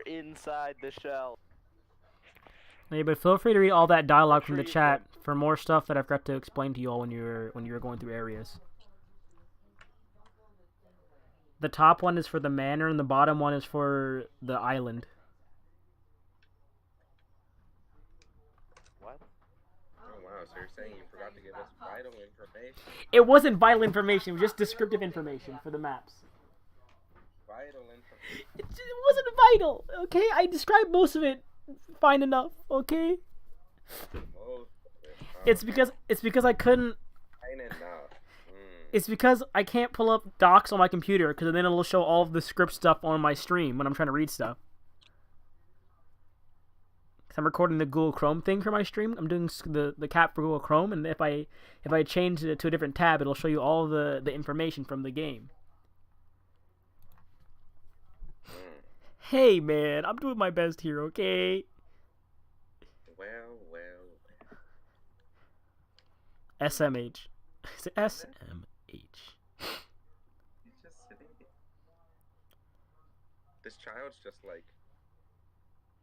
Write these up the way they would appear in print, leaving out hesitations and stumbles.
inside the shell. Hey, but feel free to read all that dialogue from the chat for more stuff that I forgot to explain to you all when you were going through areas. The top one is for the manor, and the bottom one is for the island. What? Oh wow, so you're saying you forgot to give us vital information? It wasn't vital information, it was just descriptive information for the maps. Vital information? It wasn't vital, okay? I described most of it fine enough, okay? It's because I couldn't... Fine enough. It's because I can't pull up docs on my computer, because then it'll show all of the script stuff on my stream when I'm trying to read stuff. Because I'm recording the Google Chrome thing for my stream. I'm doing the cap for Google Chrome, and if I change it to a different tab, it'll show you all the information from the game. Hey, man, I'm doing my best here, okay? Well. SMH. Is it SMH? He's just sitting here. This child's just like...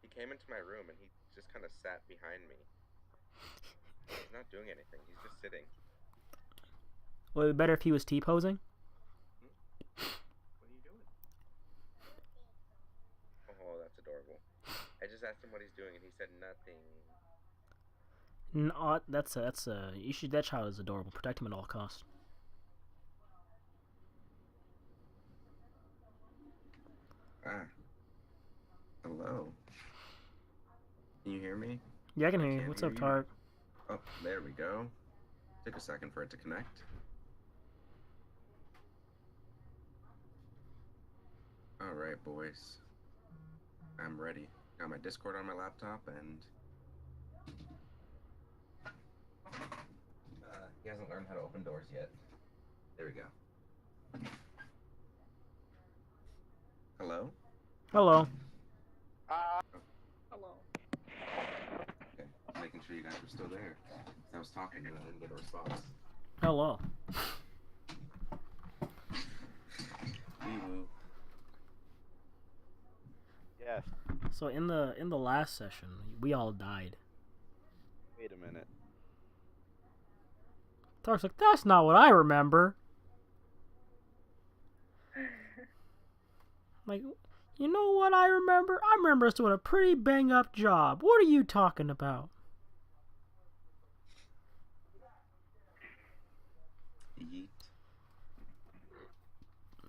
He came into my room and he just kind of sat behind me. He's not doing anything. He's just sitting. Well, it'd be better if he was T-posing. What are you doing? Oh, that's adorable. I just asked him what he's doing and he said nothing. No, that child is adorable. Protect him at all costs. Hello. Can you hear me? Yeah, I can hear you. What's up, Tark? Oh, there we go. Took a second for it to connect. Alright, boys. I'm ready. Got my Discord on my laptop and... he hasn't learned how to open doors yet. There we go. Hello? Hello. Hello. Okay, making sure you guys were still there. I was talking and I didn't get a response. Hello. Wee-woo. Yes. So in the last session, we all died. Wait a minute. Tark's like, that's not what I remember. Like, you know what I remember? I remember us doing a pretty bang-up job. What are you talking about? Yeet.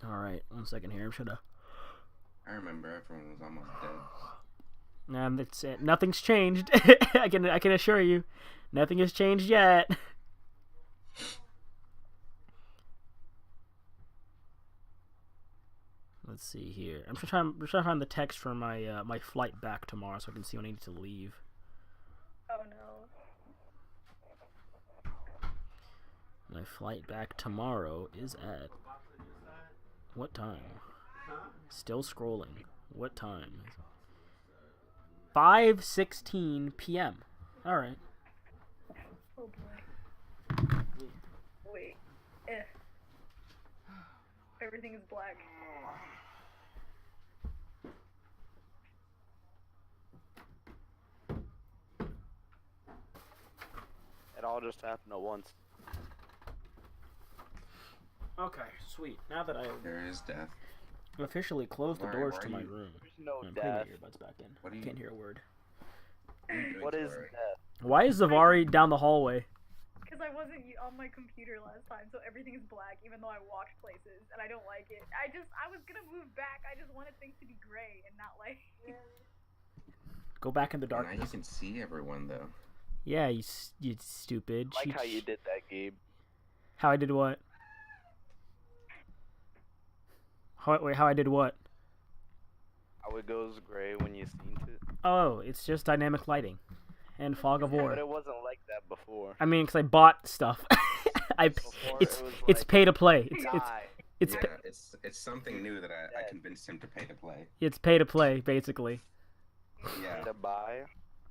Alright, 1 second here. I remember everyone was almost dead. That's it. Nothing's changed. I can assure you. Nothing has changed yet. Let's see here. I'm trying to find the text for my my flight back tomorrow, so I can see when I need to leave. Oh no. My flight back tomorrow is at what time? Still scrolling. What time? 5:16 p.m. All right. Oh boy. Wait. Everything is black. It all just happened at once. Okay, sweet. Now that I There is death. officially closed the Why doors are to my you- room, There's no I'm putting my death. earbuds back in. What are you- Can't hear a word. What is Sorry. death? Why is Zavari down the hallway? Because I wasn't on my computer last time, so everything is black, even though I walked places, and I don't like it. I was gonna move back, I just wanted things to be gray and not like... Go back in the Now you darkness. can see everyone though. Yeah, you stupid. Like how you did that, Gabe. How I did what? How I did what? How it goes gray when you seen it. Oh, it's just dynamic lighting and fog of war. But it wasn't like that before. I mean, because I bought stuff. Before it's it was it's like, pay to play. It's die. Yeah, it's something new that I convinced him to pay to play. it's pay to play basically. Yeah. To buy.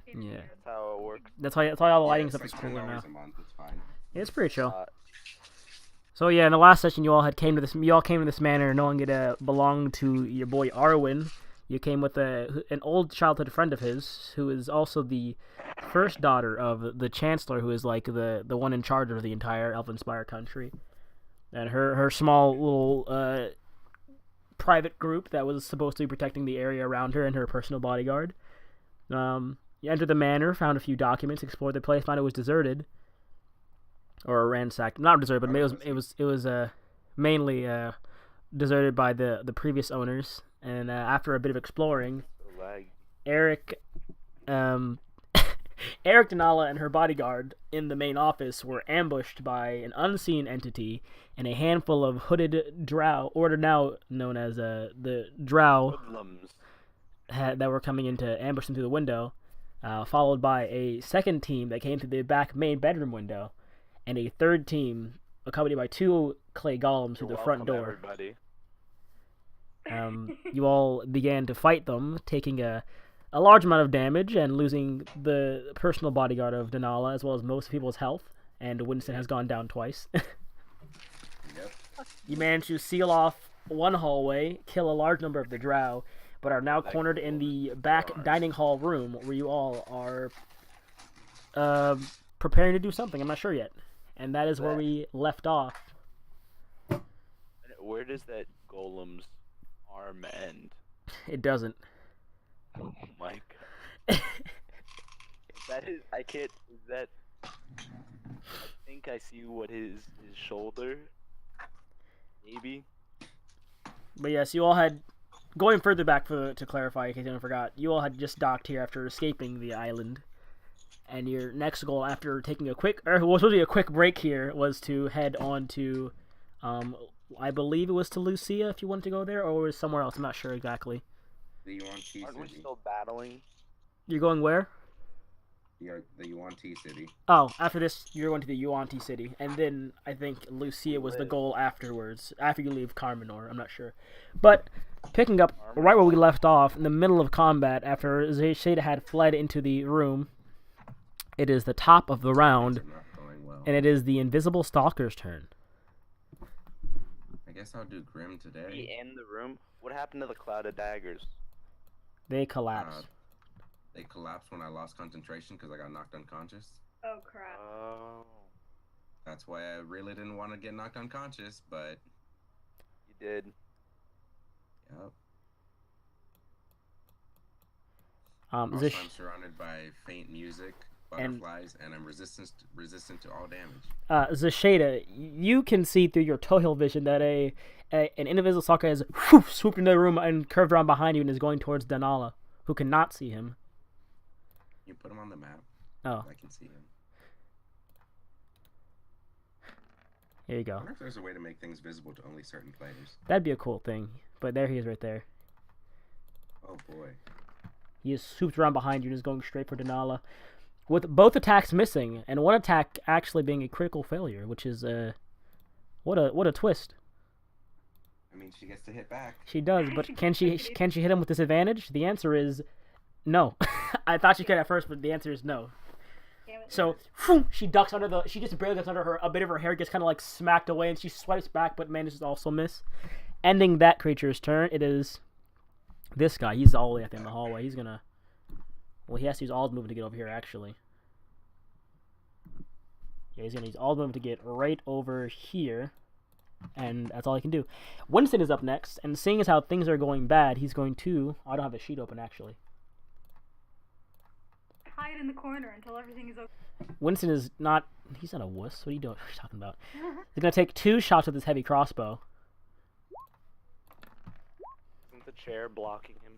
Yeah. That's how it works. That's why all the lighting it's stuff like is cooler $10 now. a month, it's fine. It's pretty chill. Uh, So yeah, in the last session, you all came to this manor. No one get belong to your boy Arwen. You came with an old childhood friend of his, who is also the first daughter of the Chancellor, who is like the one in charge of the entire Elvenspire country. And her small little private group that was supposed to be protecting the area around her and her personal bodyguard. You entered the manor, found a few documents, explored the place, found it was deserted. Or ransacked. Not deserted, but it was mainly deserted by the previous owners. And after a bit of exploring, Eric, Eric Denala and her bodyguard in the main office were ambushed by an unseen entity and a handful of hooded drow, or now known as the drow, that were coming in to ambush them through the window, followed by a second team that came through the back main bedroom window, and a third team accompanied by 2 clay golems through the front door. Everybody. You all began to fight them, taking a large amount of damage and losing the personal bodyguard of Denala, as well as most people's health, and Winston has gone down twice. Yep. You managed to seal off one hallway, kill a large number of the drow, but are now cornered in the back dining hall room, where you all are preparing to do something. I'm not sure yet. And that is where we left off. Where does that golem's arm end? It doesn't. Oh my god. That is, I can't, is that, I think I see what his shoulder, maybe? But yes, you all had, going further back to clarify, in case anyone forgot, you all had just docked here after escaping the island. And your next goal, after taking a quick break here, was to head on to, I believe it was to Lucia, if you wanted to go there, or was somewhere else. I'm not sure exactly. The Yuan-Ti Aren't we city. still battling? You're going where? The Yuan-Ti city. Oh, after this, you're going to the Yuan-Ti city, and then I think Lucia was the goal afterwards, after you leave Carmenor. I'm not sure. But picking up right where we left off, in the middle of combat, after Shada had fled into the room, it is the top of the round, and it is the Invisible Stalker's turn. I guess I'll do Grim today. He in the room? What happened to the cloud of daggers? They collapse. They collapsed when I lost concentration because I got knocked unconscious. Oh crap. Oh. That's why I really didn't want to get knocked unconscious, but... You did. Yep. Also, I'm surrounded by faint music, butterflies, and I'm resistant to all damage. Zashada, you can see through your Tohil vision that an invisible stalker has swooped into the room and curved around behind you and is going towards Denala, who cannot see him. You put him on the map. Oh. I can see him. Here you I go. wonder if there's a way to make things visible to only certain players. That'd be a cool thing. But there he is right there. Oh boy. He just swoops around behind you and is going straight for Denala, with both attacks missing, and one attack actually being a critical failure, which is what a twist. I mean, she gets to hit back. She does, but can she hit him with disadvantage? The answer is no. I thought she could at first, but the answer is no. So she ducks under she just barely ducks under her. A bit of her hair gets kind of like smacked away, and she swipes back, but manages to also miss, ending that creature's turn. It is this guy. He's all the way up in the hallway. He's gonna. Well, he has to use all his movement to get over here, actually. Yeah, he's going to use all his movement to get right over here. And that's all he can do. Winston is up next, and seeing as how things are going bad, he's going to... I don't have the sheet open, actually. Hide in the corner until everything is okay. Winston is not... He's not a wuss. What are you doing? What are you talking about? He's going to take 2 shots with his heavy crossbow. Isn't the chair blocking him?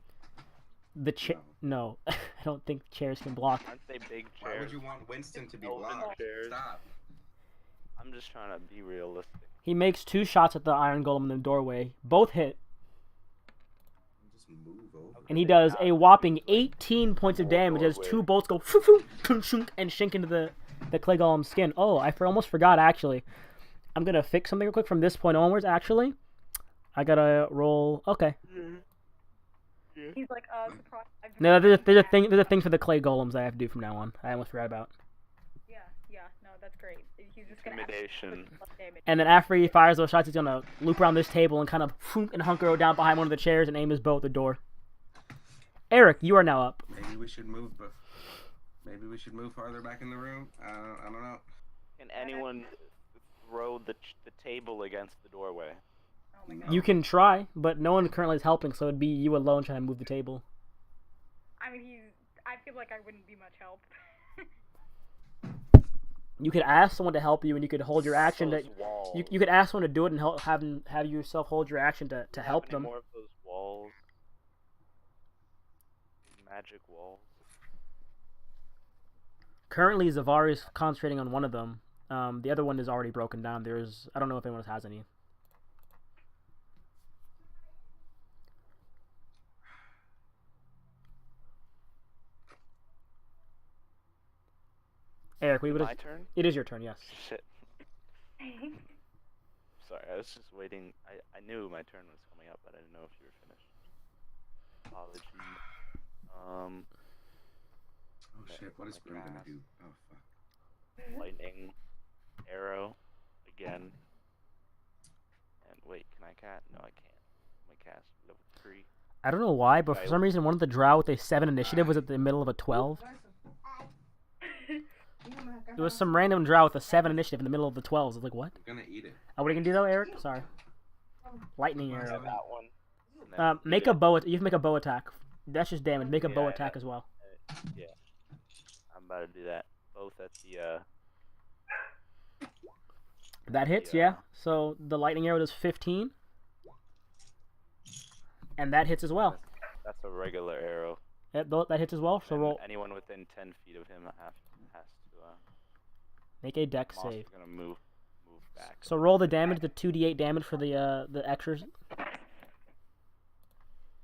The chair... No. I don't think chairs can block. Aren't they big chairs? Why would you want Winston to be Elven blocked? chairs. Stop. I'm just trying to be realistic. He makes 2 shots at the iron golem in the doorway. Both hit. Just move over. And he does a whopping 18 points of damage as 2 bolts go and shink into the clay golem's skin. Oh, I almost forgot, actually. I'm going to fix something real quick from this point onwards, actually. I got to roll... Okay. He's like, surprise. No, there's a thing for the clay golems I have to do from now on. I almost forgot about. Yeah, no, that's great. He's just gonna Intimidation. And then after he fires those shots, he's gonna loop around this table and kind of and hunker down behind one of the chairs and aim his bow at the door. Eric, you are now up. Maybe we should move. Maybe we should move farther back in the room. I don't know. Can anyone throw the table against the doorway? Oh my god. You can try, but no one currently is helping, so it'd be you alone trying to move the table. I mean, I feel like I wouldn't be much help. You could ask someone to help you, and you could hold your action to. Those walls. You could ask someone to do it and have yourself hold your action to help Any them. more of those walls? Magic walls. Currently, Zavari is concentrating on one of them. The other one is already broken down. I don't know if anyone else has any. Eric, we would My have. turn? It is your turn, yes. Shit. Sorry, I was just waiting. I knew my turn was coming up, but I didn't know if you were finished. Apologies. Oh shit! What is Brim gonna do? Oh fuck! Lightning arrow again. And wait, can I cast? No, I can't. I'm gonna cast level 3. I don't know why, but for some reason, one of the drow with a 7 initiative was at the middle of a 12. There was some random drow with a 7 initiative in the middle of the 12s. I was like, what? I'm gonna eat it. Oh, what are you gonna do though, Eric? Sorry. Lightning Yeah, arrow. that one. And then Make eat a it. bow. You can make a bow attack. That's just damage. Make a bow Yeah, attack as well. Yeah. I'm about to do that. Both at the That hits, yeah. So the lightning arrow does 15, and that hits as well. That's a regular arrow. That hits as well. So And roll. anyone within 10 feet of him has to Make a dex monster's save. gonna move back. So roll the damage, the 2d8 damage for the extras.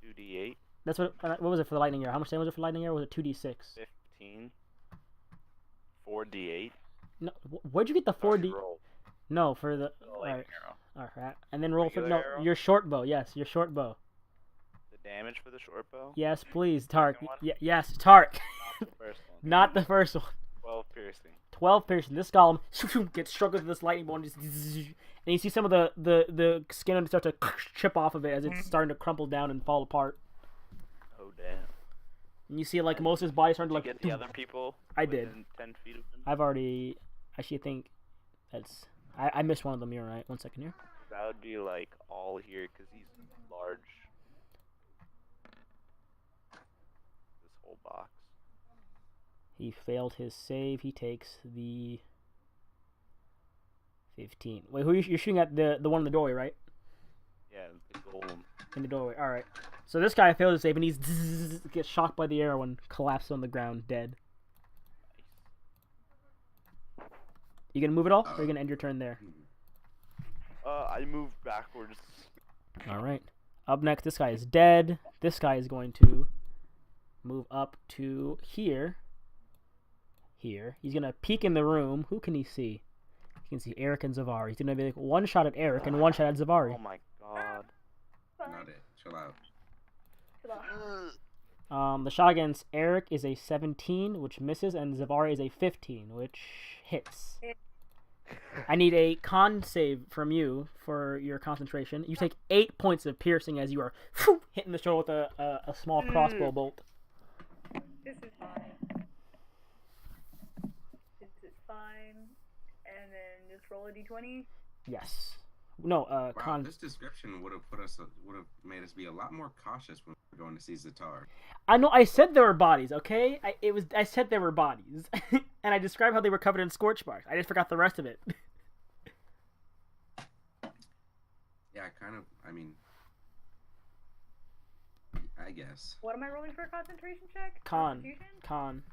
2d8, That's what was it for the lightning arrow? How much damage was it for lightning arrow? Was it 2d6? 15, 4d8. No, where'd you get the 4d? Roll. No, for the. The lightning arrow. Alright, and then roll for Regular no arrow? your short bow. Yes, your short bow. The damage for the short bow. Yes, please, Tark. Second one? Yes, Tark. Not the first one. Not the first one. 12 piercing. 12 piercing. This golem gets struck with this lightning bolt, and you see some of the skin start to chip off of it as it's starting to crumple down and fall apart. Oh damn. And you see like most of his body starting to like. Get the other people. I did. within 10 feet of him. I've already. Actually, I think that's. I missed one of them. You're right. 1 second here. That would be like all here because he's large. This whole box. He failed his save. He takes the 15. Wait, you're shooting at the one in the doorway, right? Yeah, the golem. In the doorway. All right. So this guy failed his save, and he's gets shocked by the arrow and collapses on the ground, dead. You gonna move it all, or are you gonna end your turn there? I moved backwards. All right. Up next, this guy is dead. This guy is going to move up to here. Here. He's gonna peek in the room. Who can he see? He can see Eric and Zavari. He's gonna be like one shot at Eric and one shot at Zavari. Oh my god. Not it. Chill out. The shot against Eric is a 17, which misses, and Zavari is a 15, which hits. I need a con save from you for your concentration. You take 8 points of piercing as you are hitting the shoulder with a small crossbow bolt. This is fine. This is fine. And then just roll a d20. Yes. No, Wow, con. this description would have made us be a lot more cautious when we were going to see Zatar. I know. I said there were bodies. Okay. I said there were bodies, and I described how they were covered in scorch marks. I just forgot the rest of it. Yeah, I mean, I guess. What am I rolling for a concentration check? Con. Constitution? Con.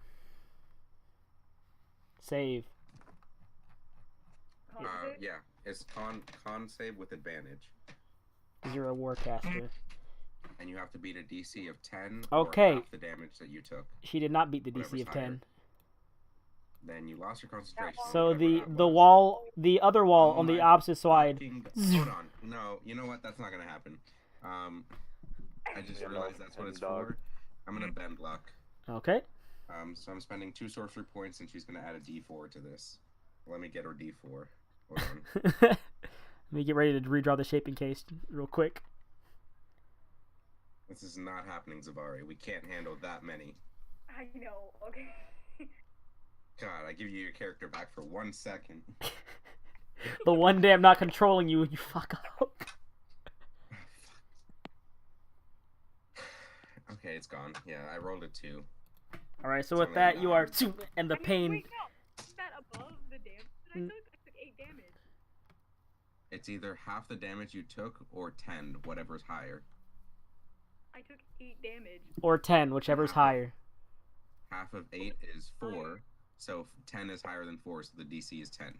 Save. Con save? Yeah, it's con save with advantage, 'Cause you're a warcaster. and you have to beat a DC of 10. Okay. Or half the damage that you took. She did not beat the DC Whatever's of 10. higher. Then you lost your concentration. So whatever the that the was. wall, the other wall Oh on the my opposite side. Hold on. No, you know what? That's not gonna happen. I just realized that's what it's for. I'm gonna bend luck. Okay. So I'm spending 2 sorcery points, and she's gonna add a D4 to this. Let me get her D4. Hold on. Let me get ready to redraw the shaping case real quick. This is not happening, Zavari. We can't handle that many. I know. Okay. God, I give you your character back for 1 second. But one day I'm not controlling you, you fuck up. Okay, it's gone. Yeah, I rolled a 2. Alright, so It's with only that, you are 9. and the I mean, pain. wait, no. Is that above the damage that I took? I took 8 damage. It's either half the damage you took or 10, whatever's higher. I took 8 damage. Or 10, whichever's higher. Half of 8 is 4, so 10 is higher than 4, so the DC is 10.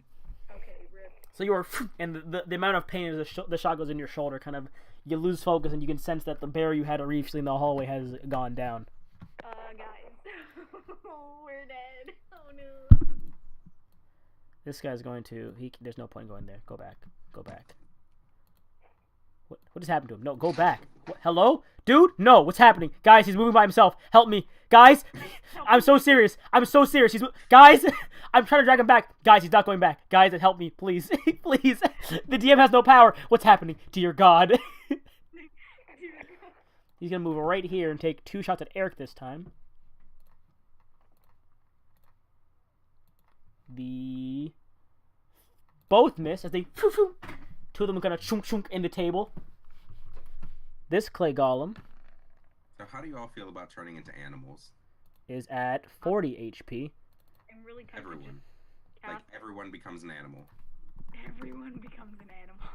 Okay, rip. So you are, and the amount of pain as the shot goes in your shoulder, kind of, you lose focus, and you can sense that the bear you had previously in the hallway has gone down. Guys. We're dead. Oh no. This guy's going to, there's no point in going there. Go back. Go back. What has happened to him? No, go back. What, hello? Dude? No, what's happening? Guys, he's moving by himself. Help me. Guys, I'm so serious. I'm so serious. Guys, I'm trying to drag him back. Guys, he's not going back. Guys, help me, please. Please. The DM has no power. What's happening? Dear God. He's going to move right here and take 2 shots at Eric this time. Both miss as they 2 of them kind of chunk in the table. This clay golem So how do you all feel about turning into animals? is at 40 HP. I'm really kind Everyone. of Like, everyone becomes an animal. everyone becomes an animal.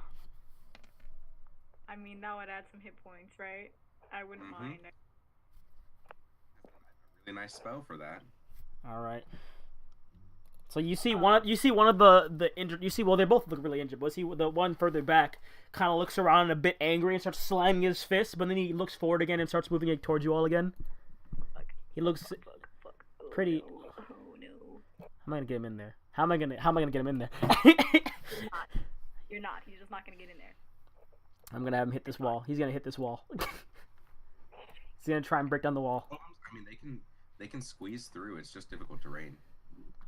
I mean, that would add some hit points, right? I wouldn't mind. Really nice spell for that. All right. So you see one of the injured. You see, well, they both look really injured. But see the one further back kind of looks around a bit angry and starts slamming his fist. But then he looks forward again and starts moving towards you all again. He looks pretty. Oh no. How am I gonna get him in there? How am I gonna get him in there? You're not. He's just not gonna get in there. I'm gonna have him hit this wall. He's gonna hit this wall. He's gonna try and break down the wall. I mean, they can squeeze through. It's just difficult terrain.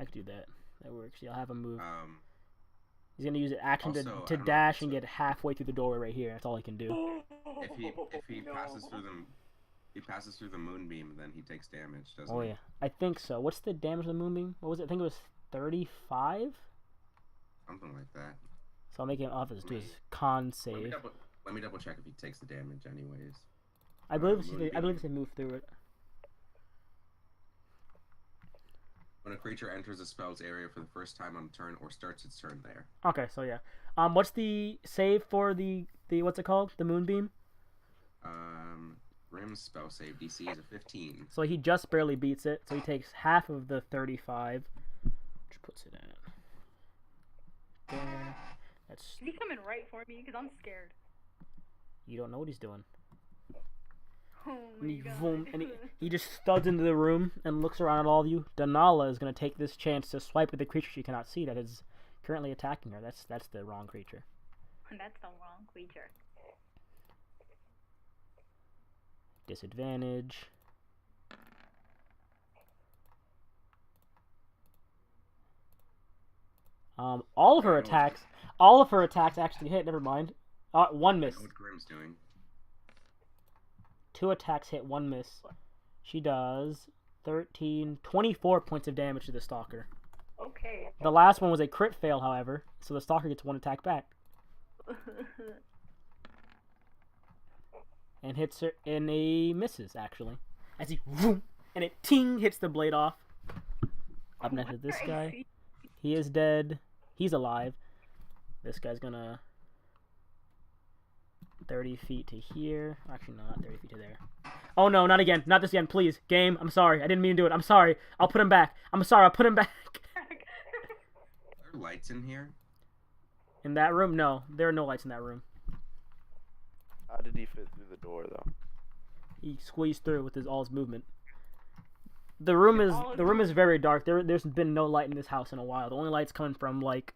I could do that. That works. You'll have him move. He's gonna use an action also, I to don't know dash if and it's get halfway through the doorway right here. That's all he can do. If he passes through them, he passes through the moonbeam, then he takes damage, doesn't Oh he? yeah, I think so. What's the damage of the moonbeam? What was it? I think it was 35. Something like that. So I'll make him off do his con save. Let me double check if he takes the damage, anyways. I believe it's a move through it. When a creature enters a spell's area for the first time on a turn or starts its turn there. Okay, so yeah. What's the save for the what's it called? The moonbeam? Grim's spell save DC is a 15. So he just barely beats it. So he takes half of the 35, which puts it at there. That's Is he coming right for me? Because I'm scared. you don't know what he's doing. Oh And my he, god. boom, and he just studs into the room and looks around at all of you. Danala is going to take this chance to swipe at the creature she cannot see that is currently attacking her. That's the wrong creature. That's the wrong creature. Disadvantage. All of her attacks actually hit. Never mind. One miss. I know what Grim's doing. 2 attacks hit, 1 miss. She does 24 points of damage to the stalker. Okay. The last one was a crit fail, however, so the stalker gets 1 attack back. And hits her, and he misses, actually. As he, vroom, and it ting hits the blade off. Up next is this guy. He is dead. He's alive. This guy's gonna 30 feet to here. Actually, no, not 30 feet to there. Oh no, not again. Not this again, please. Game, I'm sorry. I didn't mean to do it. I'm sorry. I'll put him back. I'm sorry, I'll put him back. Are there lights in here? In that room? No. There are no lights in that room. How did he fit through the door, though? He squeezed through with all his movement. The room is very dark. There's been no light in this house in a while. The only light's coming from, like...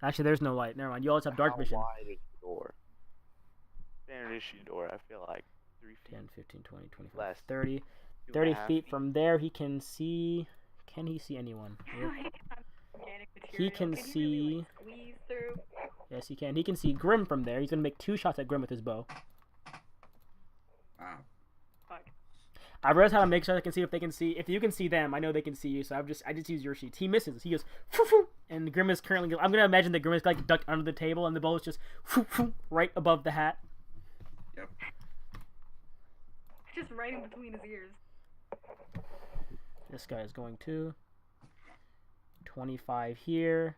Actually, there's no light. Never mind. You always have dark vision. How wide is the door? Standard issue door, I feel like 3 feet. 10, 15, 20, 25, Less. 30. 2.5 30 feet from there, he can see... Can he see anyone? Yep. He can see... Like, squeeze through? Yes, he can. He can see Grim from there. He's going to make 2 shots at Grim with his bow. Wow. I realized how to make sure I can see if they can see. If you can see them, I know they can see you. So I just use your sheets. He misses. He goes, "Foo, foo," and Grim is currently. I'm gonna imagine that Grim is like ducked under the table, and the bow is just foo, foo, right above the hat. Yep. Just right in between his ears. This guy is going to 25 here,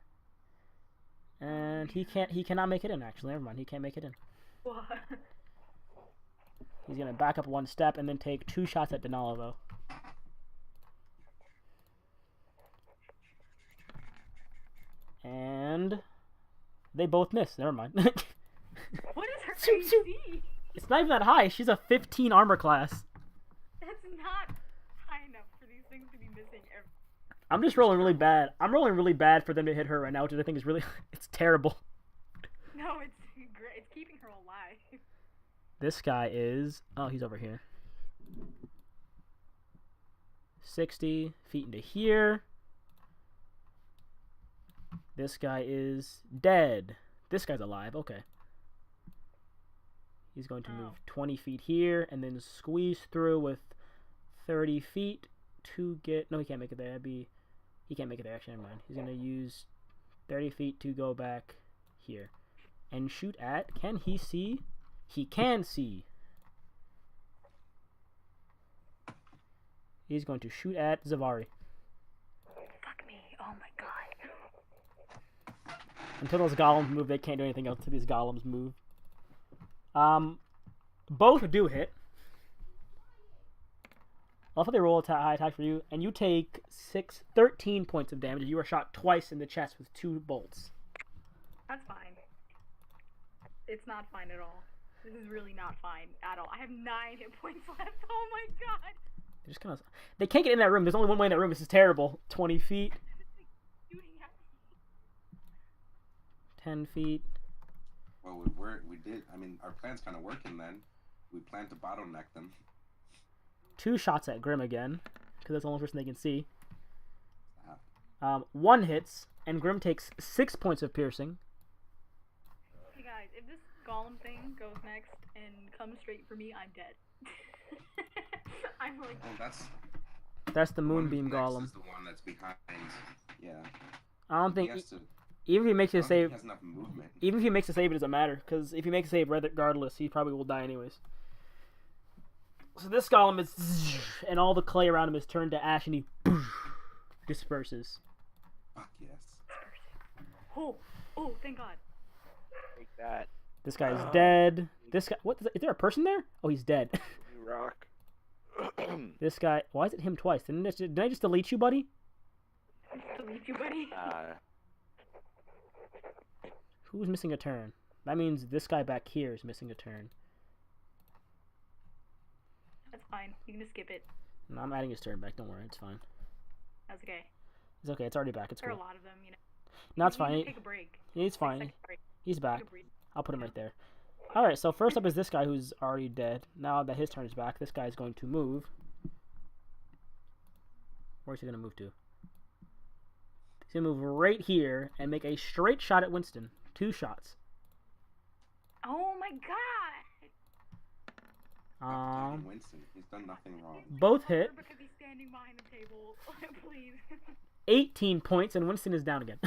and he cannot make it in. Actually, never mind. He can't make it in. What? He's gonna back up one step and then take 2 shots at Denalo though. And they both miss. Never mind. What is her AC? It's not even that high. She's a 15 armor class. That's not high enough for these things to be missing. I'm just rolling really bad. I'm rolling really bad for them to hit her right now, which I think is really it's terrible. No, it's great. It's keeping her alive. This guy is... Oh, he's over here. 60 feet into here. This guy is dead. This guy's alive. Okay. He's going to move 20 feet here and then squeeze through with 30 feet to get... No, he can't make it there. That'd be... He can't make it there. Actually, never mind. He's going to use 30 feet to go back here. And shoot at... Can he see? He can see. He's going to shoot at Zavari. Fuck me. Oh my god. Until those golems move, they can't do anything else until these golems move. Both do hit. I love how they roll a high attack for you, and you take 13 points of damage. You are shot twice in the chest with 2 bolts. That's fine. It's not fine at all. This is really not fine at all. I have 9 hit points left. Oh my god. They're just kind of... They can't get in that room. There's only one way in that room. This is terrible. 20 feet. Shooting at me. 10 feet. Well, we did. I mean, our plan's kind of working then. We plan to bottleneck them. 2 shots at Grim again, because that's the only person they can see. 1 hits, and Grim takes 6 points of piercing. Hey guys, if this golem thing goes next and comes straight for me, I'm dead. I'm like... Oh, That's the moonbeam next golem. is the one that's behind. Yeah. I don't think... He has to, Even if he makes a I don't think save... he has enough movement. Even if he makes a save, it doesn't matter, because if he makes a save regardless, he probably will die anyways. So this golem is... And all the clay around him is turned to ash, and he... disperses. Fuck yes. Oh, thank god. Take that. This guy's dead. This guy... What? Is there a person there? Oh, he's dead. You rock. This guy... Why is it him twice? Did I just delete you, buddy? Delete you, buddy. Who's missing a turn? That means this guy back here is missing a turn. That's fine. You can just skip it. No, I'm adding his turn back. Don't worry. It's fine. That's okay. It's okay. It's already back. It's There are cool. a lot of them, you know. No, it's You need fine. to take a break. He's fine. 6-second break. He's back. Take a break. I'll put him right there. Alright, so first up is this guy who's already dead. Now that his turn is back, this guy's going to move. Where's he going to move to? He's going to move right here and make a straight shot at Winston. 2 shots. Oh my god! Winston, he's done nothing wrong. Both hit. Because he's standing behind the table. Please. 18 points, and Winston is down again.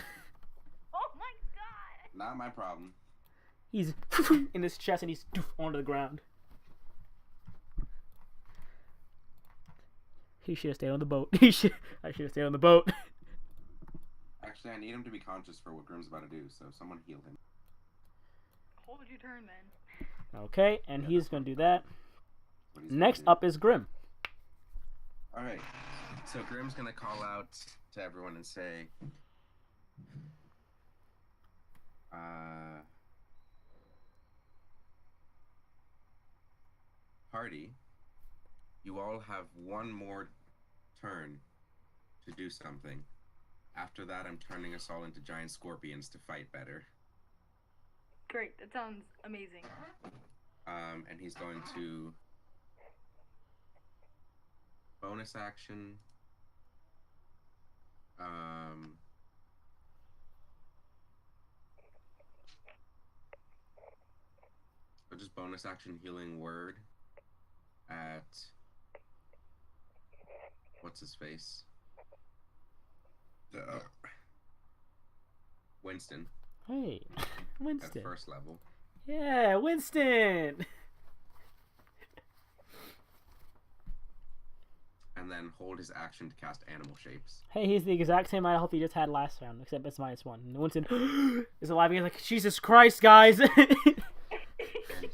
Oh my god! Not my problem. He's in his chest, and he's onto the ground. He should have stayed on the boat. I should have stayed on the boat. Actually, I need him to be conscious for what Grim's about to do, so someone heal him. Hold your turn then. Okay, and he's going to do that. What he's gonna Next do. up is Grim. Alright, so Grim's gonna call out to everyone and say, Party, you all have 1 more turn to do something. After that, I'm turning us all into giant scorpions to fight better. Great, that sounds amazing. And he's going to bonus action. Or just bonus action healing word at what's his face? Winston Hey, at Winston. first level. Yeah, Winston. And then hold his action to cast animal shapes. Hey, he's the exact same health he just had last round, except it's -1. And Winston is alive again. Like, Jesus Christ, guys. And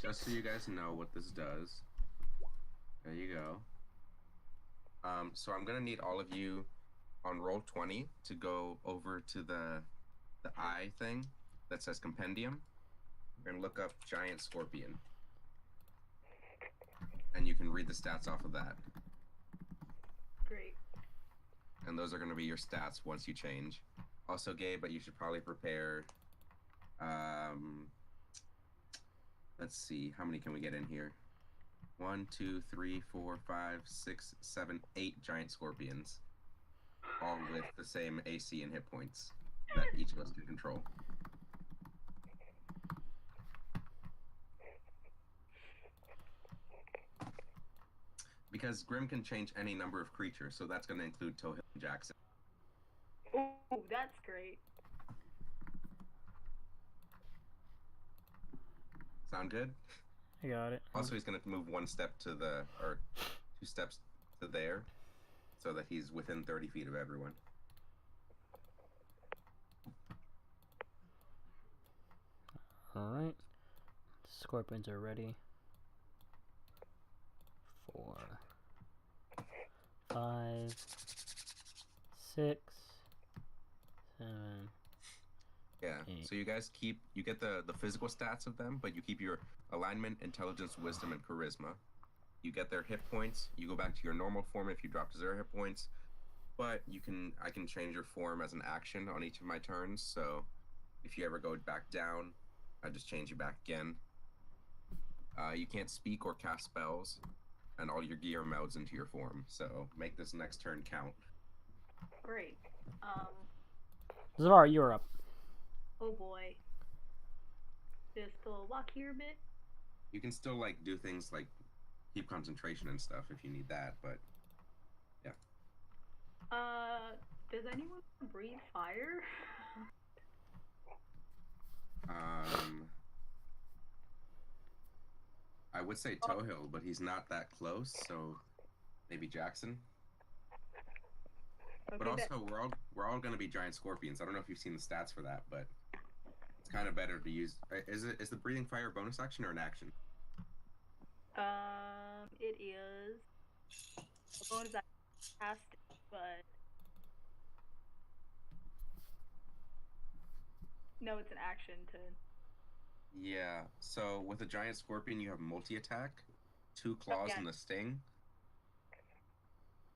just so you guys know what this does, there you go. So I'm gonna need all of you on roll 20 to go over to the eye thing that says compendium. We're gonna look up giant scorpion, and you can read the stats off of that. Great. And those are gonna be your stats once you change. Also, Gabe, but you should probably prepare. Let's see, how many can we get in here? 1, 2, 3, 4, 5, 6, 7, 8 giant scorpions, all with the same AC and hit points that each of us can control. Because Grim can change any number of creatures, so that's going to include Tohill and Jackson. Ooh, that's great. Sound good? I got it. Also, he's going to move 1 step to the, or 2 steps to there, so that he's within 30 feet of everyone. Alright. Scorpions are ready. 4, 5, 6, 7. Yeah, 8. so you guys you get the physical stats of them, but you keep your alignment, intelligence, wisdom, and charisma. You get their hit points. You go back to your normal form if you drop to 0 hit points. But I can change your form as an action on each of my turns, so if you ever go back down, I just change you back again. You can't speak or cast spells, and all your gear melds into your form, so make this next turn count. Great. Zavar, you're up. Oh boy. Just walk here a bit. You can still do things like keep concentration and stuff if you need that, but yeah. Does anyone breathe fire? I would say Tohill, but he's not that close, so maybe Jackson. Okay, But also, we're all going to be giant scorpions. I don't know if you've seen the stats for that, but it's kind of better to use. Is the breathing fire a bonus action or an action? It is a bonus action cast, but no, it's an action to. Yeah. So with a giant scorpion, you have multi-attack, 2 claws, Okay. and the sting.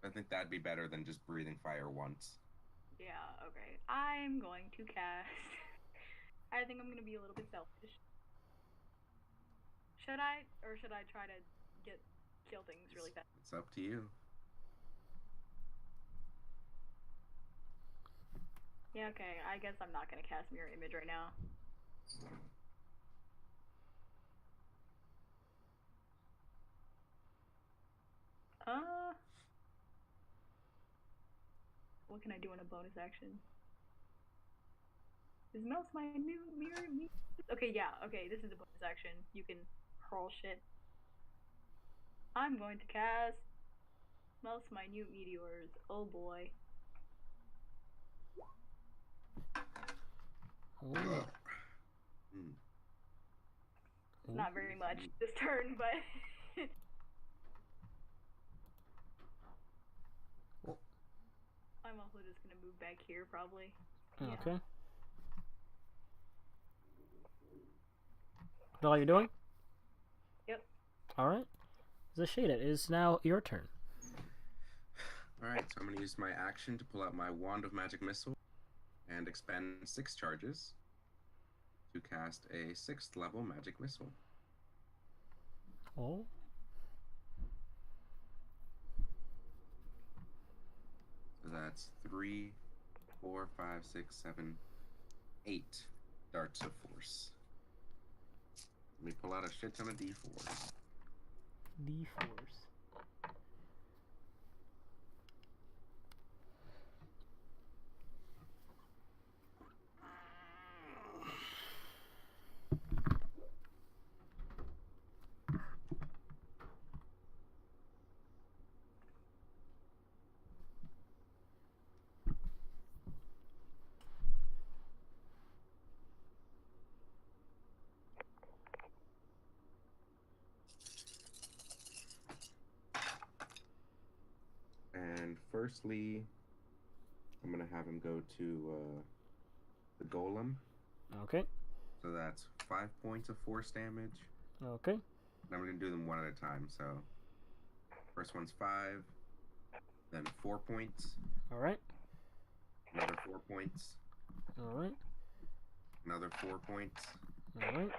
I think that'd be better than just breathing fire once. Yeah, okay. I'm going to cast. I think I'm going to be a little bit selfish. Should I? Or should I try to kill things really fast? It's up to you. Yeah, okay. I guess I'm not going to cast Mirror Image right now. What can I do in a bonus action? Is melts my new mirror me? Okay, yeah, okay, this is a bonus action. You can hurl shit. I'm going to cast melts minute meteors. Oh boy. Ooh. Not very much this turn, but I'm also just gonna move back here probably. Okay. Yeah. Is that all you're doing? Yep. Alright. Zashada, it is now your turn. Alright, so I'm going to use my action to pull out my Wand of Magic Missile and expend 6 charges to cast a 6th level Magic Missile. Oh. So that's 3, 4, 5, 6, 7, 8 darts of force. Let me pull out a shit ton of D4s. D-Force. firstly, I'm gonna have him go to the golem. Okay. So that's 5 points of force damage. Okay. And I'm gonna do them one at a time. So first one's 5, then 4 points, All right. another 4 points, All right. another 4 points, All right.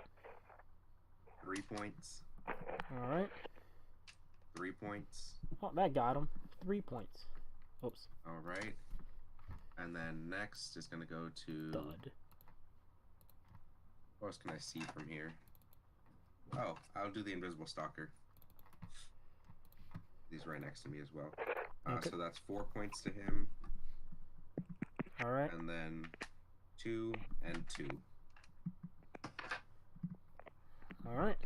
3 points, All right. 3 points. Oh, that got him. 3 points. Oops. All right. And then next is gonna go to. Dud. What else can I see from here? Oh, I'll do the invisible stalker. He's right next to me as well. Okay. So that's 4 points to him, All right. and then 2 and 2. All right.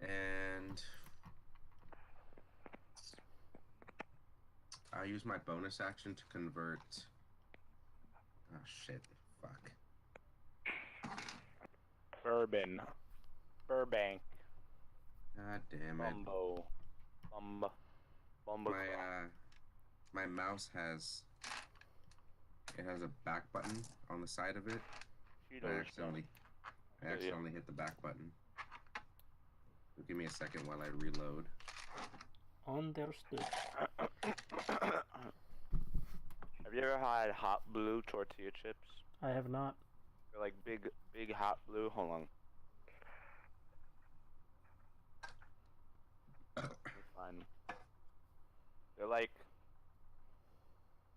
And I'll use my bonus action to convert. Oh shit! Fuck. Bourbon. Burbank. God damn it! Bumbo. Bumbo. My mouse has a back button on the side of it. I accidentally hit the back button. So give me a second while I reload. Understood. Have you ever had hot blue tortilla chips? I have not. They're like big hot blue. Hold on. Fine. They're like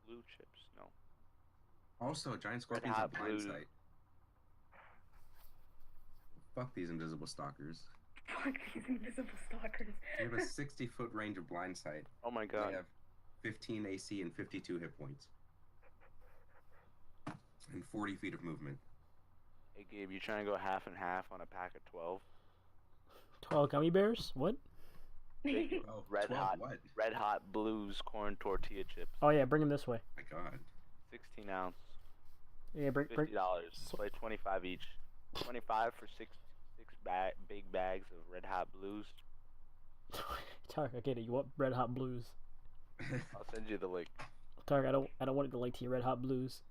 blue chips. No. Also, giant scorpions hot have blind blue. sight. Fuck these invisible stalkers. Fuck these invisible stalkers. They have a 60-foot range of blind sight. Oh my god. They have 15 AC and 52 hit points. And 40 feet of movement. Hey Gabe, you trying to go half and half on a pack of 12? 12 gummy bears? What? Oh, Red 12 hot. what? Red Hot Blues corn tortilla chips. Oh, yeah, bring them this way. My god. 16 ounce. Yeah, bring. $50. It's like 25 each. 25 for six big bags of Red Hot Blues. Tark, I get it. You want red hot blues. I'll send you the link. Tark, I don't want it to link to your red hot blues.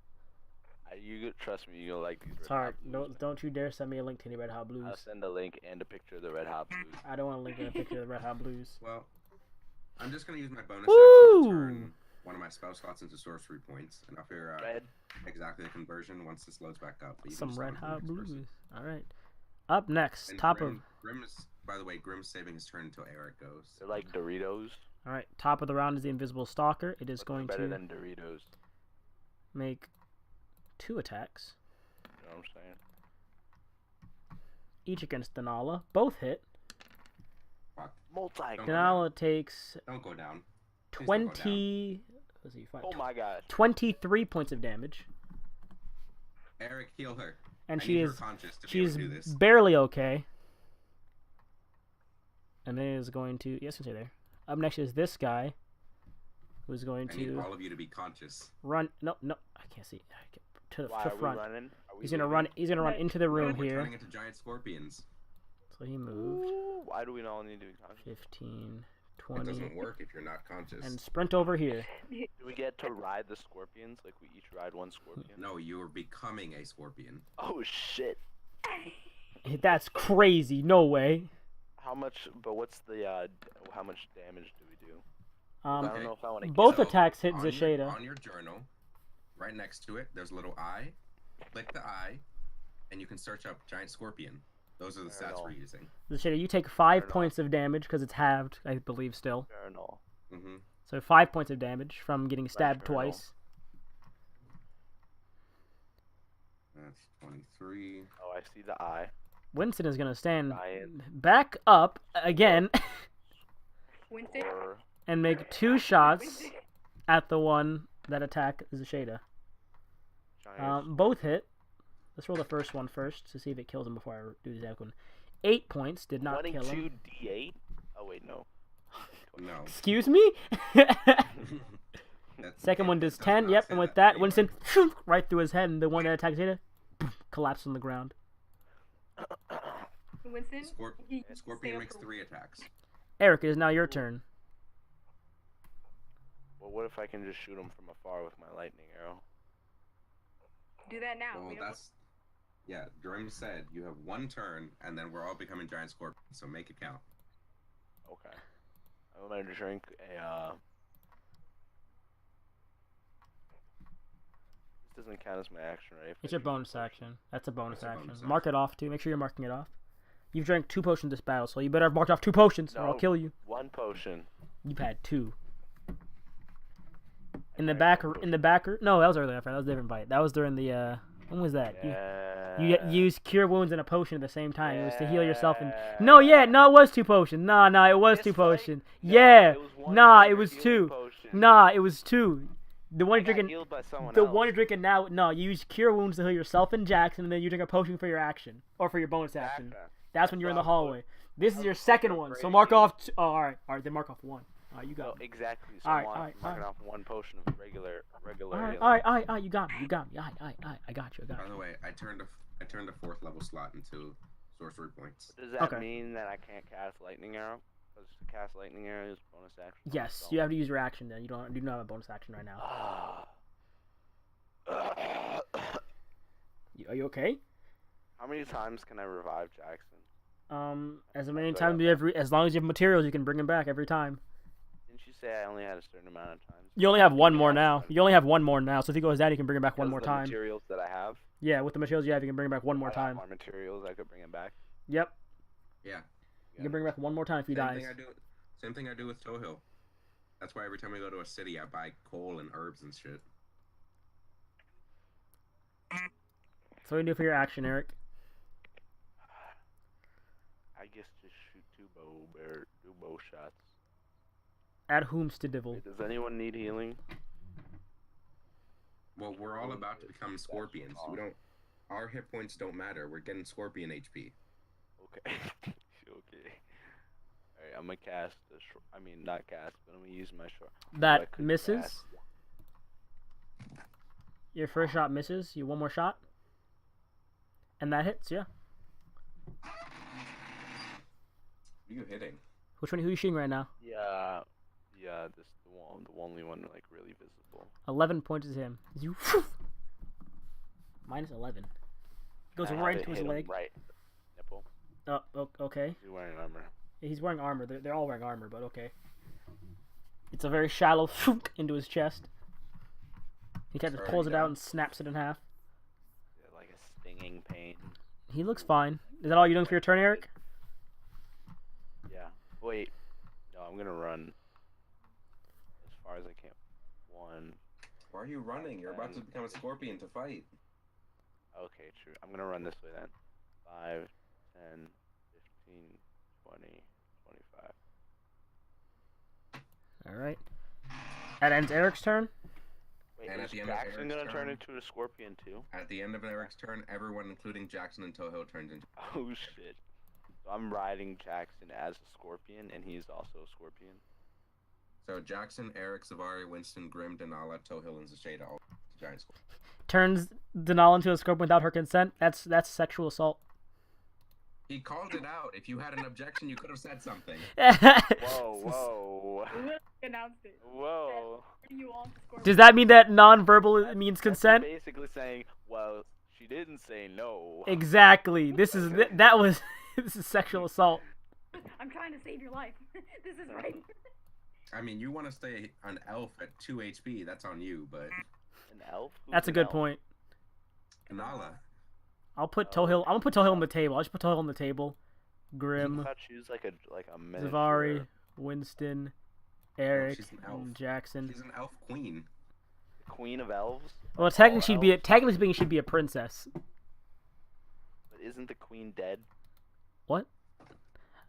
Trust me, you'll like these Red Tark, Hot Blues. don't you dare send me a link to any red hot blues. I'll send a link and a picture of the Red Hot Blues. I don't want to link to a picture of the red hot blues. Well, I'm just going to use my bonus Woo! action to turn one of my spell slots into sorcery points, and I'll figure out Red. exactly the conversion once this loads back up. But you can Some just red tell me hot the next person. blues. All right. Up next, And top Grim is, by the way, Grim's saving his turn until Eric goes. They're like Doritos. All right. Top of the round is the invisible stalker. It is But going they're better to than Doritos. make 2 attacks, You know what I'm saying? each against Denala. Both hit. Fuck. Multi. Don't go Denala takes Don't go down. Please don't go down. 20. Let's see, Oh my god. 23 points of damage, Eric, heal her. and I she need her is conscious to be she able is to do this. barely okay. And then it is going to stay there. Up next is this guy, who's going I need to all of you to be conscious. run. No, I can't see. To Why the are we front. running? Are we He's gonna leaving? run. He's gonna run into the room We're here. turning into giant scorpions. So he moved. Ooh, why do we all need to be conscious? 15, It 20, doesn't work if you're not conscious. and sprint over here. Do we get to ride the scorpions? Like we each ride one scorpion? No, you are becoming a scorpion. Oh shit. That's crazy. No way. How much? But what's the? How much damage do we do? I Um, don't know if I want to. both So, attacks hit on Zasheda. on your journal, right next to it, there's a little eye. Click the eye, and you can search up giant scorpion. Those are the Fair stats enough. we're using. Zasheda, you take 5 Fair enough. points of damage because it's halved, I believe, still. Journal. Mm-hmm. So 5 points of damage from getting stabbed journal. twice. That's 23. Oh, I see the eye. Winston is gonna stand Giant. back up again Winston. Or and make 2 shots at the one that attack Zasheda. giant. Both hit. Let's roll the first one first to see if it kills him before I do the second one. 8 points did not kill him. 22d8. Oh wait, no. No. Excuse me? That's- Second one it does does 10. not Yep, say and with that that, anywhere. Winston right through his head, and the one that attacks Zeta collapsed on the ground. Winston. Scorpion makes 3 attacks. Eric, it is now your turn. But what if I can just shoot him from afar with my lightning arrow? Do that now. Well, we don't- that's yeah. Grim said you have one turn, and then we're all becoming giant scorpions. So make it count. Okay. I'm gonna drink a. This doesn't count as my action, right? If It's I your shoot bonus a potion. action. That's a bonus That's a action. bonus Mark action. it off too. Make sure you're marking it off. You've drank 2 potions this battle, so you better have marked off 2 potions, or I'll No. kill you. 1 potion. You've had 2. In I the drank back, one in the backer. No, that was earlier. That was a different fight. That was during the. When was that? Yeah. You used cure wounds and a potion at the same time. It was to heal yourself and. No, yeah, no, it was 2 potions. Nah, it was This 2 fight? potions. No, Yeah, it was one nah, it pure was healing 2. potion. Nah, it was 2. The one I you're got drinking. healed by someone The else. one you're drinking now. No, you use cure wounds to heal yourself and Jackson, and then you drink a potion for your action or for your bonus action. Backpack. That's when you're in the what I was hallway. This is I your was second fucking one. So crazy. mark off. Oh, all right, then mark off 1. All right, you got No, me. exactly. So Alright, I'm alright, marking alright. off 1 potion of regular All right, healing. you got me. All right, I got you. By the way, I turned a 4th level slot into sorcery points. Does that Okay. mean that I can't cast lightning arrow? Because to cast lightning arrow is bonus action. Yes, you have to use your action then. You don't have a bonus action right now. Are you okay? How many times can I revive Jackson? As many So, times as long as you have materials, you can bring him back every time. Didn't you say I only had a certain amount of times? You only have 1 more Yeah, now. that's fine. You only have 1 more now. So if he goes down, you can bring him back one Because more of the time. Materials that I have. Yeah, with the materials you have, you can bring him back one more I have time. more materials. I could bring him back. Yep, Yeah. you can bring him back one more time if he Same dies. thing I do. Same thing I do with Tohill. That's why every time we go to a city, I buy coal and herbs and shit. So what do you do for your action, Eric? I guess just shoot 2 bow shots. At Whomstedivil. Wait, does anyone need healing? Well, we're all about to become scorpions. We don't. Our hit points don't matter. We're getting scorpion HP. Okay. Okay. Alright, I'm gonna cast not cast, but I'm gonna use my short. That misses. Your first shot misses. You 1 more shot. And that hits, yeah. Who are you hitting? Who are you shooting right now? Yeah, this the only one like really visible. 11 points is him. You minus 11. Goes I right have it to his hit him leg. Right. Nipple. Okay. He's wearing armor. He's wearing armor. They're all wearing armor, but okay. It's a very shallow into his chest. He kind of Sorry, pulls it out done. and snaps it in half. Yeah, like a stinging pain. He looks fine. Is that all you're doing for your turn, Eric? Yeah. Wait. No, I'm gonna run as far as I can. 1. Why are you running? You're about to become a scorpion to fight. Okay, true. I'm gonna run this way then. 5, 10, 15, 20, 25. Alright. That ends Eric's turn. Wait, And at is the end of Jackson Eric's gonna turn turn- into a scorpion too? At the end of Eric's turn, everyone, including Jackson and Tohill, turns into. Oh shit. So I'm riding Jackson as a scorpion, and he's also a scorpion. So Jackson, Eric, Zavari, Winston, Grim, Denala, Tohill, and Zashada all giant scorpions. Turns Denal into a scorpion without her consent. That's sexual assault. He called it out. If you had an objection, you could have said something. Whoa. We literally announced it. Whoa. Are you all scorpions? Does that mean that non-verbal means That's consent? basically saying, well, she didn't say no. Exactly. This is that was this is sexual assault. I'm trying to save your life. This is right. I mean, you want to stay an elf at 2 HP, that's on you, but An elf? Who's That's a an good elf? point. Denala. I'll put Tohill. I'm gonna put Tohill on the table. I'll just put Tohill on the table. I Grim, thought she was like a miniature. Zavari, Winston, Eric, she's an elf. and Jackson. She's an elf queen. Queen of elves. Well, technically All elves? technically speaking, she'd be a princess. But isn't the queen dead? What?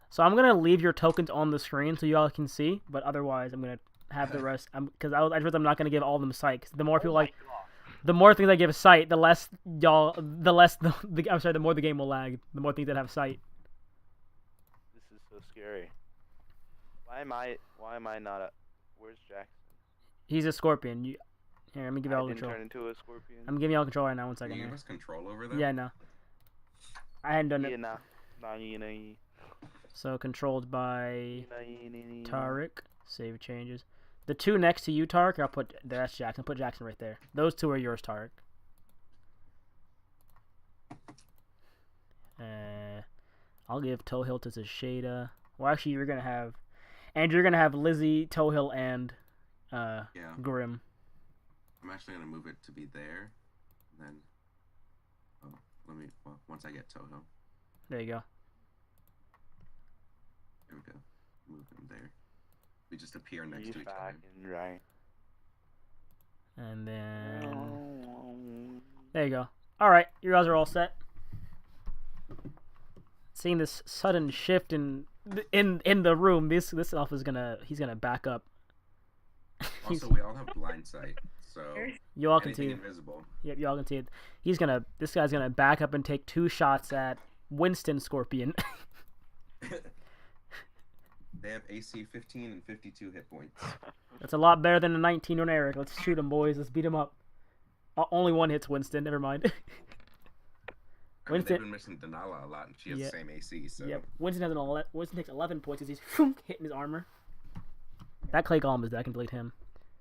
So I'm gonna leave your tokens on the screen so y'all can see, but otherwise I'm gonna have the rest. Because I realized I'm not gonna give all of them sight. 'Cause the more people Oh my like, God. the more things I give sight, the less y'all, the less the more the game will lag. The more things that have sight. This is so scary. Why am I not a? Where's Jackson? He's a scorpion. Here, let me give you I all didn't control. turn into a scorpion. I'm giving y'all control right now. 1 Can second. you give Here. us control over them? Yeah, no. I hadn't done Yeah, it. nah. So controlled by Nah. Tariq. Save changes. The two next to you, Tark, I'll put... That's Jackson. Put Jackson right there. Those two are yours, Tark. I'll give Tohill to Zashada. Well, actually, you're going to have... And you're going to have Lizzie, Tohill, and Grim. I'm actually going to move it to be there. And then... Oh, well, once I get Tohill. There you go. There we go. Move him there. We just appear next to each other. Fucking right. And then... There you go. Alright, you guys are all set. Seeing this sudden shift in the room, this elf is gonna... He's gonna back up. Also, we all have blind sight, so... You all can anything see... invisible. Yep, you all can see it. This guy's gonna back up and take 2 shots at Winston Scorpion. They have AC 15 and 52 hit points. That's a lot better than a 19 on Eric. Let's shoot him, boys. Let's beat him up. Only one hits Winston. Never mind. Winston... They've been missing Denala a lot, and she has the same AC, so... Yep. Winston takes 11 points as he's hitting his armor. That clay golem is dead. I can delete him.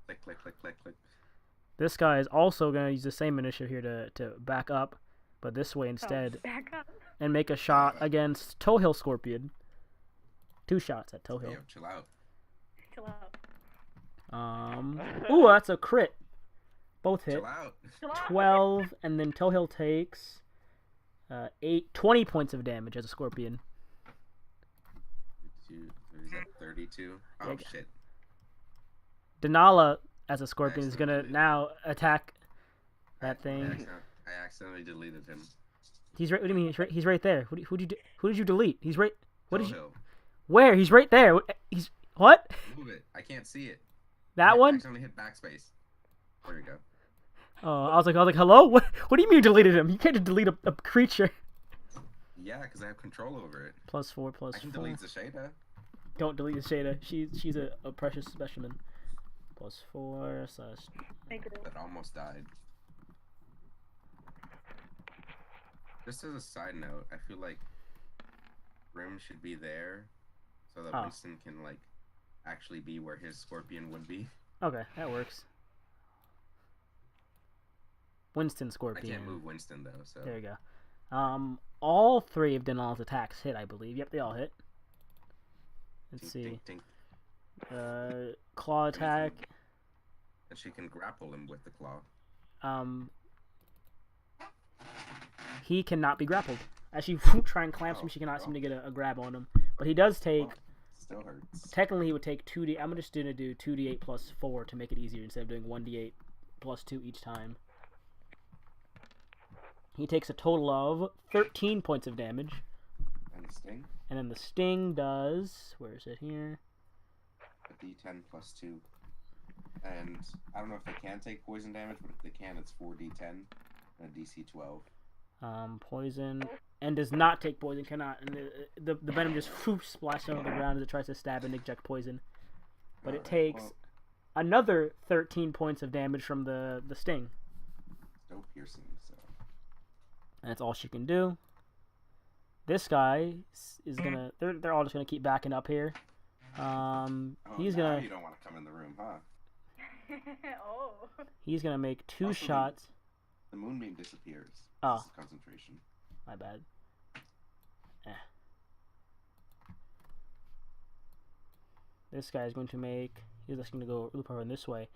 Click, click, click, click, click. This guy is also going to use the same initiative here to back up, but this way instead. Back up. And make a shot against Tohill Scorpion. 2 shots at Tohill. Yo, chill out. Chill out. Ooh, that's a crit. Both hit. Chill out. Chill out. 12, and then Tohill takes 20 points of damage as a Scorpion. Is that 32? Oh, Yeah. shit. Denala, as a Scorpion, is going to now attack that thing. I accidentally deleted him. He's right. What do you mean? He's right there. Who did you delete? He's right. What did you? Tohill. Where? He's right there. He's what? Move it. I can't see it. That one? I accidentally hit backspace. There we go. Oh, I was like, hello? What do you mean you deleted him? You can't just delete a creature. Yeah, because I have control over it. +4, +4. I can delete Zashada. Don't delete Zashada. She's a precious specimen. +4 / Make it That almost died. Just as a side note, I feel like Grim should be there so that Winston can like actually be where his Scorpion would be. Okay, that works. Winston Scorpion. I can't move Winston though, so There you go. All 3 of Denal's attacks hit, I believe. Yep, they all hit. Let's see. Tink, tink. Claw attack. And she can grapple him with the claw. He cannot be grappled. As she try and clamps him, she cannot seem to get a grab on him. But he does take... Still hurts. Technically, he would take 2d... I'm just going to do 2d8 +4 to make it easier instead of doing 1d8 +2 each time. He takes a total of 13 points of damage. And the sting? And then the sting does... Where is it here? A d10 +2. And I don't know if they can take poison damage, but if they can, it's 4d10 and a DC 12. Poison, and does not take poison, cannot. And the venom just splashes on the ground as it tries to stab and inject poison. But it takes another 13 points of damage from the sting. Still piercing, so. And that's all she can do. This guy is gonna. They're all just gonna keep backing up here. He's now gonna. You don't want to come in the room, huh? Oh. He's gonna make 2 Also, shots. The moonbeam disappears. Oh. This is concentration. My bad. This guy is going to make... He's just going to go really far in this way.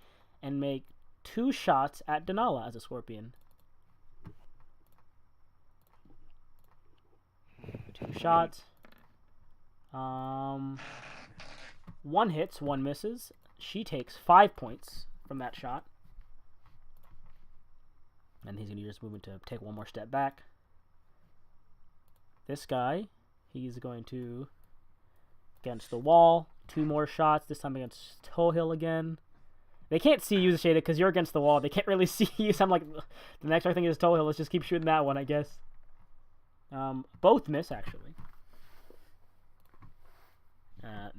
And make 2 shots at Denala as a Scorpion. 2 shots. 1 hits, 1 misses. She takes 5 points from that shot. And he's going to use movement to take 1 more step back. This guy, he's going to against the wall. 2 more shots, this time against Tohill again. They can't see you, Shada, because you're against the wall. They can't really see you, so I'm like, the next right thing is Tohill. Let's just keep shooting that one, I guess. Both miss, actually.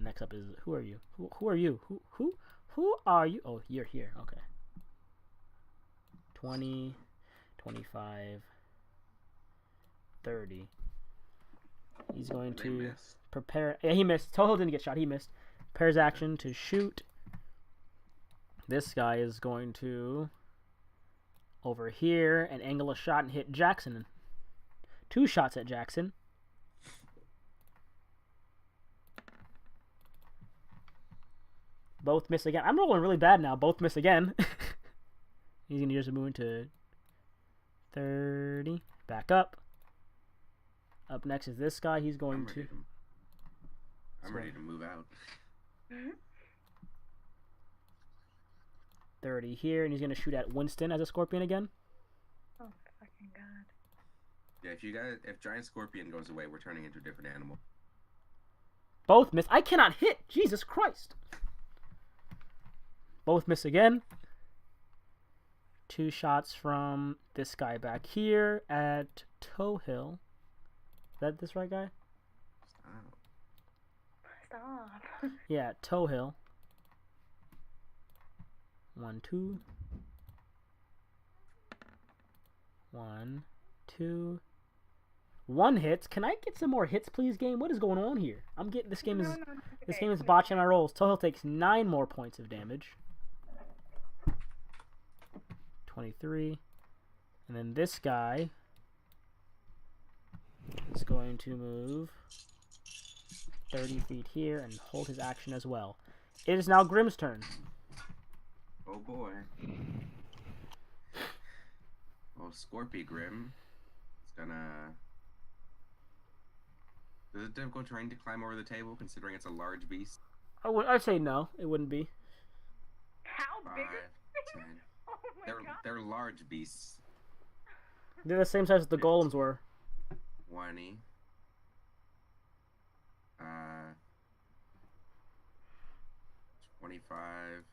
Next up is, who are you? Who are you? Who are you? Oh, you're here, okay. 20, 25, 30. He's going to prepare. Yeah, he missed. Tohill didn't get shot. He missed. Prepares action to shoot This guy is going to over here and angle a shot and hit Jackson. 2 shots at Jackson. Both miss again. I'm rolling really bad now. Both miss again. He's going to just move into 30. Back up. Up next is this guy. He's going I'm ready to move out. 30 here, and he's going to shoot at Winston as a scorpion again. Oh, fucking God. Yeah, if Giant Scorpion goes away, we're turning into a different animal. Both miss. I cannot hit. Jesus Christ. Both miss again. 2 shots from this guy back here at Toe Hill. Is that this right guy? Stop. Yeah, Toe Hill. 1, 2. 1, 2. 1 hits. Can I get some more hits, please, game? What is going on here? I'm getting this game is this game is botching my rolls. Toe Hill takes 9 more points of damage. 23. And then this guy is going to move 30 feet here and hold his action as well. It is now Grimm's turn. Oh boy. Well, Scorpy Grim is gonna... Is it difficult terrain to climb over the table, considering it's a large beast? I'd say no. It wouldn't be. How 5, big is 10. Oh my God. They're large beasts. They're the same size as the golems were. 20. 25.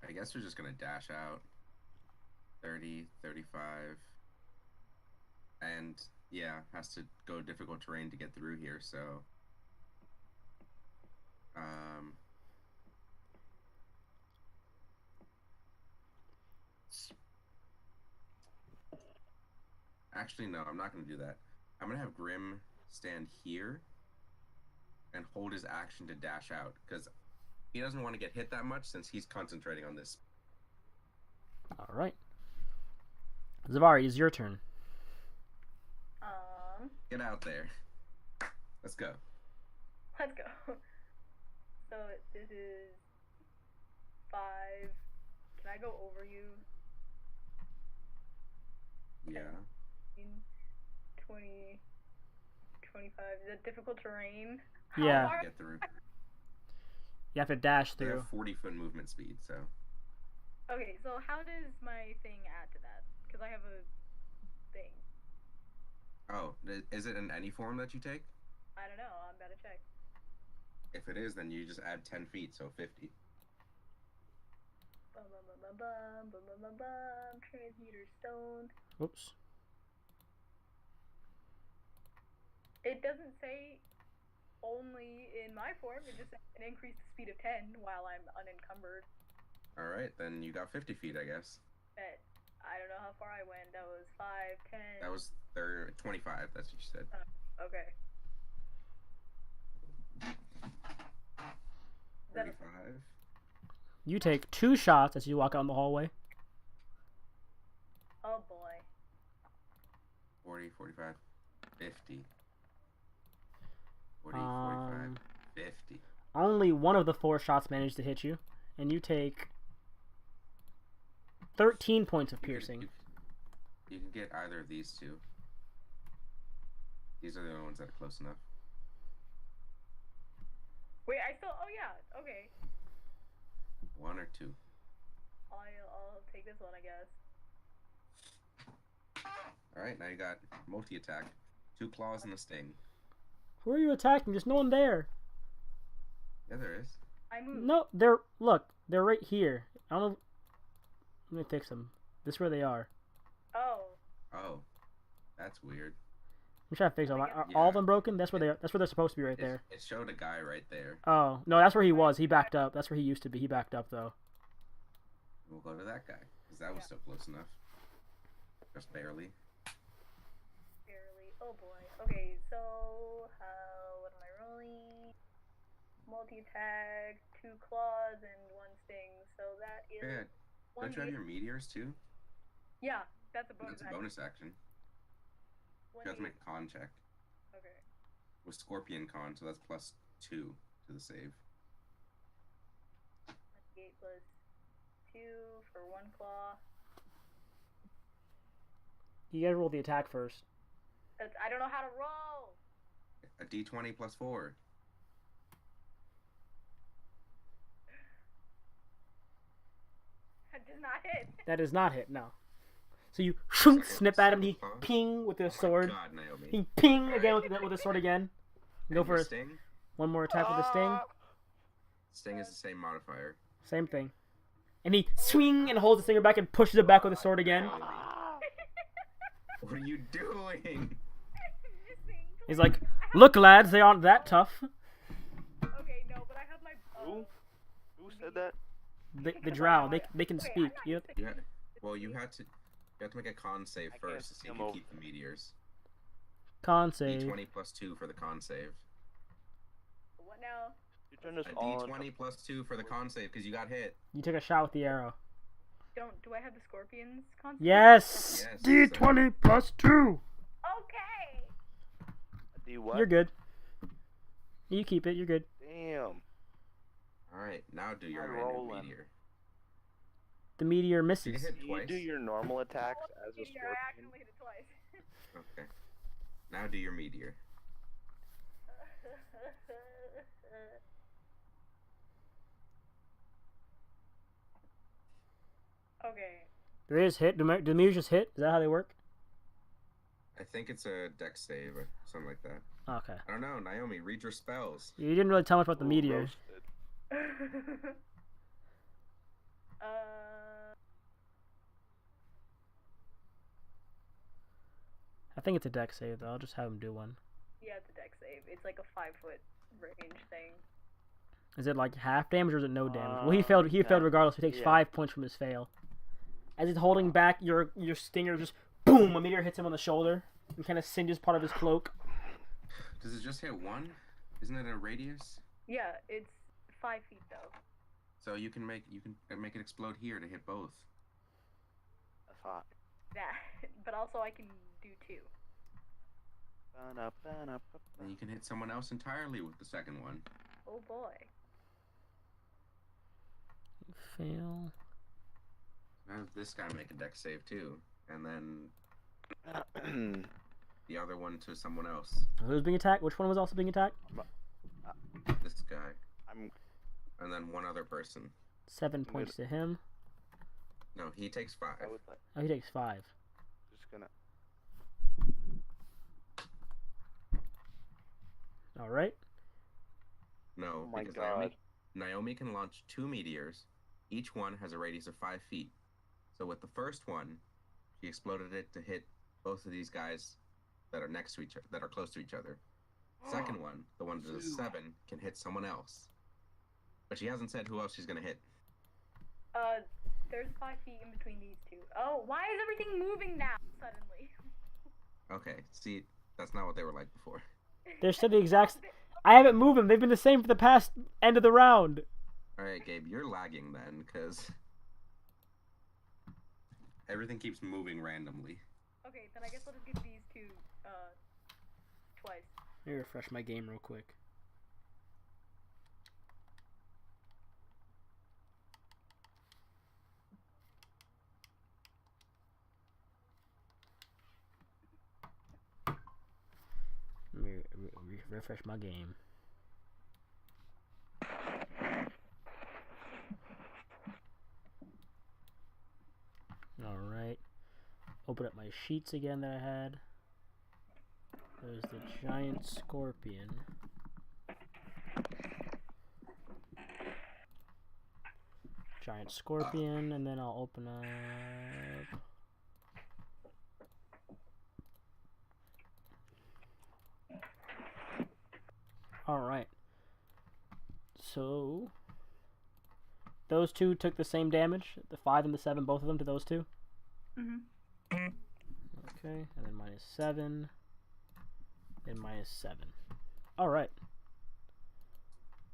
I guess we're just gonna dash out. 30, 35. And yeah, has to go difficult terrain to get through here, so actually no, I'm not gonna do that. I'm gonna have Grim stand here and hold his action to dash out, because he doesn't want to get hit that much since he's concentrating on this. Alright. Zavari, it's your turn. Get out there. Let's go. Let's go. So this is 5. Can I go over you? Yeah. 20, 25. Is it difficult terrain? Yeah. How To far- get through. You have to dash They through. have 40-foot movement speed, so. Okay, so how does my thing add to that? Because I have a thing. Oh, is it in any form that you take? I don't know. I'm about to check. If it is, then you just add 10 feet, so 50. Bum bum bum bum bum bum bum bum bum. Transmuter stone. Oops. It doesn't say only in my form. It just says an increased speed of 10 while I'm unencumbered. Alright, then you got 50 feet, I guess. But I don't know how far I went. That was 5, 10. That was 25, that's what you said. Okay. 35. You take 2 shots as you walk out in the hallway. Oh boy. 40, 45, 50. 40, 45, 50. Only one of the 4 shots managed to hit you, and you take 13 points of piercing. You can get either of these two. These are the only ones that are close enough. Wait, I still. Oh yeah. Okay. 1 or 2. I'll take this one, I guess. Alright, now you got multi-attack. 2 claws and a sting. Who are you attacking? There's no one there. Yeah, there is. I moved. No, they're right here. I don't know. Let me fix them. This is where they are. Oh. Oh. That's weird. I'm trying to fix them. Are Yeah. all of them broken? That's where they are. That's where they're supposed to be right there. It showed a guy right there. Oh, no, that's where he was. He backed up. That's where he used to be. He backed up, though. We'll go to that guy, because that was Yeah. still close enough. Just barely. Barely. Oh boy. Okay, so what am I rolling? Multi-attack, 2 claws, and 1 sting. Yeah. One Don't you have D- your meteors too? Yeah, that's a bonus. That's a bonus action. One You have to D- make a con check. Okay. With Scorpion con, so that's +2 to the save. 8 plus 2 for 1 claw. You gotta roll the attack first. I don't know how to roll. A d20 +4. That does not hit. That does not hit, no. So you Second- snip at him, he second claw. ping with Oh his my sword. God, Naomi. He ping again with the sword again. Go And for your it. sting. One more attack with the sting. Sting is the same modifier. Same thing. And he swing and holds the stinger back and pushes it back with the sword again. What are you doing? He's like, look lads, they aren't that tough. Okay, no, but I have my. Who said that? The drow, they can speak. You Yeah. Well, you had to make a con save I can't first to see if come you over. keep the meteors. con save. D20 +2 for the con save. What now? You turned us A all D20 +2 for the con save because you got hit. You took a shot with the arrow. Do I have the scorpions concept? Yes! Yes. D20 +2! Okay. D what? You're good. You keep it, you're good. Damn. Alright, now do your I'm random rolling. meteor. The meteor Did misses. you hit Do you twice? do your normal attacks as a Yeah, I scorpion? accidentally hit it twice. Okay. Now do your meteor. Okay. There is hit. Do meteors just hit? Is that how they work? I think it's a dex save or something like that. Okay. I don't know, Naomi, read your spells. You didn't really tell much about the Ooh, meteor. roasted. I think it's a dex save though. I'll just have him do one. Yeah, it's a dex save. It's like a 5-foot range thing. Is it like half damage or is it no damage? Well, he failed. He yeah. failed regardless. He takes Yeah. 5 points from his fail. As he's holding back, your stinger just boom. A meteor hits him on the shoulder and kind of singes part of his cloak. Does it just hit one? Isn't it a radius? Yeah, it's 5 feet though. So you can make it explode here to hit both. That's hot. Yeah, but also I can do 2. And you can hit someone else entirely with the second one. Oh boy. Fail. Have this guy make a dex save too, and then the other one to someone else. Who's being attacked? Which one was also being attacked? This guy, I'm and then one other person. 7 points to him. No, he takes 5. I would like, Oh, he takes 5. just gonna. All right. No, Oh my because god. Naomi can launch 2 meteors. Each one has a radius of 5 feet. So with the first one, she exploded it to hit both of these guys that are next to each other, that are close to each other. Second one, the one that is 7, can hit someone else. But she hasn't said who else she's gonna hit. There's 5 feet in between these two. Oh, why is everything moving now suddenly? Okay, see, that's not what they were like before. They're still the exact. I haven't moved them. They've been the same for the past end of the round. Alright, Gabe, you're lagging then, because everything keeps moving randomly. Okay, then I guess I'll just give these two, twice. Let me refresh my game real quick. Let me refresh my game. Alright. Open up my sheets again that I had. There's the giant scorpion. Giant scorpion, and then I'll open up. Alright. So. Those two took the same damage. The 5 and the 7, both of them to those two. Mm-hmm. Okay, and then -7. And -7. Alright.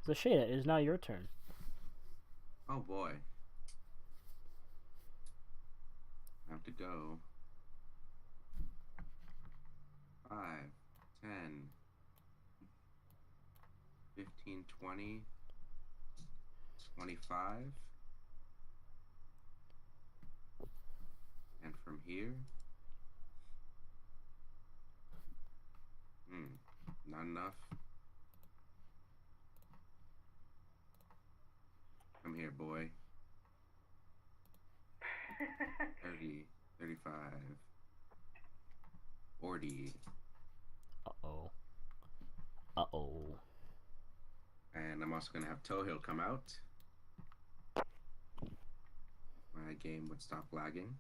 So Shada, it is now your turn. Oh boy. Have to go. 5, 10, 15, 20, 25. And from here, not enough. Come here, boy. 30, 35, 40. Uh-oh. Uh-oh. And I'm also going to have Tohill come out. My game would stop lagging.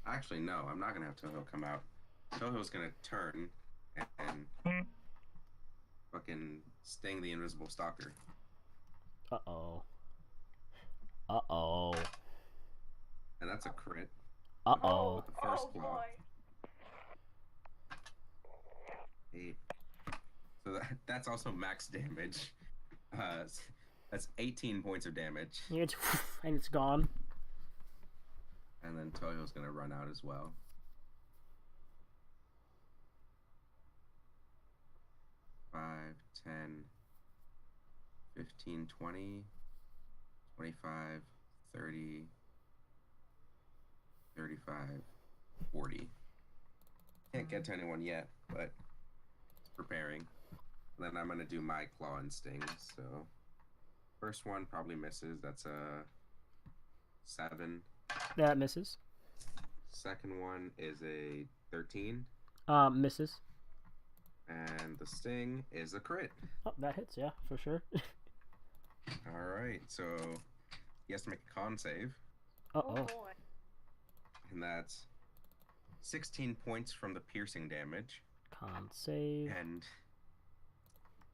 Actually, no, I'm not going to have Tohill come out. Tohill's going to turn and fucking sting the invisible stalker. Uh-oh. Uh-oh. And that's a crit. Uh-oh. With the first claw. Boy. 8. So that's also max damage. That's 18 points of damage. Yeah, and it's gone. And then Toyo's gonna run out as well. 5, 10, 15, 20, 25, 30, 35, 40. Can't get to anyone yet, but it's preparing. And then I'm gonna do my claw and sting. So first one probably misses. That's a 7. That misses. Second one is a 13. Misses. And the sting is a crit. Oh, that hits, yeah, for sure. Alright, so he has to make a con save. Uh-oh. Oh boy. And that's 16 points from the piercing damage. Con save. And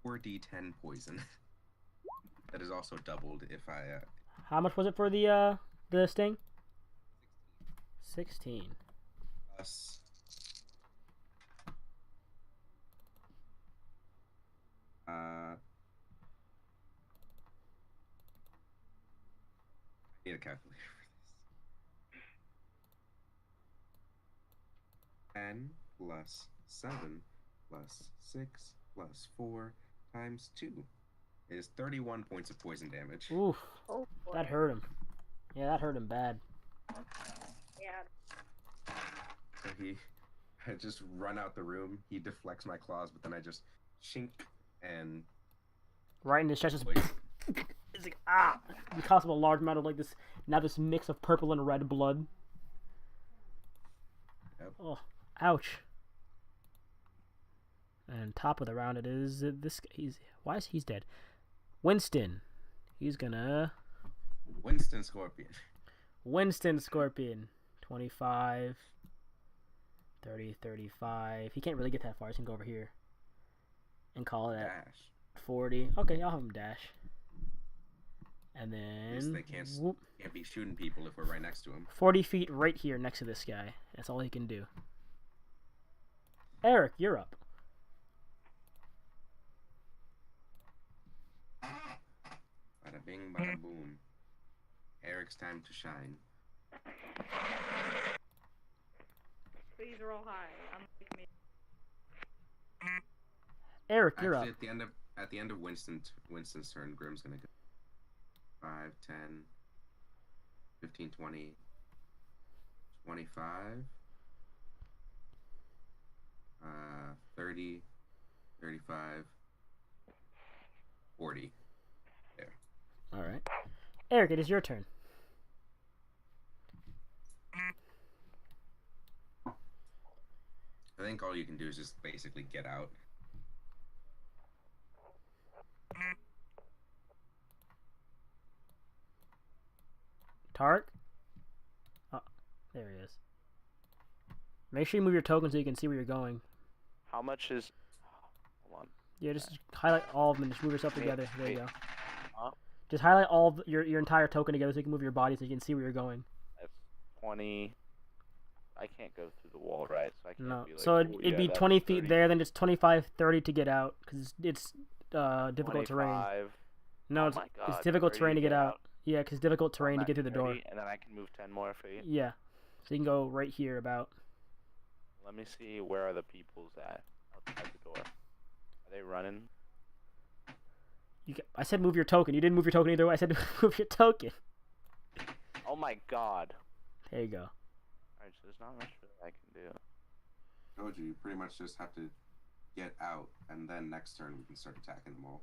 4d10 poison. That is also doubled if I... How much was it for the sting? 16. Plus... I need a calculator for this. 10 plus 7 plus 6 plus 4 times 2 is 31 points of poison damage. Oof. Oh boy. That hurt him. Yeah, that hurt him bad. Yeah. So I just run out the room. He deflects my claws, but then I just shink and... Right in his chest, just... Wait. It's like, ah! It costs him a large amount of, like, this... Now this mix of purple and red blood. Yep. Oh, ouch. And top of the round it is this... Why is he's dead? Winston. He's gonna... Winston Scorpion. Winston Scorpion. 25... 30, 35... He can't really get that far. He's gonna go over here. And call it at Dash. 40. Okay, I'll have him dash. And At then... least they can't be shooting people if we're right next to him. 40 feet right here next to this guy. That's all he can do. Eric, you're up. Bada bing, bada boom. Eric's time to shine. Please roll high. Unlike me. Eric, you're Actually, up. at the end of Winston's turn, Grim's gonna go 5, 10, 15, 20, 25, 30, 35, 40. There. Alright. Eric, it is your turn. I think all you can do is just basically get out. Tark? Oh, there he is. Make sure you move your token so you can see where you're going. How much is? Hold on. Yeah, just highlight all of them and just move yourself together. There you wait. go. Huh? Just highlight all of your entire token together so you can move your body so you can see where you're going. That's 20. I can't go through the wall, right? So I can't No, be like, so "Oh, it'd yeah, be that's 20 feet 30, there, then it's 25, 30 to get out because it's difficult terrain. 25. No, Oh it's my God, difficult 30 terrain to get out. Yeah, because difficult terrain to back get through the door. 30, and then I can move 10 more feet. Yeah. So you can go right here about. Let me see where are the people's at outside the door. Are they running? I said move your token. You didn't move your token either way. I said move your token. Oh my god. There you go. Alright, so there's not much that I can do. Told you pretty much just have to get out, and then next turn we can start attacking them all.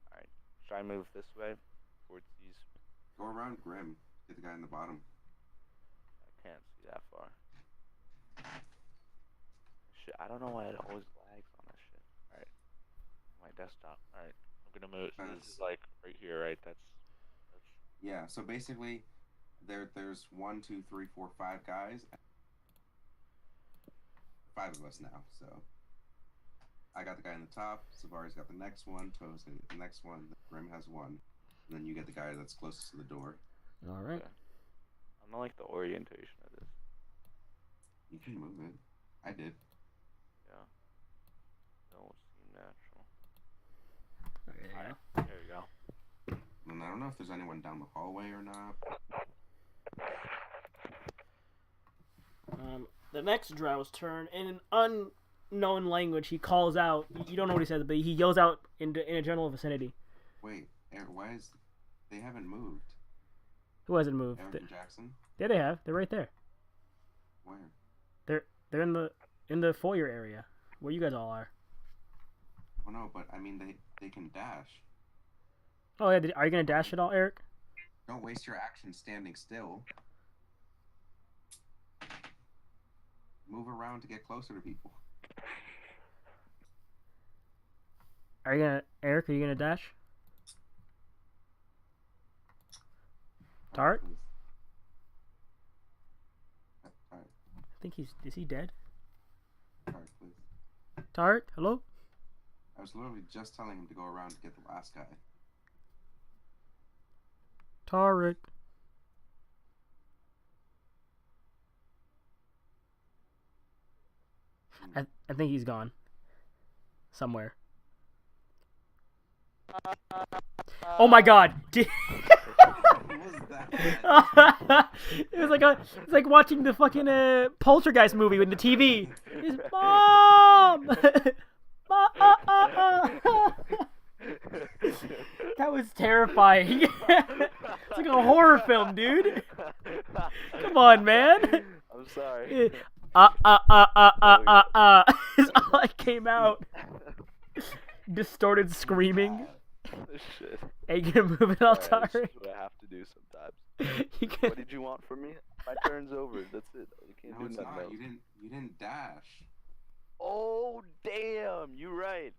Alright, should I move this way? Towards these? Go around Grim. Get the guy in the bottom. I can't see that far. Shit, I don't know why it always lags on this shit. Alright. My desktop. Alright. I'm gonna move. So this is like right here, right? That's Yeah, so basically there's 1, 2, 3, 4, 5 guys. 5 of us now, so I got the guy in the top, Savari's got the next one, Toe's got the next one, Grim has one, and then you get the guy that's closest to the door. Alright. okay. I don't like the orientation of this. You can move it. I did. Yeah. Don't seem natural. There you Alright, go. there you go. And I don't know if there's anyone down the hallway or not. The next Drow's turn, in an unknown language, he calls out. You don't know what he says, but he yells out in a general vicinity. Wait, Eric, why is... They haven't moved. Who hasn't moved? Eric and Jackson? Yeah, they have. They're right there. Where? They're in the foyer area, where you guys all are. Oh no, but I mean they can dash. Oh yeah, are you gonna dash at all, Eric? Don't waste your action standing still. Move around to get closer to people. Eric, are you gonna dash? Tart? Please. Tart, I think is he dead? Tart, please. Tart, hello? I was literally just telling him to go around to get the last guy. Tarek. I think he's gone. Somewhere. Oh my god! What was that? It's like watching the fucking Poltergeist movie with the TV. His mom! That was terrifying. It's like a horror film, dude. Come on, man. I'm sorry. Is all that came out. Distorted screaming. Shit. Are you gonna move it all, Alright, this Tarek? is what I have to do sometimes. You can... What did you want from me? My turn's over. That's it. You can't No, do it's nothing not. else. You didn't dash. Oh damn! You're right.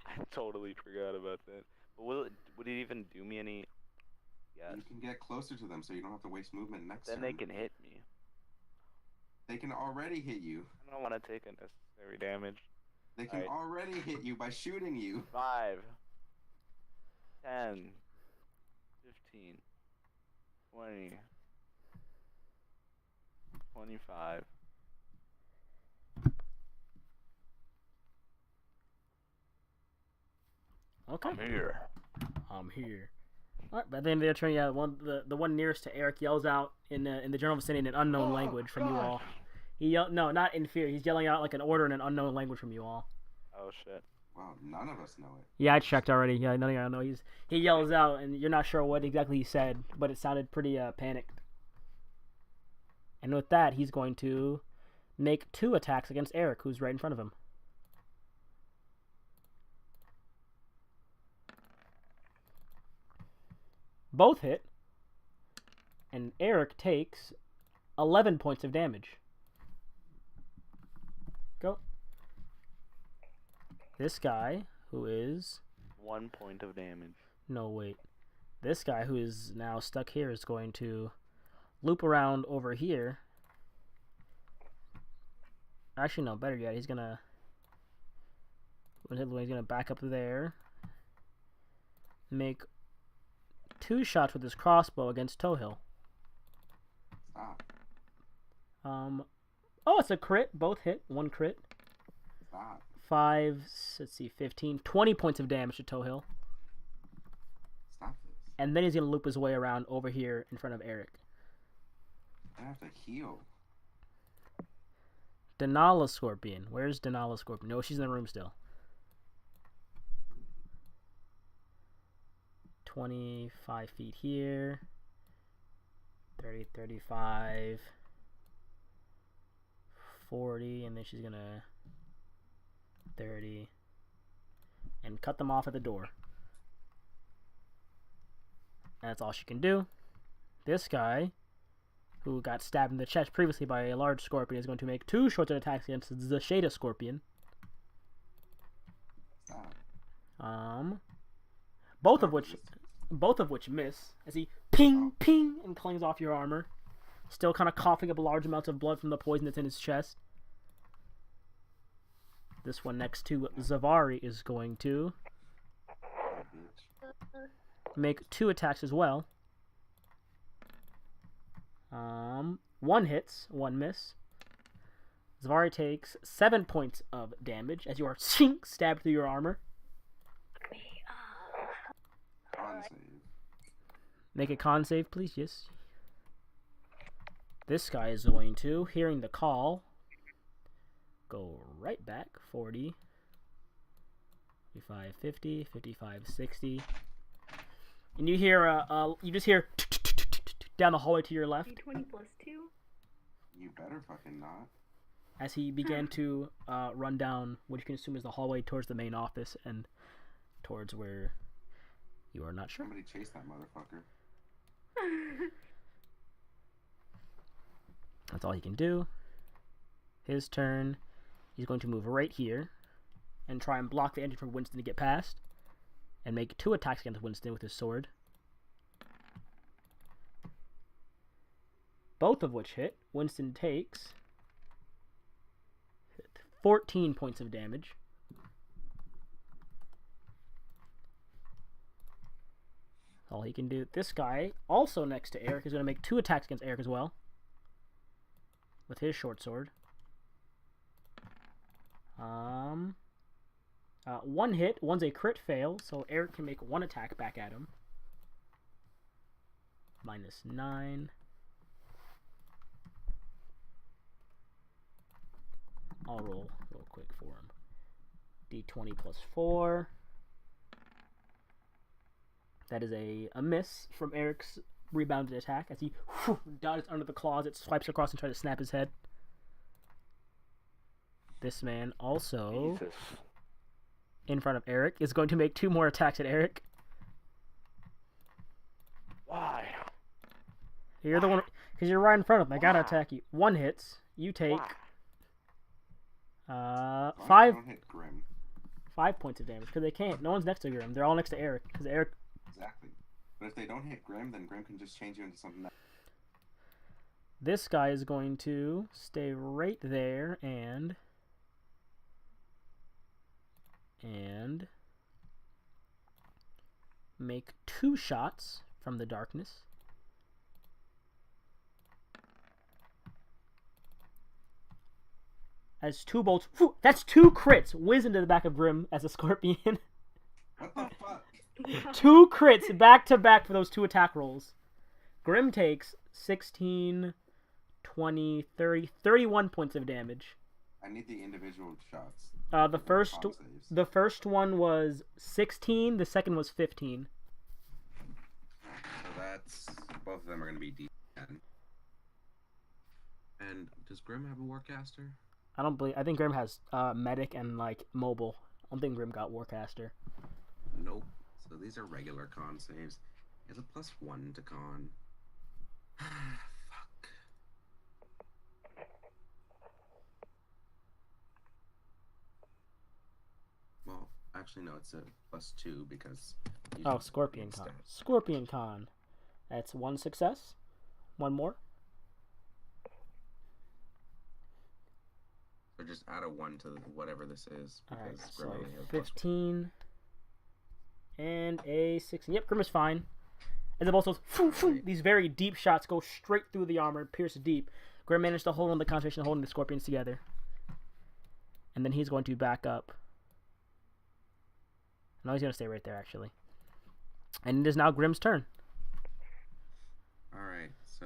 I totally forgot about that. But would it even do me any? Yes. You can get closer to them so you don't have to waste movement next Then turn. they can hit me. They can already hit you. I don't want to take unnecessary damage. They can Alright. already hit you by shooting you. 5, 10, 15, 20, 25. Okay. I'm here. I'm here. Alright, by the end of their turn, yeah, the one nearest to Eric yells out in the general vicinity in an unknown language from you all. No, not in fear. He's yelling out like an order in an unknown language from you all. Oh shit. Wow, none of us know it. Yeah, I checked already. Yeah, none of y'all know. He yells out, and you're not sure what exactly he said, but it sounded pretty panicked. And with that, he's going to make 2 attacks against Eric, who's right in front of him. Both hit, and Eric takes 11 points of damage. Go. This guy, who is... 1 point of damage. No, wait. This guy, who is now stuck here, is going to loop around over here. Actually, no, better yet, he's gonna back up there. Make 2 shots with his crossbow against Tohill. Stop. Oh, it's a crit. Both hit. 1 crit. Stop. 5, let's see, 15, 20 points of damage to Tohill. and then he's gonna loop his way around over here in front of Eric. I have to heal. Denala Scorpion. Where's Denala Scorpion? No, she's in the room still. 25 feet here. 30, 35, 40, and then she's gonna 30 and cut them off at the door. And that's all she can do. This guy, who got stabbed in the chest previously by a large scorpion, is going to make 2 short-range attacks against the Shada Scorpion. Both of which miss as he ping ping and clings off your armor, still kind of coughing up large amounts of blood from the poison that's in his chest. This one next to Zavari is going to make 2 attacks as well. 1 hits, 1 miss. Zavari takes 7 points of damage as you are stabbed through your armor. Con save. Make a con save, please. Yes. This guy is going to, hearing the call, go right back 40, 55, 50, 55, 60. And you hear, you just hear down the hallway to your left. D20 plus 2. You better fucking not. As he began to run down what you can assume is the hallway towards the main office and towards where you are not sure. Somebody chase that motherfucker. That's all he can do. His turn. He's going to move right here and try and block the entry for Winston to get past and make 2 attacks against Winston with his sword. Both of which hit. Winston takes 14 points of damage. All he can do. This guy, also next to Eric, is going to make 2 attacks against Eric as well with his short sword. 1 hit, one's a crit fail, so Eric can make 1 attack back at him. -9. I'll roll real quick for him. D20 plus 4. That is a miss from Eric's rebounded attack as he dodges under the closet, swipes across, and tries to snap his head. This man also, Jesus. in front of Eric, is going to make 2 more attacks at Eric. Why? You're the one, because you're right in front of him. I gotta Why? attack you. 1 hits. You take Why? 5 Don't hit Grim. 5 points of damage because they can't. No one's next to Grim. They're all next to Eric because Eric. Exactly. But if they don't hit Grim, then Grim can just change you into something else. This guy is going to stay right there and make 2 shots from the darkness. As 2 bolts, that's 2 crits, whiz into the back of Grim as a scorpion. What the fuck? 2 crits back to back for those 2 attack rolls. Grim takes 16, 20, 30, 31 points of damage. I need the individual shots. The first Con saves. the first one was 16, the second was 15. So that's both of them are gonna be D10. And does Grim have a Warcaster? I think Grim has medic and like mobile. I don't think Grim got Warcaster. Nope. So these are regular con saves. It's a +1 to con. Fuck. Well, actually no, it's a +2 because. Oh, Scorpion Con. Scorpion Con. That's 1 success. 1 more. So just add a 1 to whatever this is. Alright, Because so Grim only has +1. 15 and a 16. Yep, Grim is fine. As the bolts these very deep shots go straight through the armor, pierce deep. Grim managed to hold on the concentration, holding the scorpions together. And then he's going to back up. No, he's going to stay right there, actually. And it is now Grimm's turn. All right, so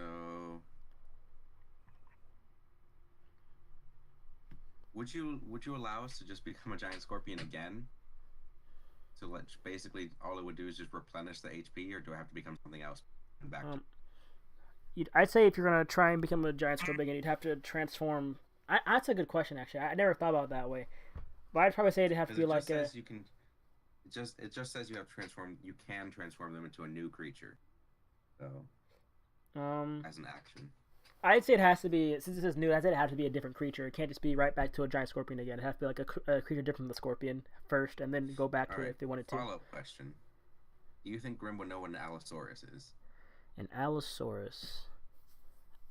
would you allow us to just become a giant scorpion again? So basically all it would do is just replenish the HP, or do I have to become something else and back to? I'd say if you're gonna try and become a giant scorpion again, you'd have to transform. That's a good question, actually. I never thought about it that way. But I'd probably say it'd have to be like a. You can. It just says you have transformed. You can transform them into a new creature. So. As an action. I'd say it has to be, since it says new, I'd say it has to be a different creature. It can't just be right back to a giant scorpion again. It has to be like a creature different from the scorpion first, and then go back to it if they wanted to. Follow-up question. Do you think Grimm would know what an Allosaurus is? An Allosaurus?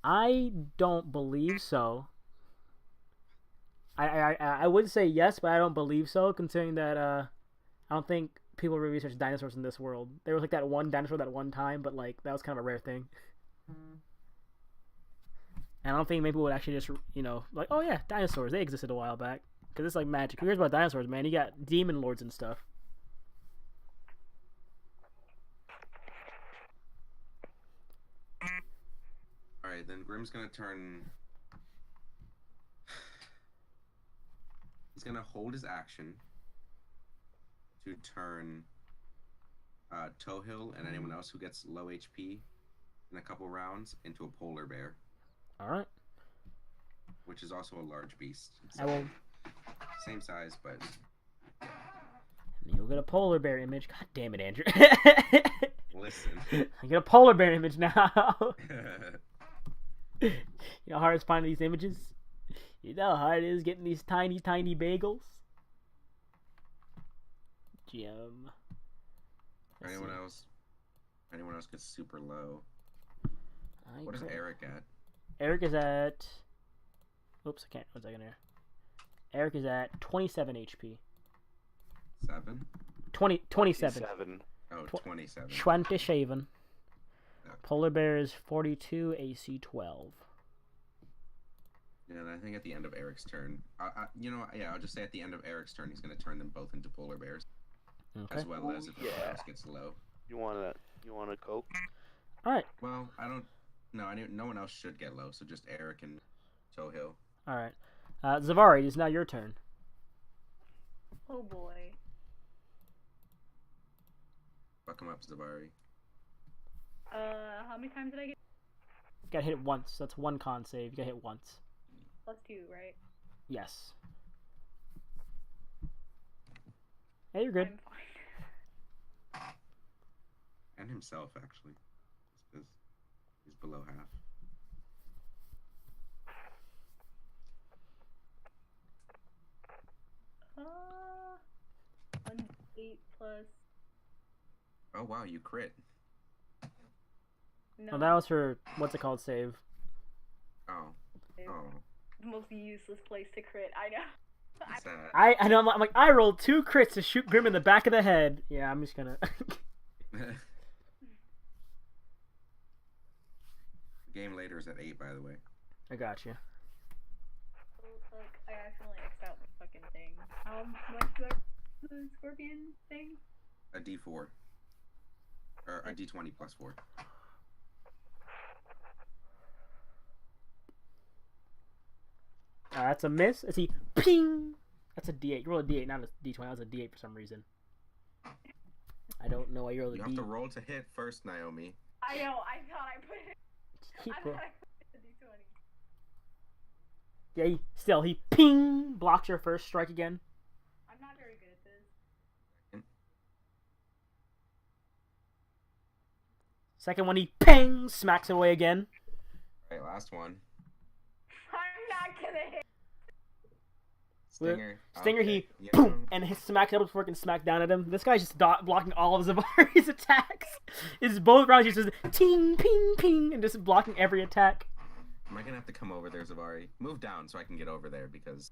I don't believe so. I would say yes, but I don't believe so, considering that I don't think people really research dinosaurs in this world. There was like that one dinosaur that one time, but like that was kind of a rare thing. And I don't think maybe would actually just, like, oh yeah, dinosaurs, they existed a while back. Because it's like magic. Who cares about dinosaurs, man? You got demon lords and stuff. Alright, then Grimm's gonna turn... He's gonna hold his action to turn Tohill and anyone else who gets low HP in a couple rounds into a polar bear. Alright. Which is also a large beast. I will... Same size, but... You'll get a polar bear image. God damn it, Andrew. Listen. I get a polar bear image now. You know how hard it's finding these images? You know how hard it is getting these tiny, tiny bagels? Gem. Anyone else gets super low. What is Eric at? Eric is at... Oops, I can't. 1 second here. Eric is at 27 HP. 7? 27. Oh, 27. 27. Okay. Polar bear is 42, AC 12. Yeah, and I think at the end of Eric's turn... I'll just say at the end of Eric's turn, he's going to turn them both into polar bears. Okay. As well as if anyone else gets low. You want a Coke? Alright. Well, I don't... No one else should get low, so just Eric and Tohill. Alright. Zavari, it is now your turn. Oh boy. Fuck him up, Zavari. How many times did I get? You gotta hit it once. That's one con save. You gotta hit once. +2, right? Yes. Hey, you're good. I'm fine. And himself, actually. Because he's below half. Uh, 1d8 plus. Oh wow, you crit. No. Well, that was her, what's it called, save. Oh. Oh. The most useless place to crit. I know. Sad. I know, I'm like, I rolled 2 crits to shoot Grimm in the back of the head. Yeah, I'm just gonna... Game later is at 8, by the way. I got you. Oh, fuck. I accidentally X'd out my fucking thing. Much do the scorpion thing? A D4. Or a D20 plus 4. That's a miss. Is he ping? That's a D8. You roll a D8, not a D20. That was a D8 for some reason. I don't know why you rolled a D8. You have to roll to hit first, Naomi. I know. I thought I put it. Keep I roll. thought I put it to D20. Yeah, he ping blocks your first strike again. I'm not very good at this. Second one, he ping smacks away again. Alright, last one. I'm not gonna hit. Stinger. Stinger, Okay. he boom and he smacks it up before he can smack down at him. This guy's just blocking all of Zavari's attacks. It's both rounds. He's just ting, ping, ping, and just blocking every attack. Am I gonna have to come over there, Zavari? Move down so I can get over there because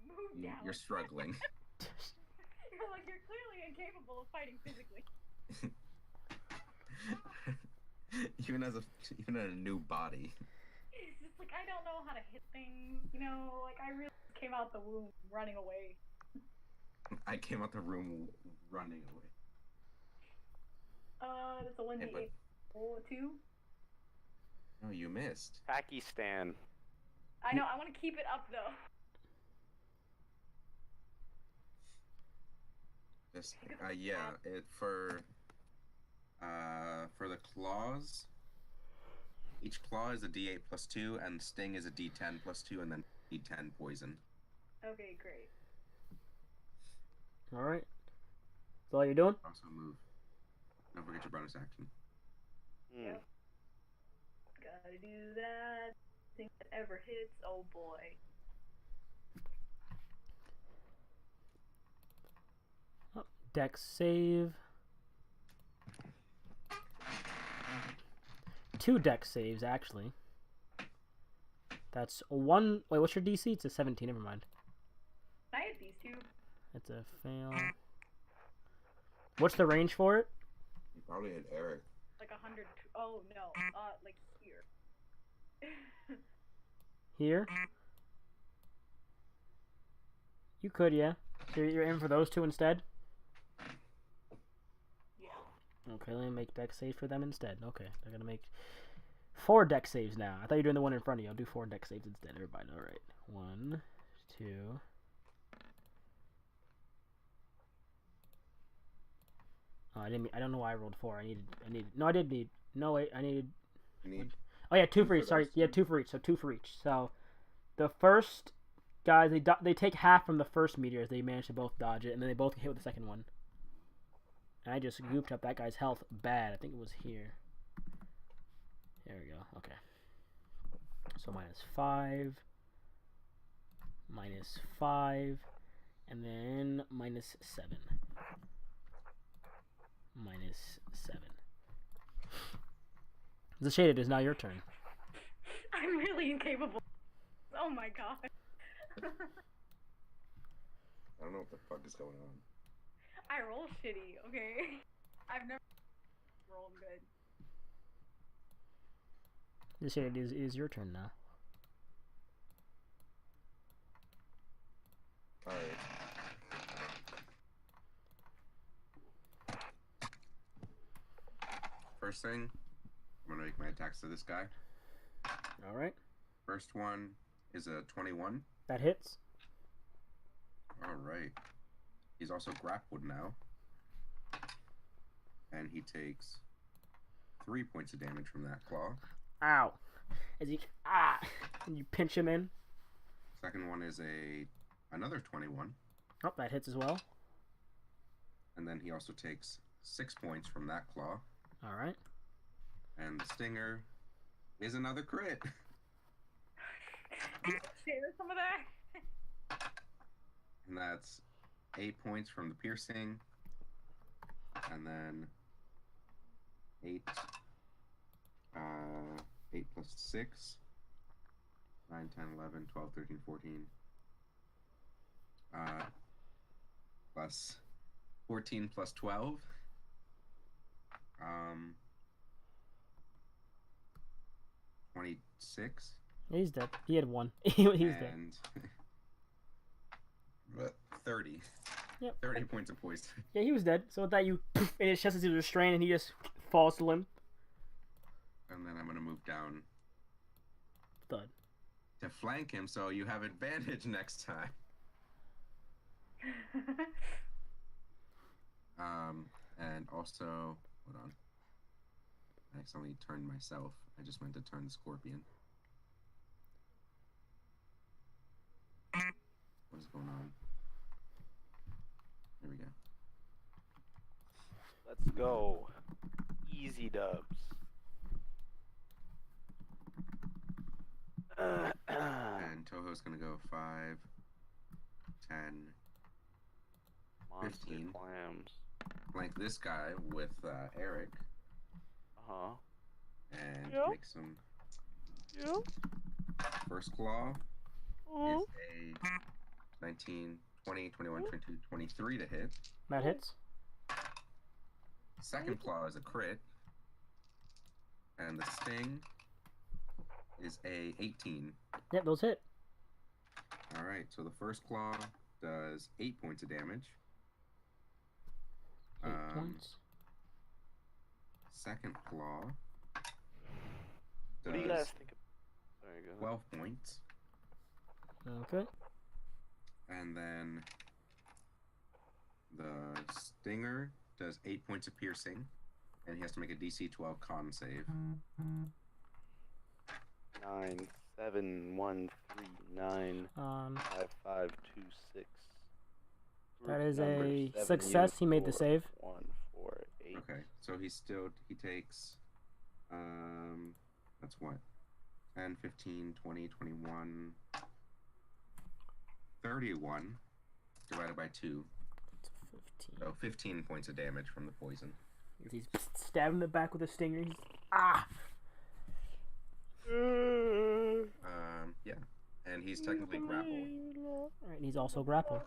Move down. you're struggling. You're clearly incapable of fighting physically. even in a new body. It's just like I don't know how to hit things. I really came out the womb running away. I came out the room running away. it's a 1d8 but- roll 2. No, you missed. Pakistan. I know, I want to keep it up though. Just yeah, it for the claws. Each claw is a D8 plus 2, and sting is a D10 plus 2, and then D10 poison. Okay, great. All right. That's all you're doing? Also move. Don't forget your bonus action. Yep. Gotta do that. Thing that ever hits. Oh boy. Oh, Dex save. 2 dex saves, actually. That's 1. Wait, what's your DC? It's a 17. Never mind. I hit these 2. It's a fail. What's the range for it? You probably hit Eric. Like 100. Oh no. Like here. Here? You could, yeah. So you're in for those 2 instead? Yeah. Okay, let me make dex saves for them instead. Okay, they're gonna make 4 dex saves now. I thought you were doing the one in front of you. I'll do 4 dex saves instead. Everybody, all right. 1, 2. Oh, I didn't. I don't know why I rolled 4. I needed. No, I did need. No, wait. I needed. You need Oh yeah, 2 for for each. Sorry, those yeah, 2 for each. So 2 for each. So the first guys, they take half from the first meteors. They manage to both dodge it, and then they both get hit with the second one. And I just goofed up that guy's health bad. I think it was here. There we go. Okay. So -5, -5, and then -7. -7. The shaded is now your turn. I'm really incapable. Oh my god. I don't know what the fuck is going on. I roll shitty, okay? I've never rolled good. The shaded is your turn now. Alright. First thing, I'm gonna make my attacks to this guy. All right. First one is a 21. That hits. Alright. He's also grappled now. And he takes 3 points of damage from that claw. Ow. As you and you pinch him in. Second one is another 21. Oh, that hits as well. And then he also takes 6 points from that claw. All right. And the stinger is another crit. Share some of that. And that's 8 points from the piercing. And then 8 plus 6. 9, 10, 11, 12, 13, 14. Plus 14 plus 12. 26. He's dead. He had 1. He's dead. And 30. Yep. 30 points of poison. Yeah, he was dead. So with that, you and his chest is restrained, and he just falls limp. And then I'm gonna move down Thud. to flank him, so you have advantage next time. And also, hold on. I accidentally turned myself. I just meant to turn the scorpion. What is going on? There we go. Let's go. Easy dubs. And Toho's gonna go 5, 10, Monster 15. clams. flank this guy with Eric. Uh-huh. And Yep. make some. Yep. First claw Oh. is a 19, 20, 21, 22, 23 to hit. That hits. Second claw is a crit. And the sting is a 18. Yep, those hit. Alright, so the first claw does 8 points of damage. 8 points. second claw What do you guys does think? Sorry, go ahead. 12 points, Okay. and then the stinger does 8 points of piercing, and he has to make a DC 12 con save. 9, 7, 1, 3, 9, 5, 5, 2, 6. That is Number a 7, success. He made the unicorn. save. 1, 4, 8. Okay, so he takes that's what? 10, 15, 20, 21, 31 divided by 2. It's 15. So 15 points of damage from the poison. He's stabbing in the back with a stinger. He's, ah! Yeah. And he's technically grappled. Alright, he's also grappled.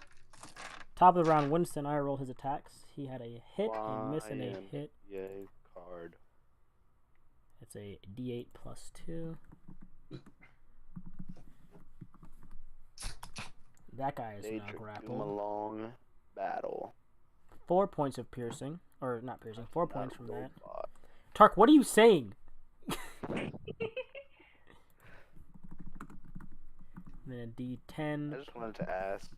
Top of the round, Winston I rolled his attacks. He had a hit, a miss, and a hit. Yay, card. It's a D8 plus 2. That guy is They now took him a grappled. long battle. 4 points of piercing. Or, not piercing, 4 points from that. Robot. Tark, what are you saying? And then a D10. I just wanted to ask,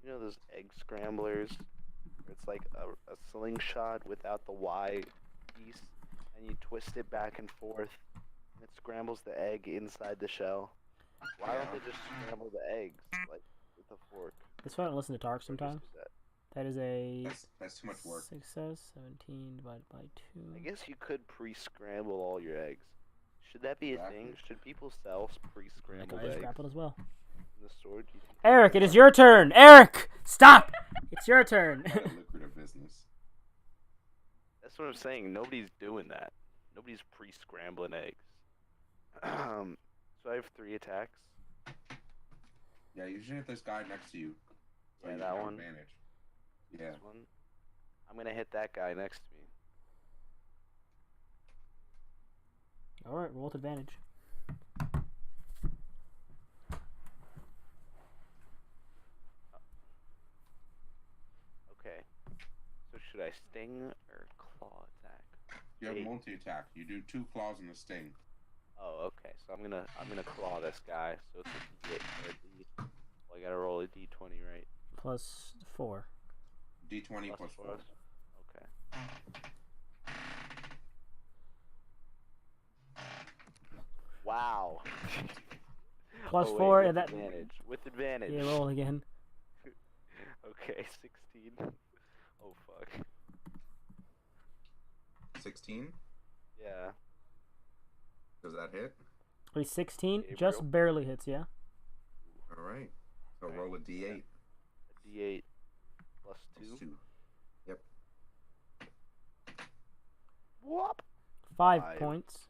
you know those egg scramblers? Where it's like a slingshot without the Y piece, and you twist it back and forth, and it scrambles the egg inside the shell. Why don't they just scramble the eggs, like, with a fork? That's why I don't listen to Tark Or just sometimes. do that? That is a That's too much work. success. 17 divided by 2. I guess you could pre-scramble all your eggs. Should that be a Exactly. thing? Should people sell That pre-scrambled guy is eggs grappled as well. in the store? Do you think Eric, it is your turn. Eric, stop! It's your turn. Quite a lucrative business. That's what I'm saying. Nobody's doing that. Nobody's pre-scrambling eggs. So I have 3 attacks. Yeah, usually if there's guy next to you, so Yeah, you that have one. advantage. Yeah. This one. I'm gonna hit that guy next to me. Alright, roll with advantage. Okay. So should I sting or claw attack? You have 8. multi-attack. You do 2 claws and a sting. Oh, okay. So I'm gonna claw this guy. So it's a D8 or a D. Well, I gotta roll a D20, right? Plus 4. D20 plus 4. Okay. Wow. Plus Oh, wait, 4, with and that. advantage. With advantage. Yeah, roll again. Okay, 16. Oh fuck. 16? Yeah. Does that hit? Wait, 16? Gabriel? Just barely hits, yeah? Alright. So Alright. roll a D8. A D8 plus 2. Plus 2. Yep. Whoop. 5 5. points.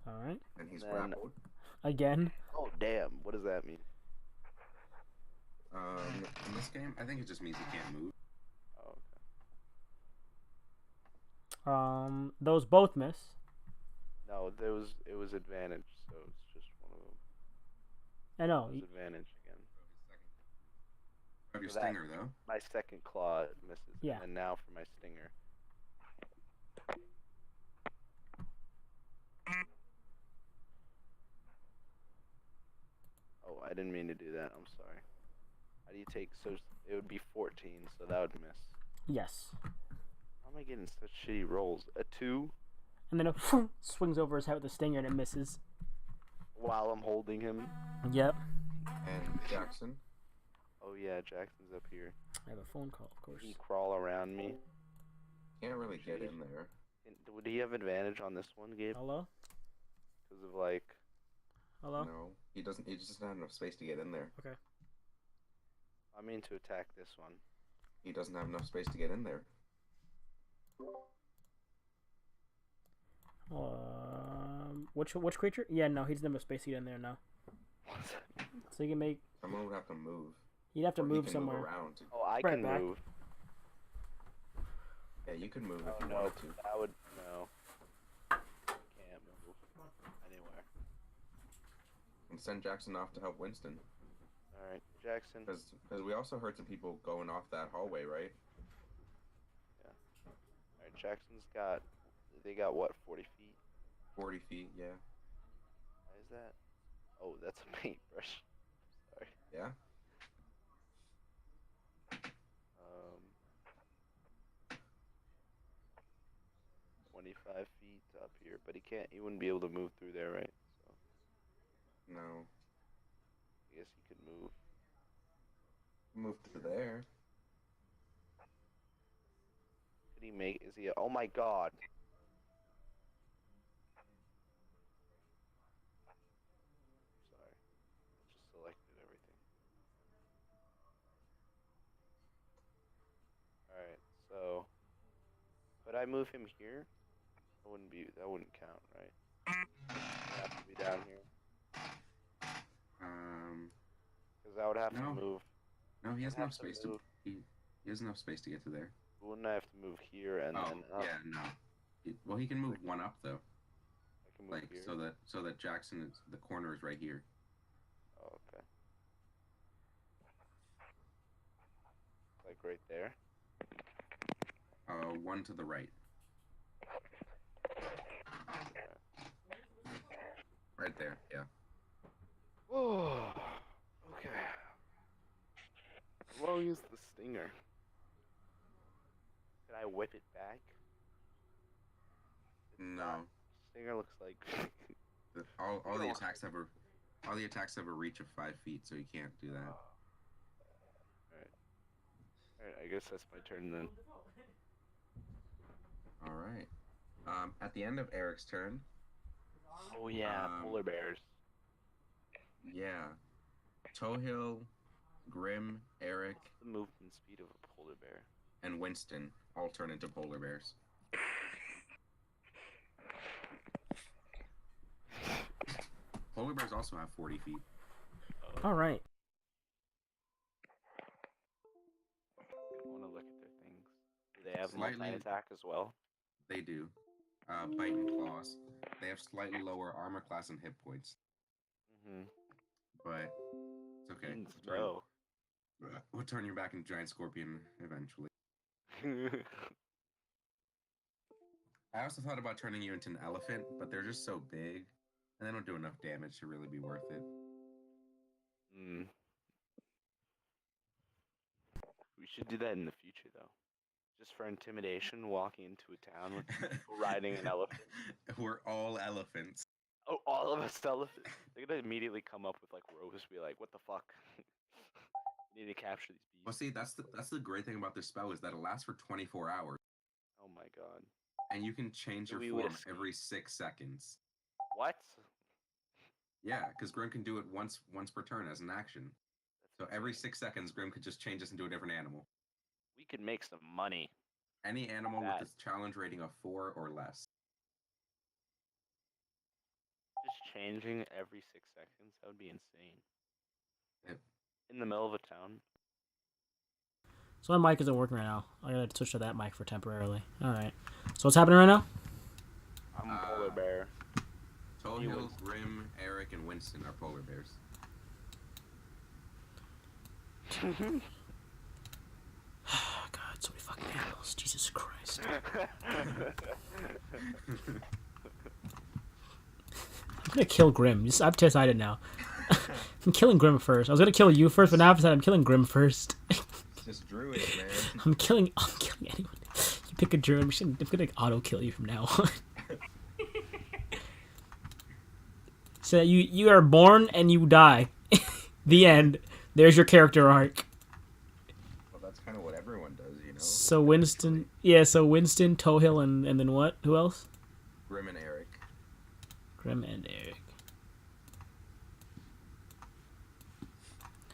Alright. And he's Then- grappled. Again. Oh damn. What does that mean? In this game, I think it just means he can't move. Oh, okay. Those both miss. No, it was advantage, so it's just one of them. I know. It was advantage again. You have your So that- stinger, though. My second claw misses. Yeah. And now for my stinger. Oh, I didn't mean to do that. I'm sorry. How do you take? So it would be 14, so that would miss. Yes. How am I getting such shitty rolls? A 2 And then it swings over his head with a stinger and it misses. while I'm holding him. Yep. And Jackson. Oh yeah, Jackson's up here. I have a phone call, of course. Can he crawl around me? Can't really get in there. Would he have advantage on this one, Gabe? Hello? Because of like. Hello? No. He doesn't. He just doesn't have enough space to get in there. Okay. I mean to attack this one. He doesn't have enough space to get in there. Which creature? Yeah, no, he doesn't have a space to get in there now. What's that? So you can make. Someone would have to move. You'd have to Or he move can somewhere. Move around. Oh, I Right can back. move. Yeah, you could move Oh if you no, wanted to. that would no. Can't move anywhere. And send Jackson off to help Winston. All right, Jackson. Because we also heard some people going off that hallway, right? All right, Jackson's got They got what, 40 feet? 40 feet, yeah. Why is that? Oh, that's a paintbrush. Sorry. Yeah? 25 feet up here, but he wouldn't be able to move through there, right? So No. I guess he could move. Move to there. Could he make? Is he? Oh my God! Sorry, I just selected everything. All right, so could I move him here? That wouldn't count, right? It'd have to be down here. Because I would have No. to move. No, he has I'd enough have to space move. he has enough space to get to there. Wouldn't I have to move here and Oh, then up? yeah, no. Well, he can move one up though. I can move Like here. so that Jackson is the corner is right here. Oh, okay. Like right there. One to the right. Right there, yeah. Oh, okay. How long is the stinger? Can I whip it back? No. Stinger looks like. All the attacks have a reach of 5 feet, so you can't do that. Alright, I guess that's my turn then. All right. At the end of Eric's turn. Oh yeah, polar bears. Yeah. Tohill, Grim, Eric, What's the movement speed of a polar bear? and Winston all turn into polar bears. Polar bears also have 40 feet. All right. I want to look at their things. Do they have Slightly- multi-attack as well? They do. Bite and claws. They have slightly lower armor class and hit points, Mm-hmm. but it's okay. No. We'll turn you back into giant scorpion eventually. I also thought about turning you into an elephant, but they're just so big, and they don't do enough damage to really be worth it. We should do that in the future, though. Just for intimidation, walking into a town with people riding an elephant. We're all elephants. Oh, all of us elephants. They're gonna immediately come up with like ropes, be like, "What the fuck? We need to capture these beasts." Well, see, that's the great thing about this spell is that it lasts for 24 hours, Oh my God. and you can change So your we would form escape. every 6 seconds. What? Yeah, because Grim can do it once per turn as an action. So every 6 seconds, Grim could just change us into a different animal. We could make some money. Any animal That. with a challenge rating of 4 or less. Just changing every 6 seconds. That would be insane. Yep. In the middle of a town. So my mic isn't working right now. I gotta switch to that mic for temporarily. All right. So what's happening right now? I'm a polar bear. Tohill, Winston. Grim, Eric, and Winston are polar bears. God, so many fucking animals. Jesus Christ. I'm gonna kill Grim. I've decided now. I'm killing Grim first. I was gonna kill you first, but now I've decided I'm killing Grim first. Just druid, man. I'm killing anyone. You pick a druid. I'm gonna auto kill you from now on. So you are born and you die. The end. There's your character arc. Well, that's kind of what everyone does, you know? So Winston, Tohill, and then what? Who else? Grim and Eric. Grim and Eric.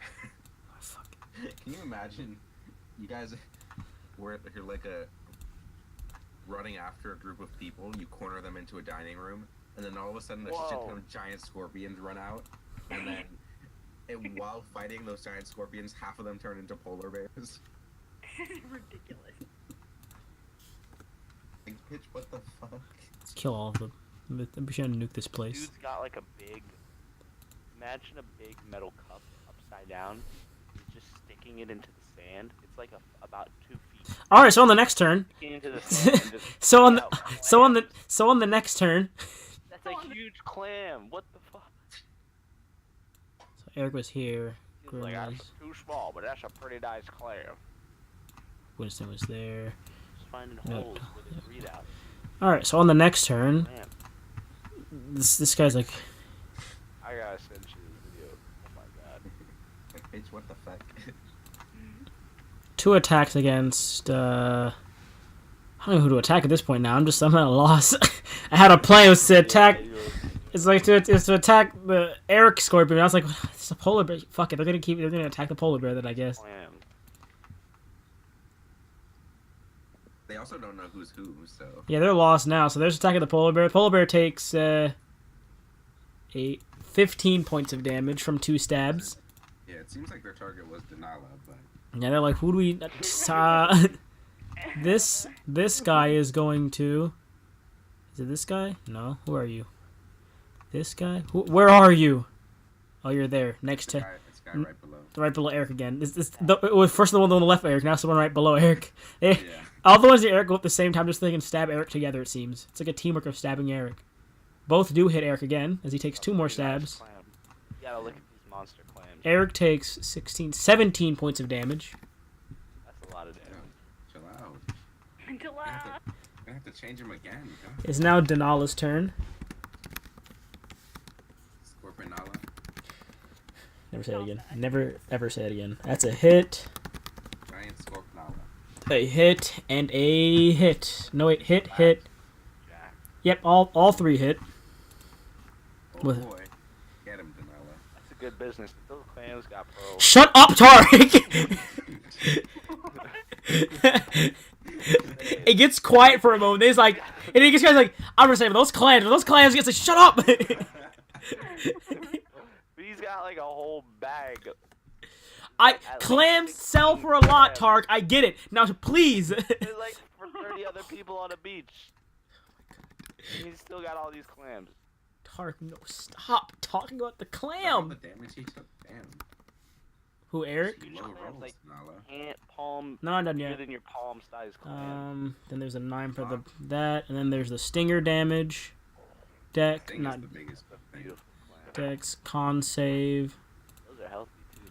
Oh, fuck. Can you imagine you guys were you're like running after a group of people, you corner them into a dining room, and then all of a sudden a shit ton of giant scorpions run out, and then while fighting those giant scorpions, half of them turn into polar bears. Ridiculous. Like, bitch, what the fuck? Let's kill all of them. I'm trying to nuke this place. Dude's got like a big. Imagine a big metal cup upside down. He's just sticking it into the sand. It's like about 2 feet All right, so on the next turn, Get into the sand and just so on out. the next turn, That's a huge clam. What the fuck? so Eric was here. He's Grim like, was, that's too small, but that's a pretty nice clam. Winston was there. Just finding No. holes with his readout. All right, so on the next turn, Man, this guy's like, I gotta send you this video. Oh my god. Like, bitch, what the fuck? 2 attacks against. I don't know who to attack at this point now. I'm at a loss. I had a plan. It was to attack. It's to attack the Eric Scorpion. I was like, it's a polar bear. Fuck it. They're gonna attack the polar bear. Then I guess. Clam. They also don't know who's who, so. Yeah, they're lost now. So they're just attacking the polar bear. Polar bear takes 15 points of damage from 2 stabs. Yeah, it seems like their target was Denala, but. Yeah, they're like, who do we? This guy is going to. Is it this guy? No. Who are you? This guy? Where are you? Oh, you're there, next to. This guy right below. Right below Eric again. It was first the one on the left, Eric. Now it's the one right below Eric. Yeah. All the ones that Eric go at the same time, just so they can stab Eric together. It seems it's like a teamwork of stabbing Eric. Both do hit Eric again as he takes 2 more stabs. Clam. You gotta look at these monster clams. Eric takes 17 points of damage. That's a lot of damage. Chill out. Until I have to change him again. God. It's now Denala's turn. Scorpionala. Never say it again. Never ever say it again. That's a hit. Giant Scorpionala. A hit and a hit. No wait, hit. Jack. Yep, all 3 hit. Oh With- boy. Get him, Denala. That's a good business. Those clams got pearls. Shut up, Tariq! It gets quiet for a moment. He's like, and he gets guys like, I'm gonna say those clams gets like, shut up! But he's got like a whole bag. Clams sell for a lot, Tark. I get it. Now, please. There's like for 30 other people on a beach. And he's still got all these clams. Tark, no, stop talking about the All clam. the damage he took. Damn. Who, Eric? Huge Low clams, rolls, like Denala. hand, palm, No, I'm done bigger yet. than your palm size clam. Then there's a 9 for that, and then there's the stinger damage. Deck, I think not it's the biggest thing. Beautiful clam. Dex, con save. Those are healthy too.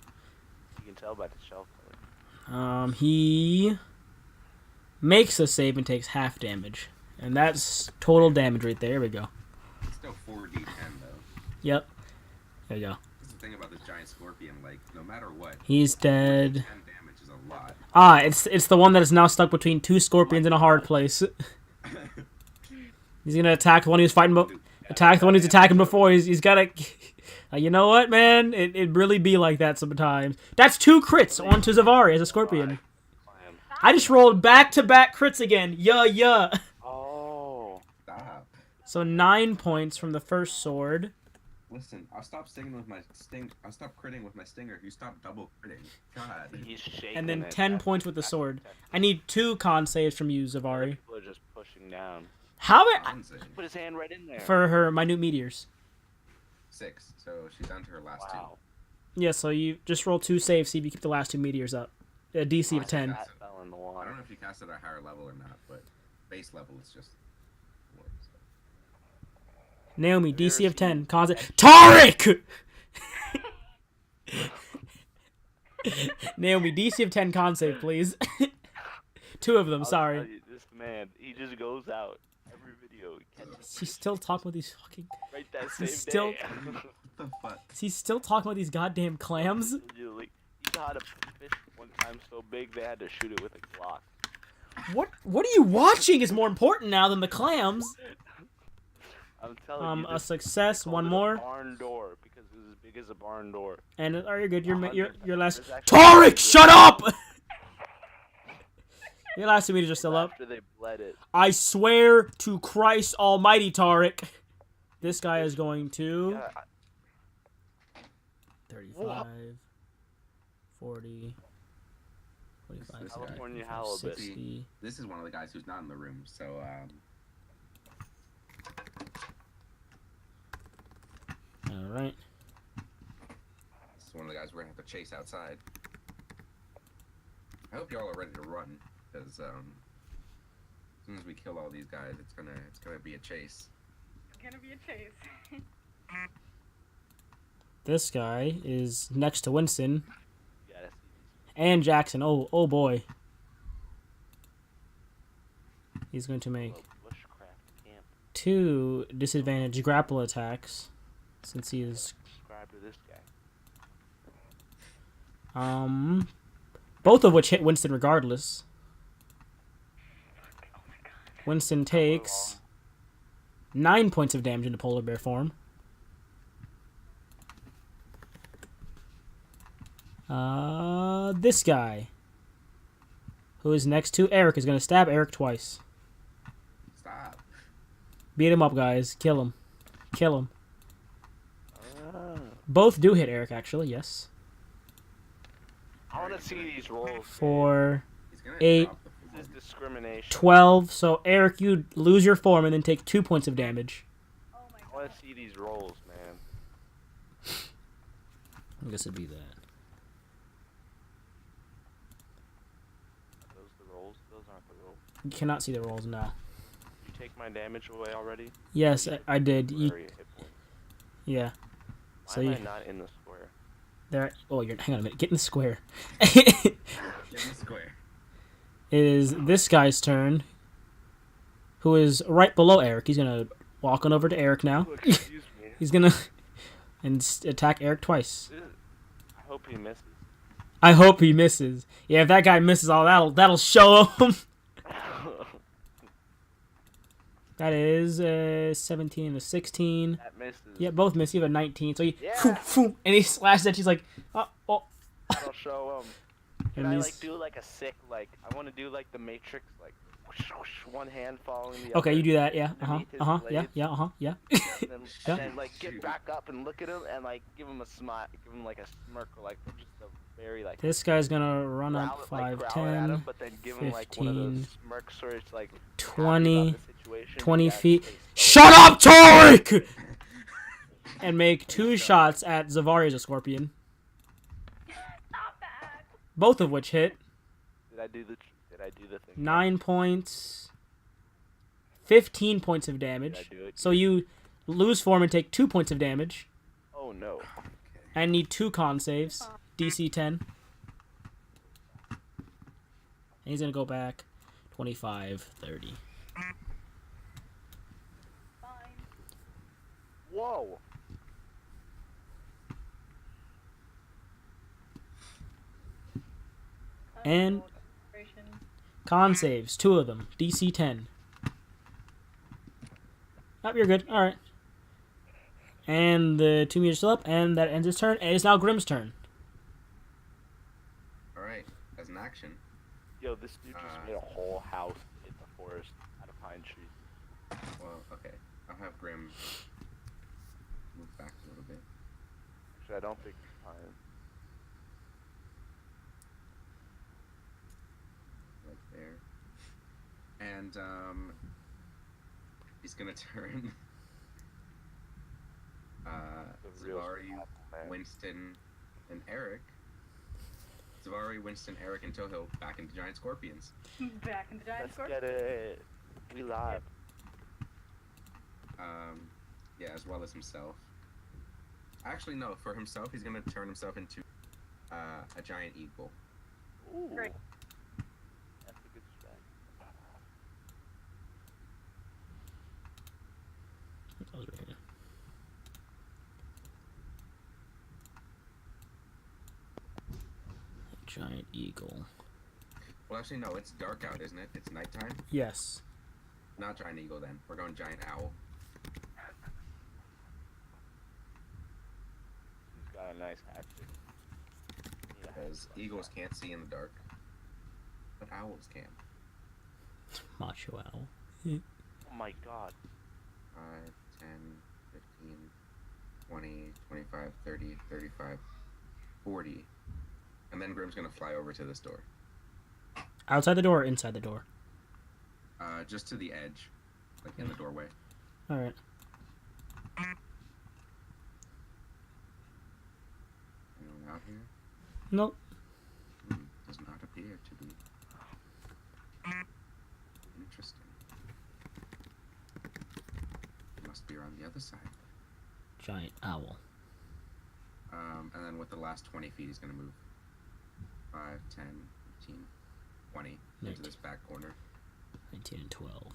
You can tell by the shelf color. He makes a save and takes half damage. And that's total damage right there. Here we go. It's still 4d10 though. Yep. There you go. That's the thing about this giant scorpion. Like, no matter what, He's 10 dead. damage is a lot. Ah, it's the one that is now stuck between 2 scorpions in a hard place. He's gonna attack the one he was fighting. Attack the one he's attacking before. He's gotta. You know what, man? It really be like that sometimes. That's 2 crits onto Zavari as a scorpion. Clam. I just rolled back-to-back crits again. Yeah. Oh. Stop. So 9 points from the first sword. Listen, I'll stop stinging with my sting. I'll stop critting with my stinger if you stop double critting. God. He's shaking. And then it. 10 That's- points with the that's sword. intense. I need 2 con saves from you, Zavari. People are just pushing down. How am I... Bronze Put his hand right in there. For her minute meteors. 6, so she's down to her last Wow. Yeah, so you just roll 2 saves, see if you keep the last 2 meteors up. A DC of 10. That fell in the two. I water. don't know if you cast it at a higher level or not, but base level is just. So. Naomi, Have you DC ever of 10. seen- Cons... Tariq! Naomi, DC of 10 con save, please. 2 of them, I'll sorry. tell you, this man, he just goes out every video. He catches He's still talking about these fucking... right that same still- day. What the fuck? He's still talking about these goddamn clams? Literally, he caught a fish one time so big they had to shoot it with a Glock. What are you watching is more important now than the clams. I'm telling you. A this- success, called one it a more. barn door because it was as big as a barn door. And are you good? Your last... There's actually- Tariq, shut up! Your last 2 meters are still up. After they bled it. I swear to Christ Almighty, Tariq. This guy is going to... Yeah, 35, 40, 45, This California 55, halibut. 60. This is one of the guys who's not in the room, so Alright. this is one of the guys we're gonna have to chase outside. I hope y'all are ready to run. because as soon as we kill all these guys, it's gonna be a chase. It's gonna be a chase. This guy is next to Winston You gotta see these. and Jackson. Oh boy. He's going to make Little bushcraft camp. 2 disadvantage grapple attacks since he is Subscribe to this guy. both of which hit Winston regardless. Oh my god. Winston takes 9 points of damage into polar bear form. This guy, who is next to Eric, is going to stab Eric twice. Stop. Beat him up, guys. Kill him. Kill him. Ah. Both do hit Eric, actually, yes. I want to see these rolls. For He's gonna 8, drop the This is discrimination. 12. So, Eric, you lose your form and then take 2 points of damage. Oh my I god. want to see these rolls, man. I guess it'd be that. Are those the rolls? Those aren't the rolls. You cannot see the rolls now. You take my damage away already? Yes, I did. You, Temporary hit points. yeah. Why So am you, I not in the square? there. Oh, you're. Hang on a minute. Get in the square. Get in the square. It is this guy's turn, who is right below Eric. He's gonna walk on over to Eric now. Ooh, excuse me. He's gonna attack Eric twice. I hope he misses. I hope he misses. Yeah, if that guy misses all that'll show him. That is 17 to 16. That misses. Yeah, both miss. You have a 19. So he Yeah. and he slashes at you. He's like, oh. That'll show him. Can And I he's- like do like a sick like I want to do like the Matrix like whoosh, whoosh, one hand following the other. Okay, you do that. Yeah. underneath his Yeah. blade, Yeah. Yeah. And then, Yeah. and then like get back up and look at him and like give him a smile, give him like a smirk or like just a very like. This guy's gonna run growl up it, like, 5, growl it at 10, him, but then give him like one of 15, those smirks where it's like happy 20, about the situation, 20 but yeah, feet. it's so- Shut up, Tarek! And make 2 shots at Zavari the Scorpion, Stop that. both of which hit. Did I do the thing? 9 points, 15 points of Did I damage. do it? So you lose form and take 2 points of damage, Oh no. and need 2 con saves, DC 10. And he's gonna go back 25, 30. Fine. Whoa. And con saves, 2 of them, DC 10. Oh, you're good. All right. And the 2 meters still up, and that ends his turn. And it's now Grimm's turn. All right. As an action, Yo, this dude just made a whole house in the forest out of pine trees. well, okay, I'll have Grim move back a little bit. Actually, I don't think it's pine. Right there. And he's gonna turn The real Zavari, apple man. Winston, and Eric. Zavari, Winston, Eric, and Tohill back into giant scorpions. Back in the giant Let's score. get it. We live. Yeah, as well as himself. Actually, no. For himself, he's gonna turn himself into a giant eagle. Ooh. Great. That's a good strat. That was right here. Giant eagle. Well, actually, no. It's dark out, isn't it? It's nighttime. Yes. Not giant eagle then. We're going giant owl. He's got a nice hatchet. Yeah. Because eagles can't see in the dark, but owls can. Macho owl. Oh my god. 5, 10, 15, 20, 25, 30, 35, 40. And then Grim's gonna fly over to this door. Outside the door or inside the door? Just to the edge. Like in the doorway. Alright. Anyone out here? Nope. Does not appear to be. must be around the other side. Giant owl. And then with the last 20 feet, he's going to move 5, 10, 15, 20 into this back corner. 19 and 12.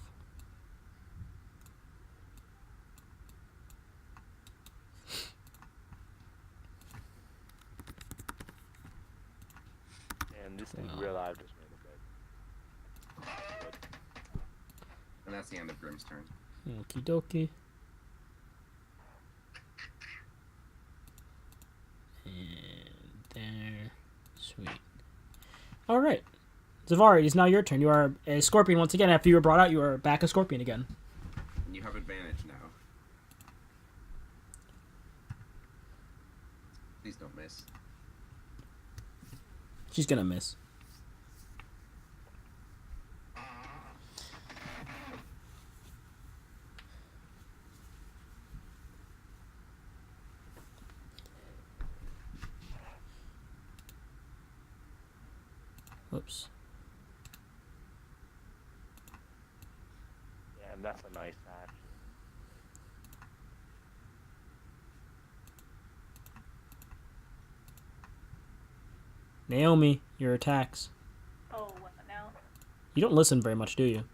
And this thing real life just made a bed. And that's the end of Grimm's turn. Okie dokie. And there. Sweet. Alright. Zavari, it's now your turn. You are a scorpion once again. After you were brought out, you are back a scorpion again. And you have advantage now. Please don't miss. She's gonna miss. Whoops. Yeah, and that's a nice action. Naomi, your attacks. Oh, what now? You don't listen very much, do you?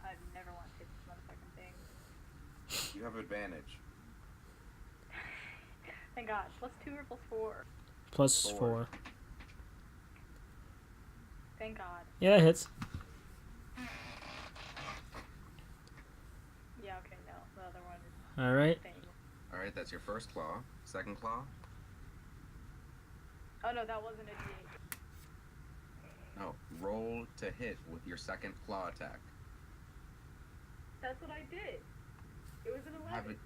I've never wanted to hit this motherfucking thing. You have advantage. Thank God. +2 or +4? Plus 4. 4. Thank God. Yeah, it hits. Yeah, okay, no. The other one is Alright. staying. Alright, that's your first claw. Second claw. Oh no, that wasn't a D8. No, roll to hit with your second claw attack. That's what I did. It was an 11. Have it.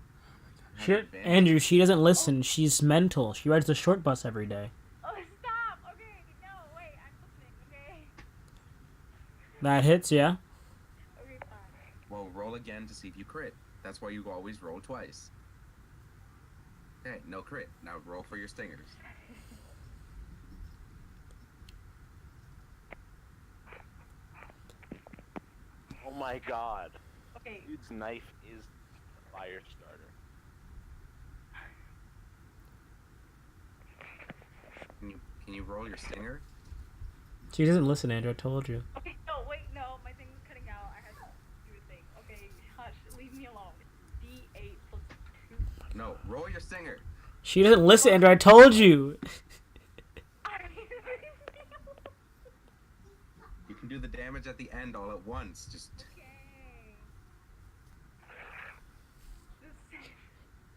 have She, advantage. Andrew, she doesn't listen. She's mental. She rides the short bus every day. Oh, stop! Okay, no, wait, I'm listening, okay? That hits, yeah? Okay, fine. Well, roll again to see if you crit. That's why you always roll twice. Okay, no crit. Now roll for your stingers. Oh my god. Okay, Dude's knife is a fire starter. Can you roll your stinger? She doesn't listen, Andrew. I told you. okay, no, wait, no, my thing was cutting out. I had to do a thing. Okay, hush, leave me alone. D8 +2. No, roll your stinger. She doesn't listen, Andrew. I told you. You can do the damage at the end all at once. Just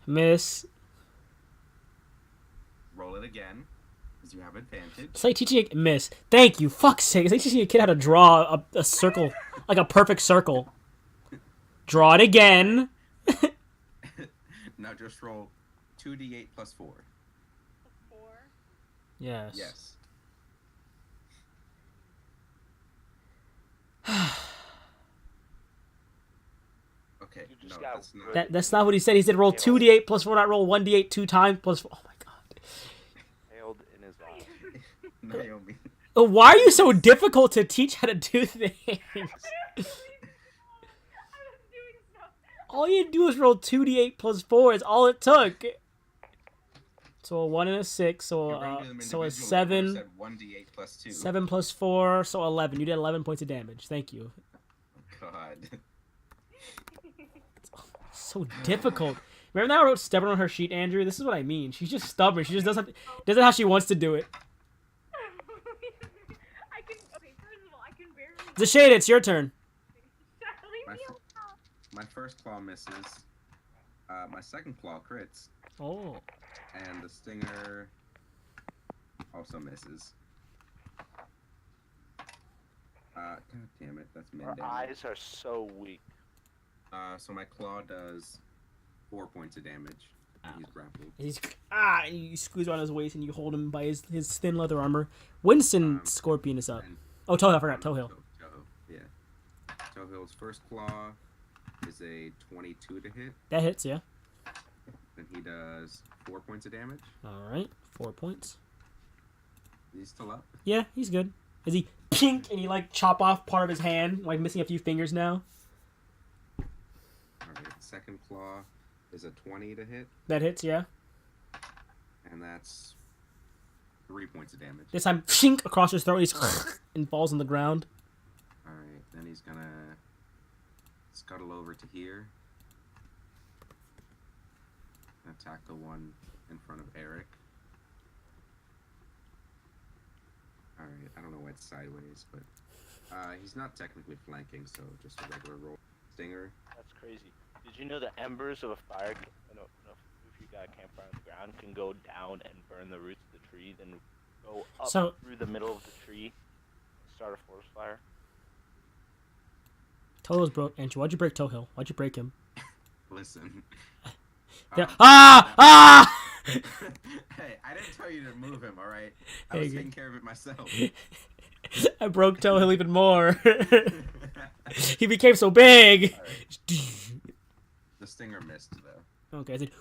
Miss. roll it again, because you have advantage. It's like teaching a miss. Thank you. Fuck's sake. It's like teaching a kid how to draw a circle, like a perfect circle. Draw it again. Now just roll 2d8 plus 4. 4. Yes. Yes. Okay, You just no, got that's not. That's not what he said. He said roll 2d8 plus 4, not roll 1d8 2 times plus 4. Oh my god. Failed in his eyes. Naomi. Why are you so difficult to teach how to do things? I was doing stuff. All you do is roll 2d8 plus 4 is all it took. So a 1 and a 6, so You're gonna do them so a individually. 7, You said 1d8 plus 2. 7 plus 4, so 11. You did 11 points of damage. Thank you. God. So difficult. Remember that I wrote stubborn on her sheet, Andrew? This is what I mean. She's just stubborn. She just does it how she wants to do it. I can. Okay, first of all, I can barely. Zashade, it's your turn. Leave My, me fir- alone. my first claw misses. My second claw crits. Oh. And the stinger also misses. God damn it, that's mid Our damage. eyes are so weak. So my claw does 4 points of damage. Ow. He's grappled. And you squeeze around his waist and you hold him by his thin leather armor. Winston Scorpion is up. And- Oh, Toho, I forgot. Toho. Toho, yeah. Tohill's first claw is a 22 to hit. That hits, yeah. Then he does 4 points of damage. Alright, 4 points. He's still up. Yeah, he's good. Is he pink and he like chop off part of his hand, like missing a few fingers now? Alright, second claw is a 20 to hit, That hits, yeah. and that's 3 points of damage. This time, shink across his throat, and falls on the ground. Alright, then he's gonna scuttle over to here. Attack the one in front of Eric. Alright, I don't know why it's sideways, but he's not technically flanking, so just a regular roll. Stinger. That's crazy. Did you know the embers of a fire, if you got a campfire on the ground, can go down and burn the roots of the tree, then go up through the middle of the tree and start a forest fire? Tohill's broke. Andrew, why'd you break Tohill? Why'd you break him? Listen. Yeah. Ah! Hey, I didn't tell you to move him, alright? I was taking care of it myself. I broke Tohill even more. He became so big. Right. The stinger missed, though. Okay, I said,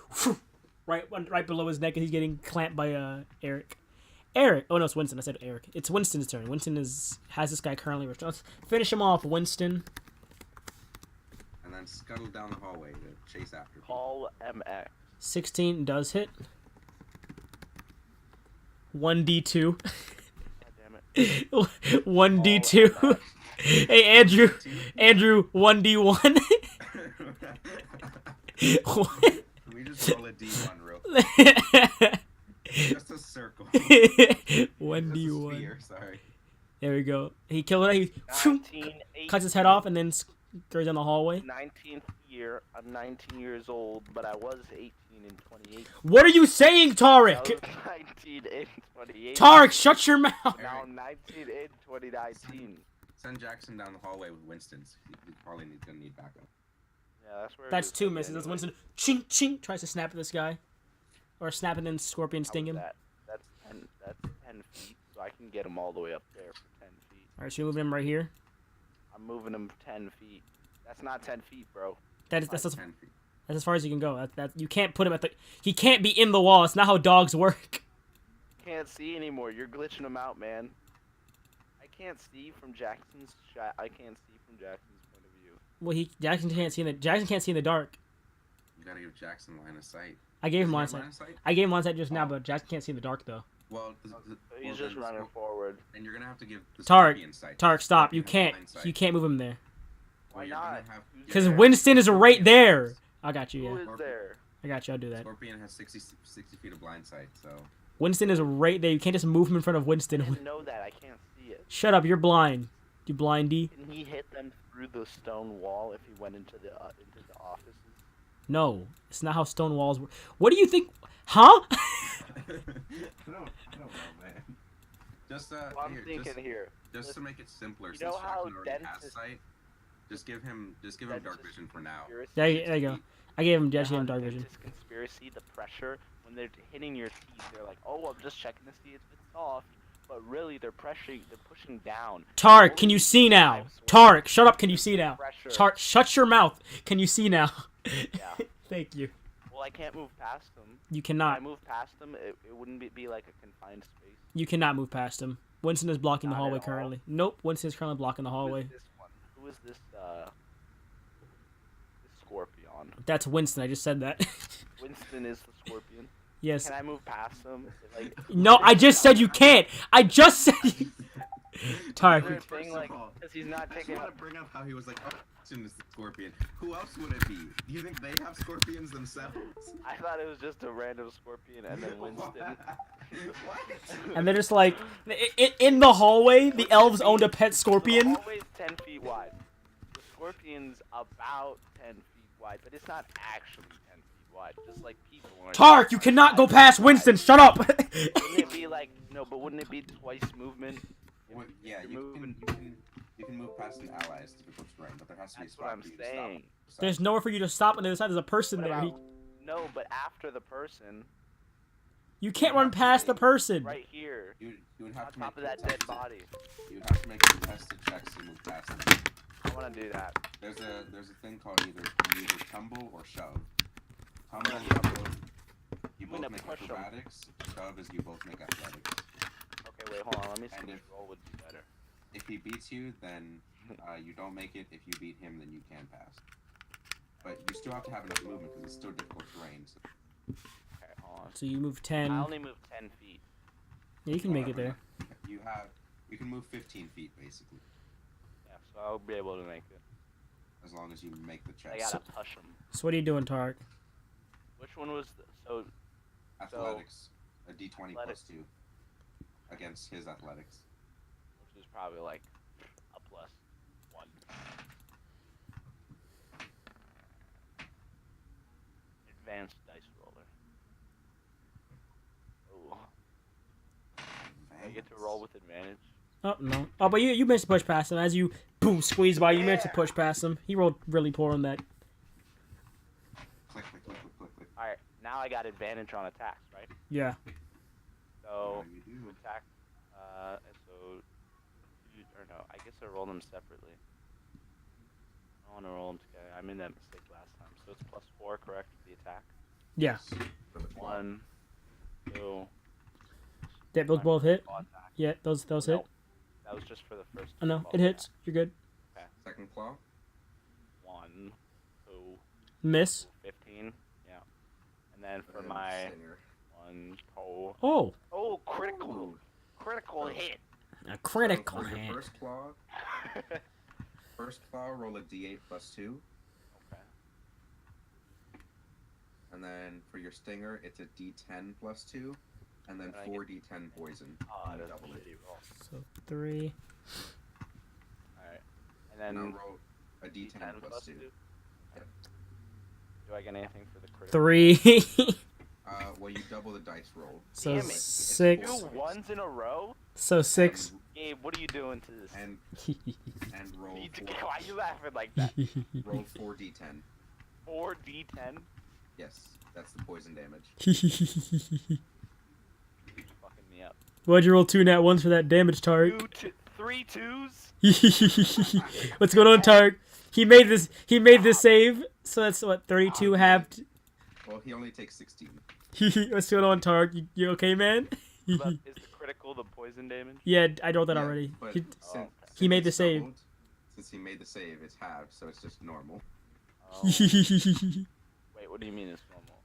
right below his neck, and he's getting clamped by Eric. Eric. Oh no, it's Winston. I said Eric. It's Winston's turn. Winston has this guy currently restrained. Let's finish him off, Winston. And then scuttle down the hallway to chase after people. Call MX. 16 does hit. 1d2. God damn it. 1d2. Hey, Andrew. Andrew, 1d1. Can we just roll a D1 real quick? Just a circle. 1d1. Sphere, sorry. There we go. He killed it. He cuts his head off and then goes down the hallway. 19th year. I'm 19 years old, but I was 18 in 2018. What are you saying, I Tarek? was 19 in 2018. Tarek, shut your mouth. Now I'm 19 in 2019. Send Jackson down the hallway with Winston's. He probably gonna need backup. Yeah, that's where. That's 2 misses. That's Winston. Chink, chink. Tries to snap at this guy. Or snap and then Scorpion sting him. That's 10 feet, so I can get him all the way up there for 10 feet. Alright, so you move him right here. I'm moving him 10 feet. That's not 10 feet, bro. That's 10 feet. That's as far as you can go. That you can't put him at the. He can't be in the wall. It's not how dogs work. Can't see anymore. You're glitching him out, man. I can't see from Jackson's shot. I can't see from Jackson's point of view. Well, Jackson can't see in the dark. You gotta give Jackson line of sight. I gave him Is line there of sight. sight? I gave him line of sight just now, but Jackson can't see in the dark though. Well, He's just running forward. And you're gonna have to give the Tarek, Scorpion sight. Tarek, stop! You Scorpion can't. has line You sight. can't move him there. Why Well, you're gonna not? have- Because yeah. Winston is right there. I got you. Who Yeah, is there? I got you. I'll do that. Scorpion has 60 feet of blind sight, so. Winston is right there. You can't just move him in front of I Winston. didn't know that. I can't see it. Shut up! You're blind. You blindy. Can he hit them through the stone wall if he went into the offices? No, it's not how stone walls work. What do you think? Huh? I don't know, man. Just Well, I'm here, thinking here. just to make it simpler, You know since how Jackson already dense has this- sight, just give him That's dark just vision for now. conspiracy. There you go. I gave him You know Jesse how and dark dense vision. this conspiracy, the pressure, when they're hitting your teeth, they're like, oh, I'm just checking to see if it's soft. But really, they're pushing down. Tarek, can you see now? Tarek, shut up. Can you see now? Pressure. Tarek, shut your mouth. Can you see now? Yeah. Thank you. Well, I can't move past them. You If I cannot. move past them, it wouldn't be like a confined space. You cannot move past him. Winston is blocking the Not at hallway all. currently. Nope, Winston is currently blocking the hallway. Who is this one? Who is this Scorpion? That's Winston. I just said that. Winston is the Scorpion. Yes. Can I move past him? Like, No, I just said you can't. I just said. Tarek, Is there a First thing of like, all, because he's not I just taking want up. to bring up how he was like, oh, Jackson is the Scorpion. Who else would it be? Do you think they have scorpions themselves? I thought it was just a random Scorpion and then Winston. What? and they're just like in the hallway. The elves owned a pet scorpion. The hallway's 10 feet wide. The Scorpion's about 10 feet wide, but it's not actually 10 feet wide. Just like people aren't. Tarek, you cannot go past Winston. Shut up. Wouldn't it be like no? But wouldn't it be twice movement? Well, yeah, You're you can move past an ally's typical terrain, but there has to be a That's what spot I'm for you to saying. stop. There's nowhere for you to stop on the other side. There's a person What there. about- No, but after the person, You can't run past the person. right here, You would on have to top of make that dead body. You would have to make contested checks to move past them. I want to do that. There's a thing called either tumble or shove. Tumble I'm is gonna you I'm both gonna make push 'em. acrobatics. Shove is you both make athletics. Okay, wait, hold on. Let me see And which if- roll would be better. If he beats you, then you don't make it. If you beat him, then you can pass. But you still still have to have enough movement because it's still difficult terrain. So Okay, hold on. So you move 10. I only move 10 feet. Yeah, you can make it there. you can move 15 feet basically, Yeah, so I'll be able to make it. as long as you make the I chest. gotta push them. So what are you doing, Tark? Which one was so? Athletics, a D20 Athletics. +2 against his athletics. Which is probably like a +1. Advanced dice roller. Oh. I get to roll with advantage. Oh, no. Oh, but you managed to push past him. As you, boom, squeeze by, you managed to push past him. He rolled really poor on that. Click, click, click, click, click, click. Alright, now I got advantage on attacks, right? Yeah. So, What do you do? attack, or no, I guess I roll them separately. I want to roll them together. I made that mistake last time. So it's +4, correct, for the attack? Yeah. For the claw. 1, 2. That those both hit? Claw attack. Yeah, those hit. No, that was just for the first. Oh, no, claw it hits. attack. You're good. Second claw. 1, 2, Miss. 15. Yeah. And then for and my Stinger. 1, 2. Oh, Oh, critical! Ooh. Critical hit! a critical So for your hit. first claw, roll a D8 +2, Okay. and then for your stinger, it's a D10 +2, and then And I 4d10 poison. Oh, and that's a double it. shitty roll. So 3. Alright. And And then I'll roll a D10 +2. Yep. Do I get anything for the critical? 3. Well, you double the dice roll. So Damn it. 6. 2 ones in a row? So 6. Gabe, what are you doing to this? And roll Why are you laughing like that? roll 4d10. 4d10? Yes, that's the poison damage. You're fucking me up. Why'd you roll 2 nat 1s for that damage, Tark? 3 2s? What's going on, Tark? He made this save. So that's what, 32 halved. Well, he only takes 16. What's going on, Tark? You okay, man? Is the critical the poison damage? Yeah, I rolled that Yeah, already. But He- since he made it's the save. doubled, Since he made the save, it's halved, so it's just normal. Oh, wait, what do you mean it's normal?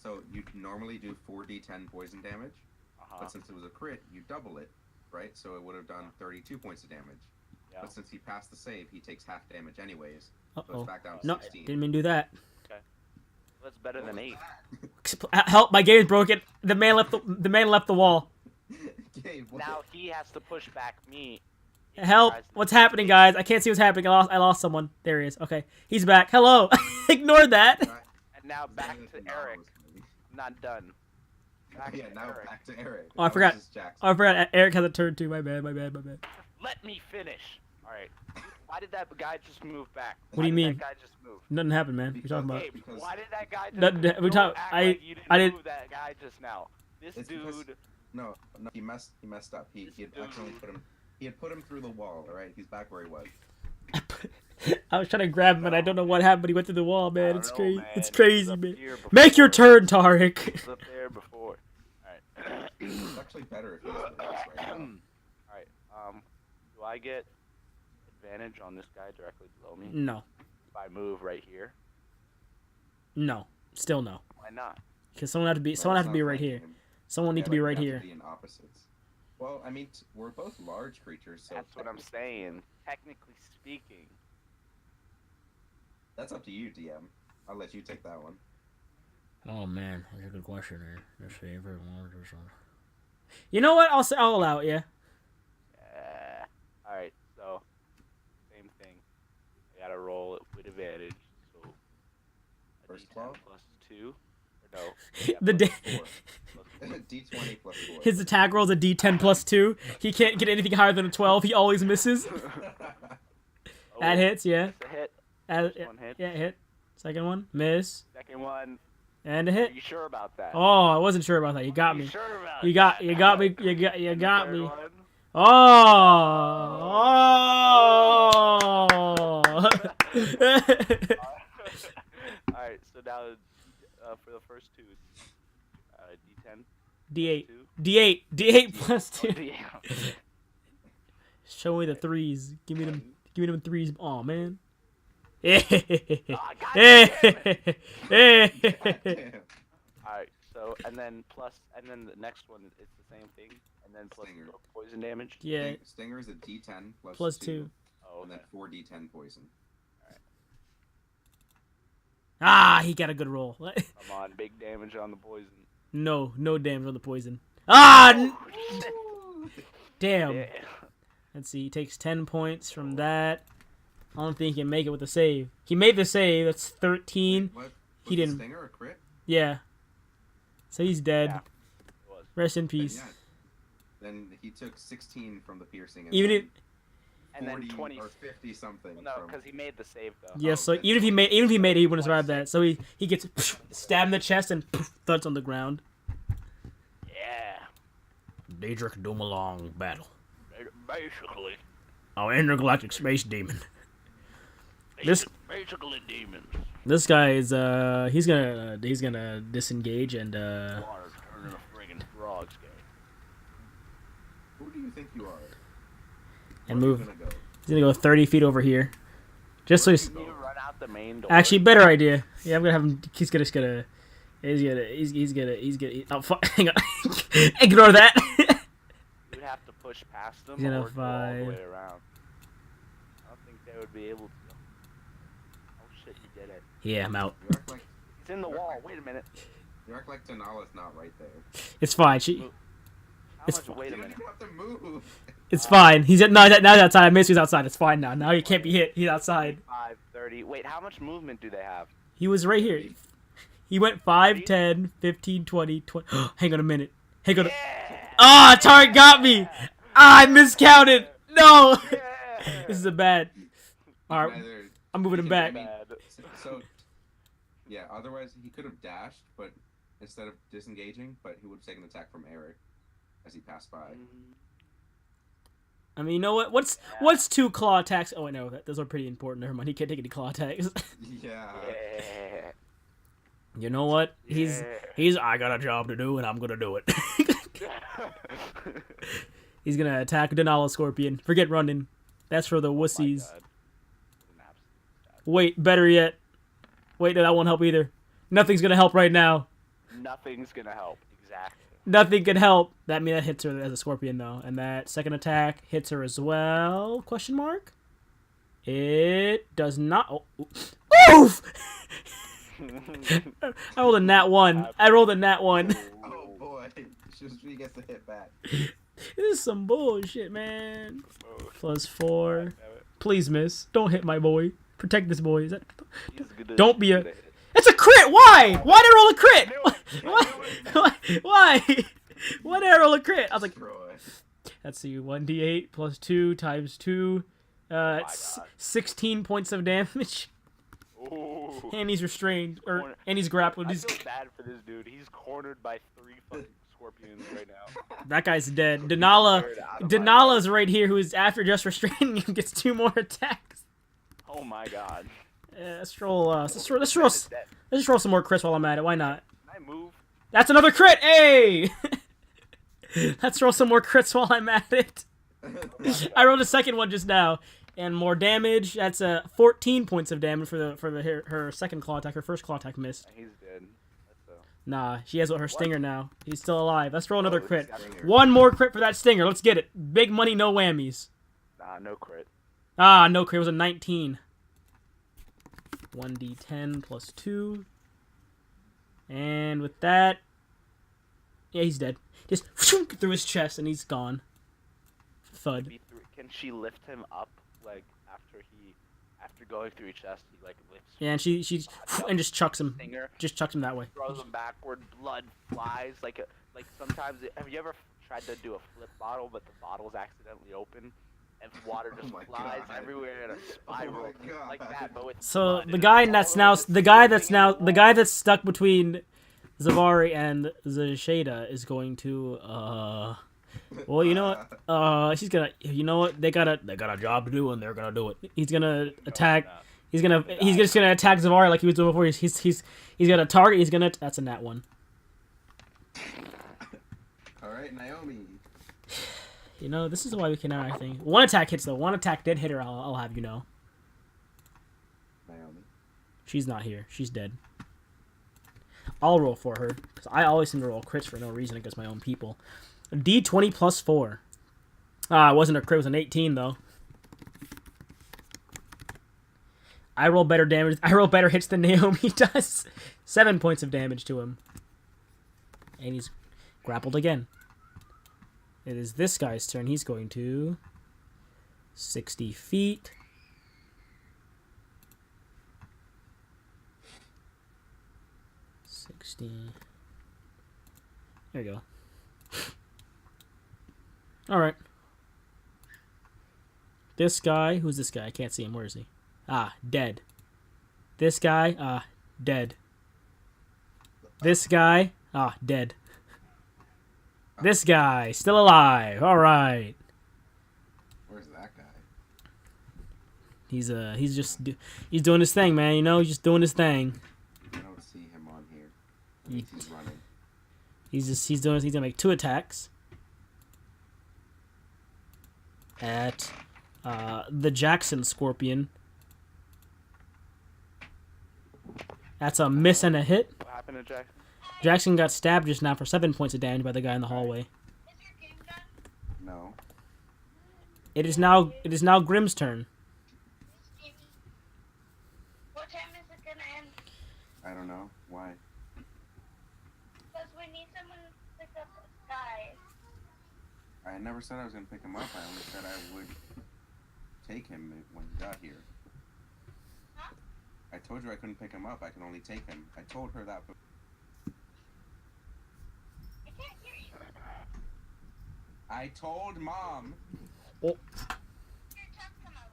So you normally do 4d10 poison damage, Uh-huh. but since it was a crit, you double it, right? So it would have done 32 points of damage. Yeah. But since he passed the save, he takes half damage anyways. So Uh-oh. it's back down to No, 16. didn't mean to do that. That's better than 8. Help! My game's broken. The man left the wall. Gabe, what Now he has to push back me. He Help! tries to- What's happening, guys? I can't see what's happening. I lost someone. There he is. Okay, he's back. Hello. Ignore that. the- And now back to Eric. Not done. Back Yeah, to now Eric. back to Eric. Oh, I That was forgot. just Jackson. Oh, I forgot. Eric has a turn too. My bad. Let me finish. Alright. Why did that guy just move back? What do you Why did mean? That guy just move. Nothing happened, man. What you talking about? Gabe, Because- why did that guy just No, move? we Don't talk- act I- like you didn't I didn't- move that guy just now. This It's because- dude. No, he messed up. He had accidentally put him. He had put him through the wall. All right, he's back where he was. I was trying to grab him, and I don't know what happened. But he went through the wall, I man. don't It's know, crazy. man. It's He was crazy, up man. here Make your before. turn, Tarek. He was up there before. Alright. It's actually better if he was with us right now. Alright, do I get advantage on this guy directly below me No, if I move right here? no, still no. Why not? Because someone had to be. No, Someone it's had to be not right flanking here. him. Someone need Yeah, to be like, right we here. have to be in opposites. Well, I mean, we're both large creatures, so That's what I'm technically- saying. Technically speaking. That's up to you, DM. I'll let you take that one. Oh man, that's a good question there. Your favorite one or something. You know what? I'll allow it. Yeah. Yeah. Alright, so same thing. I gotta roll it with advantage. So a First D10 claw? plus 2. Or no. Yeah, The plus da- 4. Plus 4. D20 plus 4. His attack roll is a D10 plus 2. He can't get anything higher than a 12. He always misses. Oh, That hits, yeah. that's a hit. First One hit. yeah, hit. Second one, miss. Second one. And a Are hit. you sure about that? Oh, I wasn't sure about that. You got Are you me. sure about You got that? me. You And the got third me. one? Oh. Alright, so now for the first two, D10. D8. 2. D8. D8 plus Oh, 2. Ah, God damn it. Damn. Alright, so and then the next one it's the same thing, and then plus Stinger. poison damage. Yeah, Stinger is a D10 plus 2, 2. Oh, and okay. then 4d10 poison. Ah, he got a good roll. Come on, big damage on the poison. No damage on the poison. Ah, damn. Yeah. Let's see. He takes 10 points from that. I don't think he can make it with the save. He made the save. That's 13. Wait, what? He Was the didn't. Stinger a crit? Yeah. So he's dead. Yeah. It was. Rest in Then, peace. yeah. Then he took 16 from the piercing. And Even if And then 40 20. or 50 something. Well, no, from... because he made the save though. yeah, Oh, so then even if he 20. made it, he wouldn't survive that. So he gets stabbed in the chest and thuds on the ground. Yeah. Daedric Doomalong battle. Basically. Our intergalactic space demon. This Basically demons. this guy is he's gonna disengage and Water turning a friggin' frog's game. Who do you think you are? and Where are move. you gonna go? He's gonna go 30 feet over here, just so he's You need to run out the main door. actually better idea. Yeah, I'm gonna have him. He's gonna oh fuck, hang on. Ignore that. You'd have to push past them He's gonna or go all the five. way around. I don't think they would be able to. Oh shit, you did it. Yeah, I'm out. You act like It's in the wall. Wait a minute. Denala's not right there. It's fine. She. How It's much? Wait a You don't minute. even have to move. It's fine. He's at now. Now he's outside. I missed. He's outside. It's fine now. Now he can't be hit. He's outside. 5, 30. Wait, how much movement do they have? He was right here. He went 5, 10, 15, 20, 20. Hang on a minute. Hang on. Yeah! Ah, Tarek got me. Ah, I miscounted. No. Yeah! This is a bad. All right, Either- I'm moving him he back. can- Bad. So, yeah, otherwise he could have dashed, but instead of disengaging, but he would have taken an attack from Eric as he passed by. I mean, you know what? What's 2 claw attacks? Oh, I know. Those are pretty important. Never mind. He can't take any claw attacks. Yeah. Yeah. You know what? Yeah. He's. I got a job to do, and I'm gonna do it. He's gonna attack Denala Scorpion. Forget running. That's for the Oh my wussies. God. An absolute Wait, better yet. Wait, no, that won't help either. Nothing's gonna help right now. Nothing's gonna help. Exactly. Nothing can help. That means that hits her as a scorpion though, and that second attack hits her as well? Question mark. It does not. Oh. Oof! I rolled a nat 1. I rolled a nat 1. Oh boy, she gets to hit back. This is some bullshit, man. Oh, Plus 4. damn it. Please, miss. Don't hit my boy. Protect this boy. Is that? He's gonna- Don't be a- he's gonna hit. It's a crit. Why? Why did I roll a crit? I knew it. Why? Why did I roll a crit? I was like, Destroy. let's see, 1d8 plus 2 times 2. my It's God. 16 points of damage. Ooh. And he's restrained, and he's grappled. I He's, feel bad for this dude. He's cornered by 3 fucking scorpions right now. that guy's dead. Denala, Scared out of my Denala's right here, who is after just restraining him, gets 2 more attacks. Oh my God. Let's roll. Let's roll. That is dead. Let's just roll some more crits while I'm at it. Why not? Can I move? That's another crit. Hey. Let's roll some more crits while I'm at it. I rolled a second one just now, and more damage. That's 14 points of damage for her second claw attack. Her first claw attack missed. He's dead. That's Nah, she has her stinger now. He's still alive. Let's roll another Oh, crit. stinger. One more crit for that stinger. Let's get it. Big money, no whammies. Nah, no crit. Ah, no crit. It was a 19. 1d10 plus 2. And with that, yeah, he's dead. Just through his chest, and he's gone. Thud. Can she lift him up, like, after going through his chest, he, like, lifts Yeah, and she and just chucks him. stinger, Just chucks him that way. throws him backward, blood flies, like sometimes, have you ever tried to do a flip bottle, but the bottle's accidentally open? And water just my flies God. everywhere in a spiral, God. like that, but with So blood, the and guy all that's of now it is the guy that's slipping in now the the guy wall. that's stuck between Zavari and Zashada is going to well, you know what? She's gonna. You know what? They got a job to do, and they're gonna do it. He's gonna attack. no. He's just gonna attack Zavari like he was doing before. He's got a target. He's gonna. That's a nat 1. All right, Naomi. You know, this is why we cannot. I think one attack hits though. One attack did hit her. I'll have you know. Naomi. She's not here. She's dead. I'll roll for her, because I always seem to roll crits for no reason against my own people. D20 plus 4. Ah, it wasn't a crit, it was an 18, though. I roll better damage. I roll better hits than Naomi does. 7 points of damage to him. And he's grappled again. It is this guy's turn. He's going to 60 feet. There you go. Alright. This guy, who's this guy? I can't see him. Where is he? Ah, dead. This guy, dead. This guy, dead. This guy, still alive. Alright. Where's that guy? He's he's doing his thing, man. You know, he's just doing his thing. I don't see him on here. He's running. He's gonna make 2 attacks at the Jackson Scorpion. That's a miss and a hit. What happened to Jackson? Jackson got stabbed just now for 7 points of damage by the guy in the hallway. No. It is now Grimm's turn. What time is it gonna end? I don't know. Why? Because we need someone to pick up this guy. I never said I was gonna pick him up. I only said I would take him when he got here. Huh? I told you I couldn't pick him up. I can only take him. I told her that. I can't hear you. I told Mom. Oh, Your tongue come out.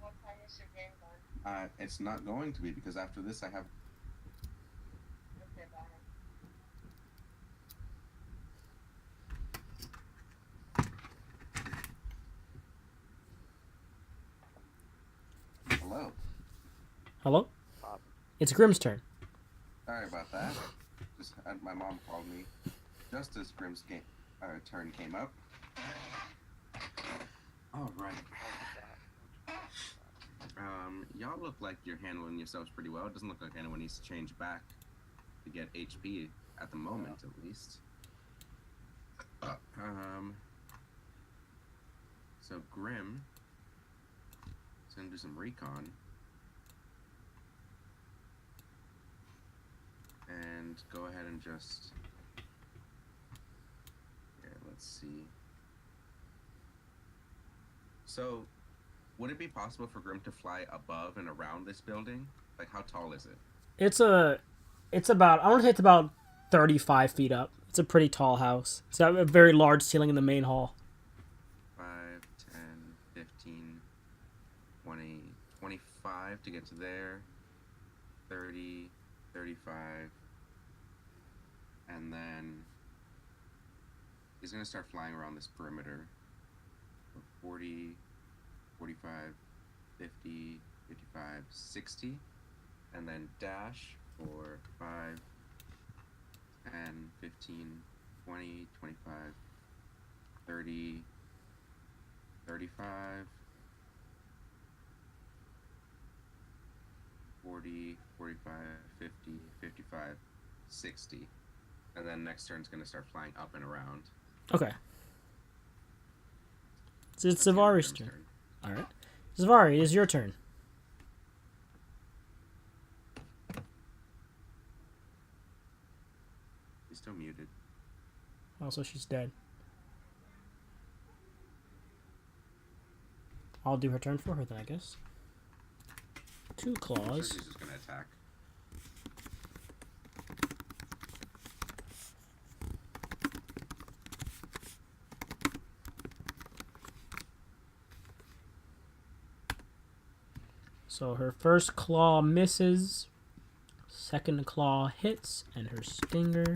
What time is your game on? It's not going to be because after this I have. Okay, bye. Hello. hello? Bob. It's Grimm's turn. Sorry about that. Just my mom called me just as Grimm's turn came up. All right. Y'all look like you're handling yourselves pretty well. It doesn't look like anyone needs to change back to get HP at the moment, at least. So Grimm is gonna do some recon. And go ahead and just, let's see. So, would it be possible for Grimm to fly above and around this building? Like, how tall is it? It's about, I want to say it's about 35 feet up. It's a pretty tall house. It's got a very large ceiling in the main hall. 5, 10, 15, 20, 25 to get to there. 30, 35. And then he's going to start flying around this perimeter. 40, 45, 50, 55, 60. And then dash for 5, 10, 15, 20, 25, 30, 35, 40, 45, 50, 55, 60. And then next turn's going to start flying up and around. Okay. It's That's the end of Zavari's Grimm's turn. Alright. Zavari, it is your turn. He's still muted. Also, she's dead. I'll do her turn for her then, I guess. 2 So claws. she's just going to attack. So her first claw misses. Second claw hits, and her stinger.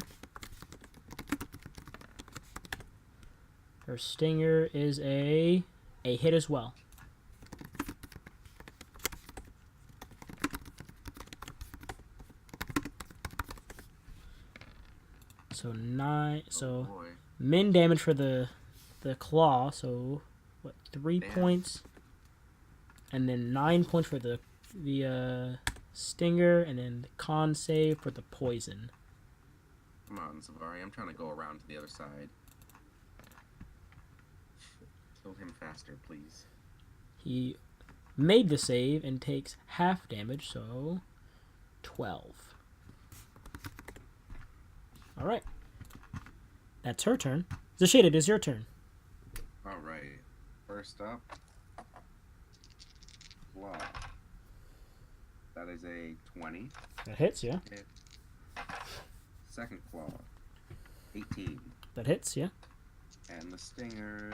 Her stinger is a hit as well. So 9. So Oh boy. min damage for the claw. So 3 Damn. points, and then 9 points for the stinger, and then the con save for the poison. Come on, Zavari. I'm trying to go around to the other side. Kill him faster, please. He made the save and takes half damage, so 12. All right, that's her turn. Zashid, it is your turn. Alright. First up. Claw. That is a 20. That hits, yeah. Hit. Second claw. 18. That hits, yeah. And the stinger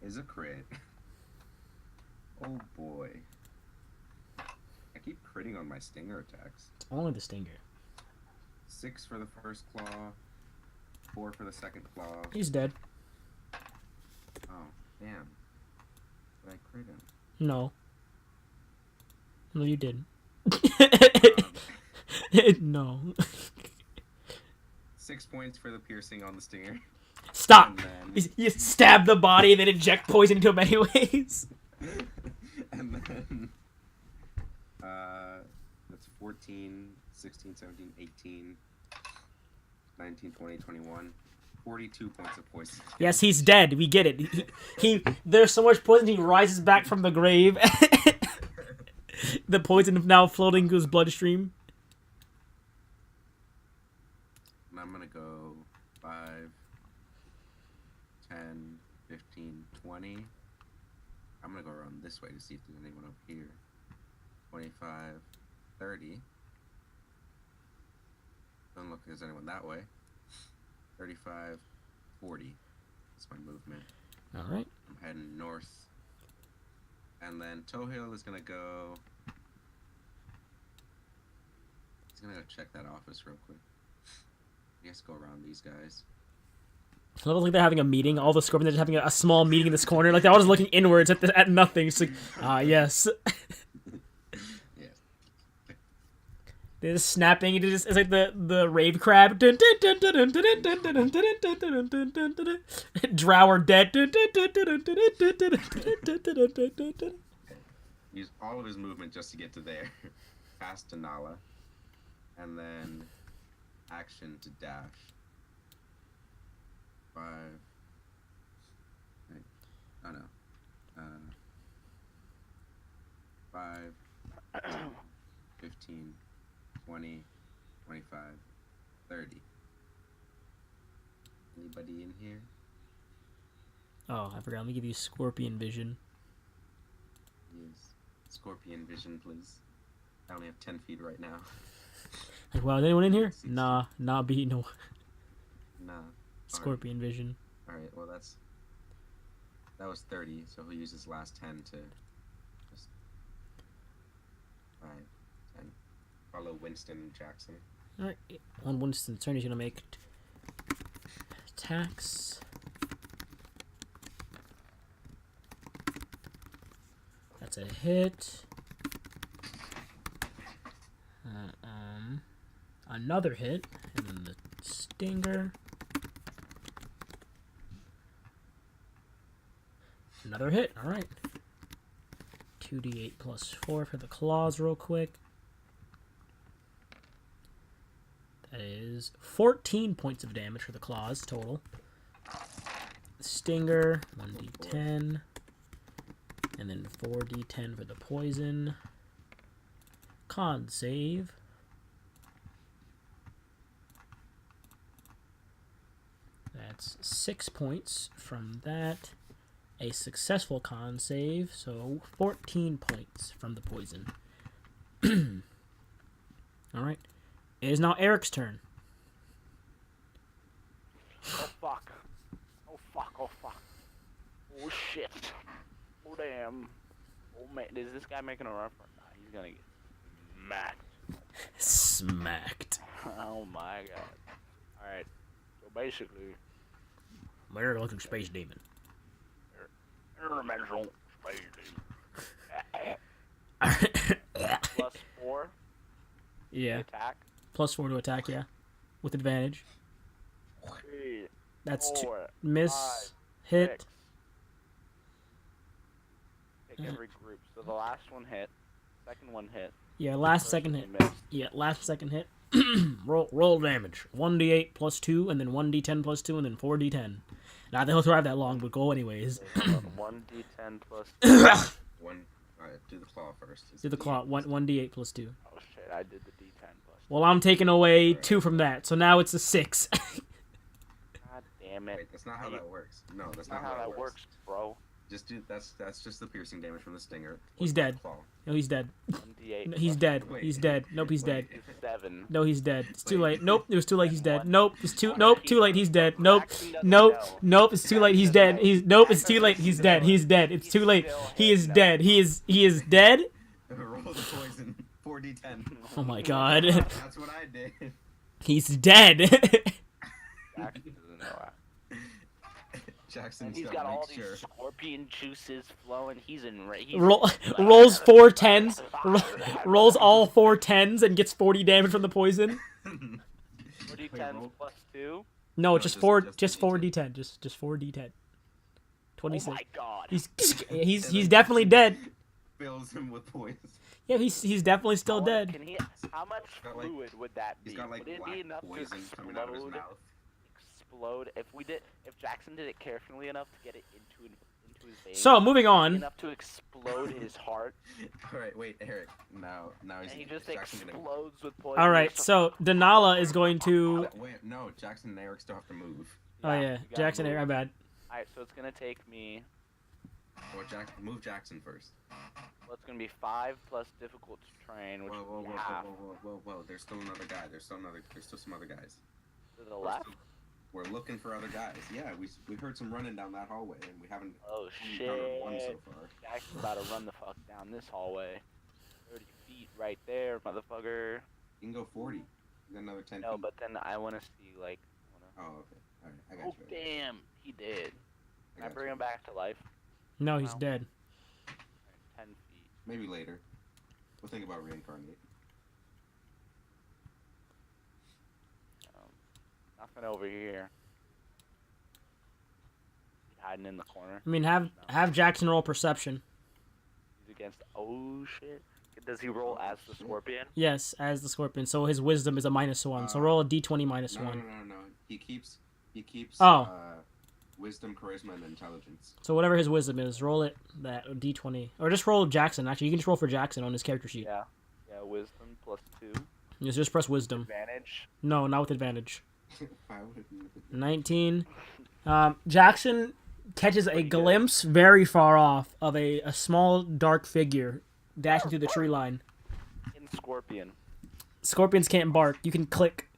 is a crit. Oh boy. I keep critting on my stinger attacks. It's only the stinger. 6 for the first claw. 4 for the second claw. He's dead. Oh, damn. Did I crit him? No. No, you didn't. Um, No. 6 points for the piercing on the stinger. Stop! And then, You stab the body and then inject poison into him anyways. and then that's 14, 16, 17, 18, 19, 20, 21, 42 points of poison. Yes, he's dead. We get it. He there's so much poison he rises back from the grave. The poison now floating into his bloodstream. And I'm gonna go 5, 10, 15, 20. I'm gonna go around this way to see if there's anyone over here. 25, 30. Doesn't look like there's anyone that way. 35, 40. That's my movement. Alright. I'm heading north. And then Tohill is gonna go. He's gonna go check that office real quick. I guess go around these guys. It looks like they're having a meeting. All the scorpions are just having a small meeting in this corner. Like they're all just looking inwards at nothing. It's like, yes. Yeah. They're just snapping. It's like the rave crab. Drow are dead. Use all of his movement just to get to there. Past to Nala. And then action to dash. 5. Wait. Oh no. 5, 15, 20, 25, 30. Anybody in here? Oh, I forgot. Let me give you scorpion vision. Yes. Scorpion vision, please. I only have 10 feet right now. Like, wow, is anyone in here? Nah, no. Nah. Scorpion vision. Alright, well that was 30, so he'll use his last 10 to just 5, 10. Follow Winston and Jackson. Alright, on Winston's turn, he's gonna make attacks. That's a hit. Another hit, and then the stinger. Another hit, alright. 2d8 plus 4 for the claws real quick. That is 14 points of damage for the claws total. Stinger, 1d10. And then 4d10 for the poison. Con save. That's 6 points from that. A successful con save, so 14 points from the poison. Alright. It is now Eric's turn. Oh fuck. Oh fuck, oh fuck. Oh shit. Oh damn. Oh man, is this guy making a run for it? Nah, he's gonna get smacked. Smacked. Oh my god. Alright. So basically, Murder looking space demon. interdimensional space plus 4 Yeah. attack. Plus 4 to attack, yeah. With advantage. 3, That's 2. 4, Miss. 5, Hit. 6, like every group. So the last one hit, second one hit. Yeah, last first second one hit. missed. Yeah, last second hit. roll damage. 1d8 plus 2, and then 1d10 plus 2, and then 4d10. Now, they'll survive that long, but go anyways. So, hold on, 1d10 plus. One. Do the claw first. It's Do the claw. 1d8 plus 2. Oh shit! I did the d10 plus. Well, I'm taking away 2 from that, so now it's a 6. God damn it! Wait, that's not how that works. No, that's That's not how that works, bro. Just do that's just the piercing damage from the stinger. He's dead. Claw. No, he's dead. 1d8. No, he's dead. Wait. He's dead. Nope, he's dead. It's 7. No, he's dead. It's too Wait. late. Nope, it was too late. He's dead. One. Nope, it's too. Nope, too late. He's dead. Nope, Jackson doesn't nope, know. nope. It's too late. He's dead. He's nope. It's too late. He's dead. He's dead. It's too late. He is dead. He is dead. Roll the poison. 4d10. Oh my god, That's what I did. he's dead. Jackson doesn't know. Jackson's And he's gotta got all make these sure. scorpion juices flowing. He's in. Rolls 4 10s. Rolls all 4 10s and gets 40 damage from the poison. 40 roll. plus 2. No, No, just just- 4 just just the 4d10. Just 4d10. Oh 26. my god. He's definitely dead. Fills him with poison. Yeah, he's definitely still dead. Can he? How much got, like- fluid would that be? He's got like would it be black enough to poison coming out of his explode? mouth. Explode. If Jackson did it carefully enough to get it into his veins. So, moving would it be on. enough to explode his heart, All right, wait, Eric. Now and he just Jackson gonna- explodes with poison. All right, so Denala is going to. Wait, no, Jackson and Eric still have to move. Oh yeah, you gotta Jackson. move. My bad. Alright, so it's gonna take me. Or move Jackson first. Well, it's gonna be 5 plus difficult to train, which Whoa, would whoa, be whoa, half whoa! There's still another guy. There's still some other guys. to the left. We're looking for other guys. Yeah, we heard some running down that hallway, and we haven't Oh encountered one so shit! far. Jackson's about to run the fuck down this hallway. 30 feet right there, motherfucker. You can go 40. You got another 10 No, feet. but then I wanna see like. Oh, okay. All right, I got Oh you. damn, he did. Can I got bring you. him back to life? No, he's Wow. dead. 10 feet. Maybe later. We'll think about reincarnate. Nothing over here. He's hiding in the corner. I mean, have Jackson roll perception. He's against. Oh shit! Does he roll as the scorpion? Yes, as the scorpion. So his wisdom is a -1. So roll a d20 minus No, 1. no. He keeps. Oh. Wisdom, charisma, and intelligence. So whatever his wisdom is, roll it that d20, or just roll Jackson. Actually, you can just roll for Jackson on his character sheet. Yeah. Yeah. Wisdom plus 2. Just press wisdom. Advantage. No, not with advantage. Why would 19. Jackson catches a glimpse very far off of a small dark figure dashing through the tree line. In scorpion. Scorpions can't bark. You can click.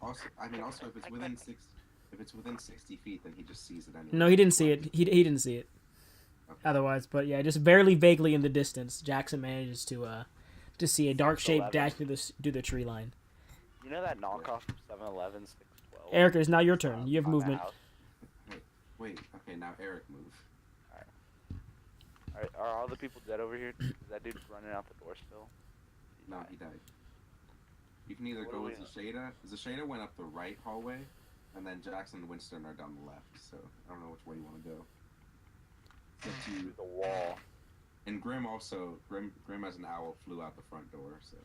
also, if it's within 6, if it's within 60 feet, then he just sees it anyway. No, he didn't see it. He didn't see it. Okay. Otherwise, but yeah, just barely, vaguely in the distance, Jackson manages to see a dark shape 11. dash through the tree line. You know that knockoff from 7-Eleven 612? Eric, it's now your turn. You have on the movement. house? Wait. Okay, now Eric move. Are all the people dead over here? Is that dude running out the door still? No, he died. You can either What go do with we- Zashada. Zashada went up the right hallway, and then Jackson and Winston are down the left. So I don't know which way you want to go. It's up to Through you. the wall. And Grim also. Grim as an owl flew out the front door. So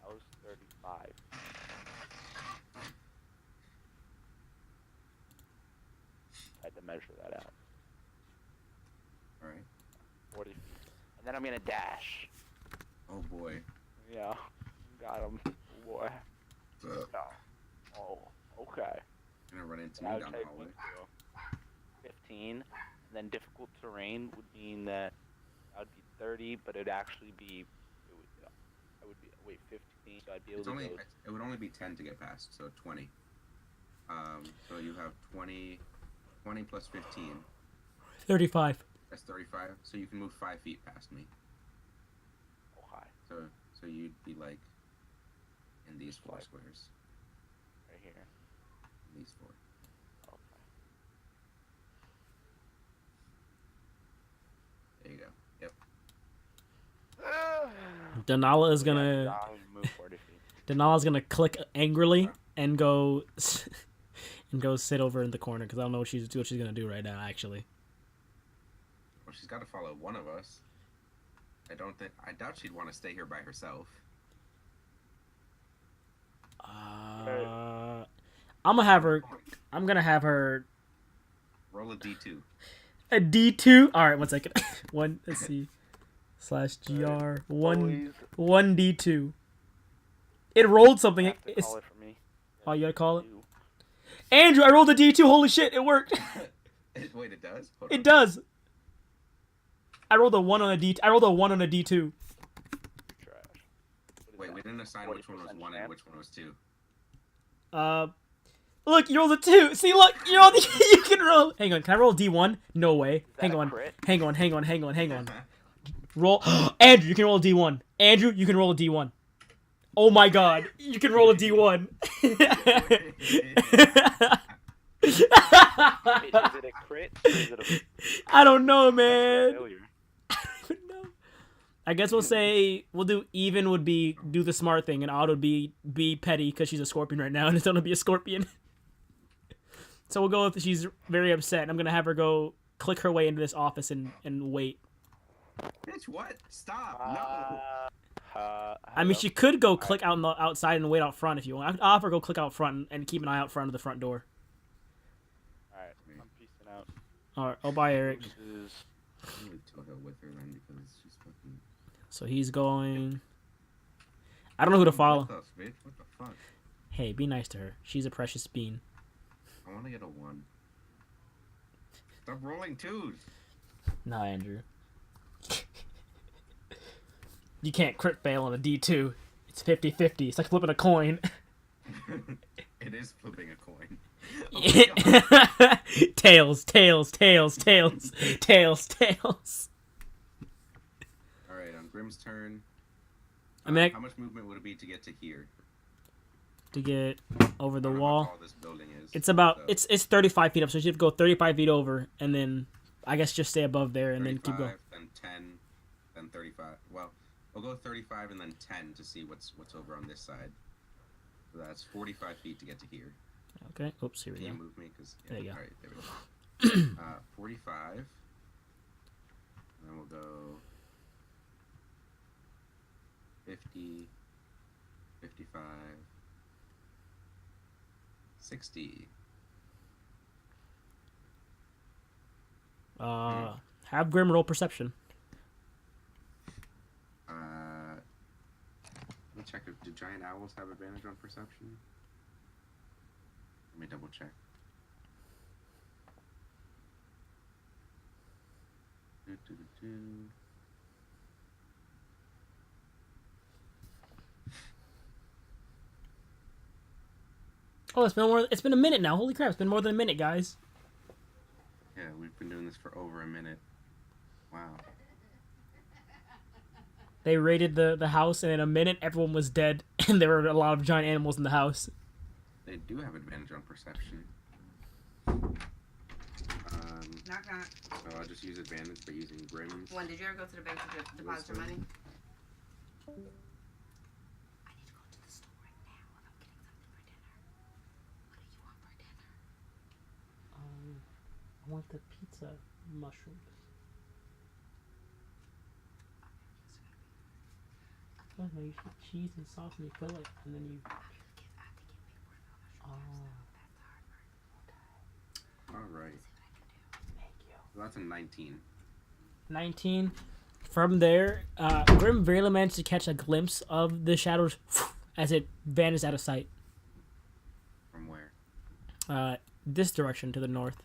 I was 35. I had to measure that out. all right. 40 feet. And then I'm gonna dash. Oh boy. Yeah. Got him. Boy. No. Oh, okay. Gonna run into That me would down the take me hallway. to 15. And then difficult terrain would mean that would be 30, but it'd actually be. I would be. Wait, 15. So I'd be able to go. It would only be 10 to get past, so 20. So you have 20 plus 15. 35. That's 35. So you can move 5 feet past me. Okay. So you'd be like in these 4 Like- squares. Right here. These 4. Okay. There you go. Yep. Denala is Yeah, gonna I'll move 40 feet. Denala's gonna click angrily and go sit over in the corner because I don't know what she's gonna do right now. Actually, Well, she's got to follow one of us. I doubt she'd want to stay here by herself. I'm gonna have her Roll a d2. a D2. All right, 1 second. One. Let's see. /gr Boys, 1D2. It rolled something. you have to It's, call it for me. oh, you gotta call it. You. Andrew, I rolled a D2. Holy shit, it worked. Wait, it does? Hold It on. does. I rolled a 1 on a D. I rolled a 1 on a D2. Trash. What is Wait, that? we didn't assign which one was 40% 1 and chance? which one was 2. Look, you rolled a 2. See, look, you rolled. You can roll. Hang on, can I roll a D1? No way. Is that Hang a on. crit? Hang on. Roll. Andrew, you can roll a D1. Andrew, you can roll a D1. Oh my god, you can roll a D1. Wait, is it a crit? Or is it a I don't know, man. failure? No. I guess we'll do even would be do the smart thing, and odd would be petty because she's a scorpion right now and it's gonna be a scorpion. So we'll go with she's very upset. And I'm gonna have her go click her way into this office and wait. Bitch, what? Stop! No! I mean, she could go click out on the outside and wait out front if you want. I'll have her go click out front and keep an eye out front of the front door. Alright, I'm peacing out. All right. Oh, bye, Eric. This is I'm gonna toe hill with her then because she's fucking. So he's going. I don't know who to follow. With us, bitch. What the fuck? Hey, be nice to her. She's a precious bean. I want to get a 1. Stop rolling 2s. Nah, Andrew. You can't crit fail on a D2. It's 50-50. It's like flipping a coin. It is flipping a coin. Oh my God. Tails. Alright, on Grimm's turn. I mean, how much movement would it be to get to here? to get over the I don't know wall. how tall this building is, It's about so it's 35 feet up, so you have to go 35 feet over, and then I guess just stay above there, and then keep going. 35, then 10, then 35. Well, we'll go 35 and then 10 to see what's over on this side. So that's 45 feet to get to here. Okay. Oops. Here we Can you go. move me? Cause, There you go. All right, there we go. 45. And then we'll go 50, 55, 60. Have Grim roll perception. Let me check if do giant owls have advantage on perception. Let me double check. Oh, it's been a minute now. Holy crap! It's been more than a minute, guys. Yeah, we've been doing this for over a minute. Wow. They raided the house, and in a minute, everyone was dead, and there were a lot of giant animals in the house. They do have advantage on perception. Knock knock. So I'll just use advantage by using Grimm's. One, did you ever go to the bank to deposit your money? I need to go to the store right now. I'm getting something for dinner. What do you want for dinner? I want the pizza mushrooms. Oh, no, you put cheese and sauce and you fill it, and then you. I have to give people real mushrooms. Oh. Alright. Thank you. So that's a 19. 19. From there, Grim barely managed to catch a glimpse of the shadows as it vanished out of sight. From where? This direction to the north.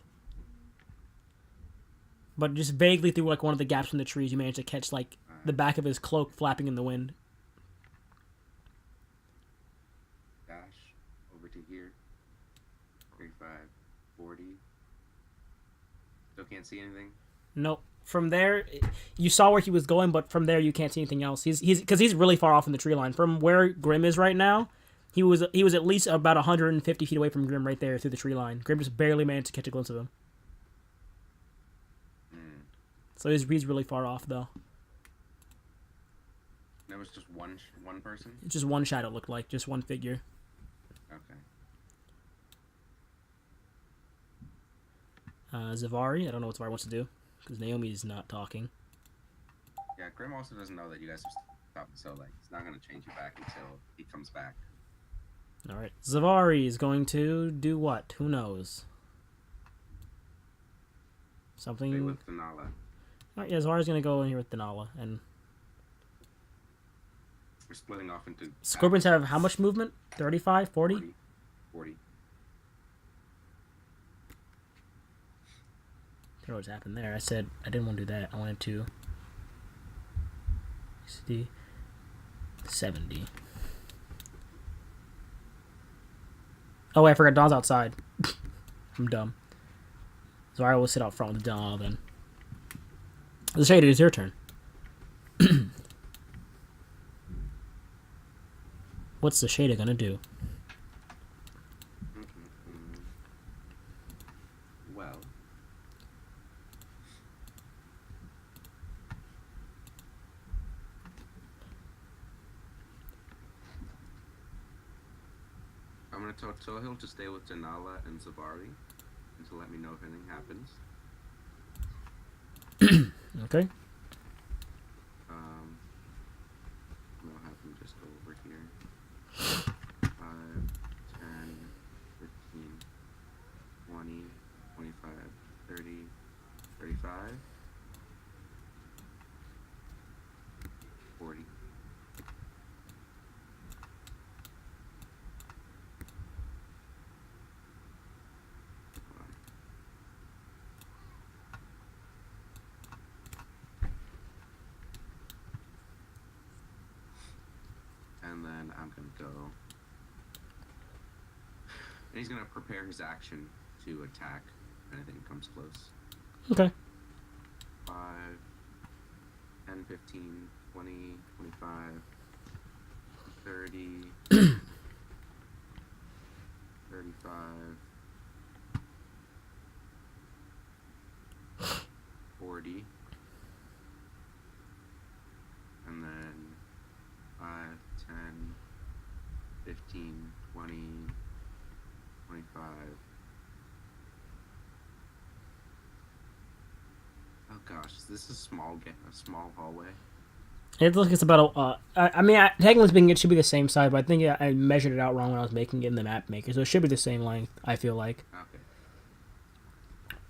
But just vaguely through like one of the gaps in the trees, you managed to catch like the back of his cloak flapping in the wind. Dash over to here. 35, 40. Still can't see anything. Nope. From there, you saw where he was going, but from there you can't see anything else. He's because he's really far off in the tree line. From where Grim is right now, he was at least about 150 feet away from Grim right there through the tree line. Grim just barely managed to catch a glimpse of him. So he's really far off though. That was just one person? It's just one shadow looked like, just one figure. Okay. Zavari, I don't know what Zavari wants to do. because Naomi's not talking. Yeah, Grim also doesn't know that you guys have stopped, so like he's not gonna change you back until he comes back. All right, Zavari is going to do what? Who knows? Something. Stay with Denala. All right, yeah, Zavari's gonna go in here with Denala, and We're splitting off into. Scorpions have how much movement? 35, 40? 40. I don't know what's happened there. I said I didn't want to do that. I wanted to 60, 70. Oh, wait, I forgot Dawn's outside. I'm dumb. Zara will sit out front with Dawn then. The Shade, it is your turn. What's the Shade gonna do? Well. I'm gonna tell Tohil to stay with Denala and Zavari and to let me know if anything happens. Okay. I'll have him just go over here. 5, 10, 15, 20, 25, 30, 35, 40. And then I'm gonna go. And he's gonna prepare his action to attack if anything comes close. Okay. 5, 10, 15, 20, 25, 30, 35, 40. And then 5, 10, 15, 20, 25. Oh gosh, this is a small hallway. It looks like it's about I mean, technically speaking, it should be the same size, but I think I measured it out wrong when I was making it in the map maker, so it should be the same length. I feel like. Okay.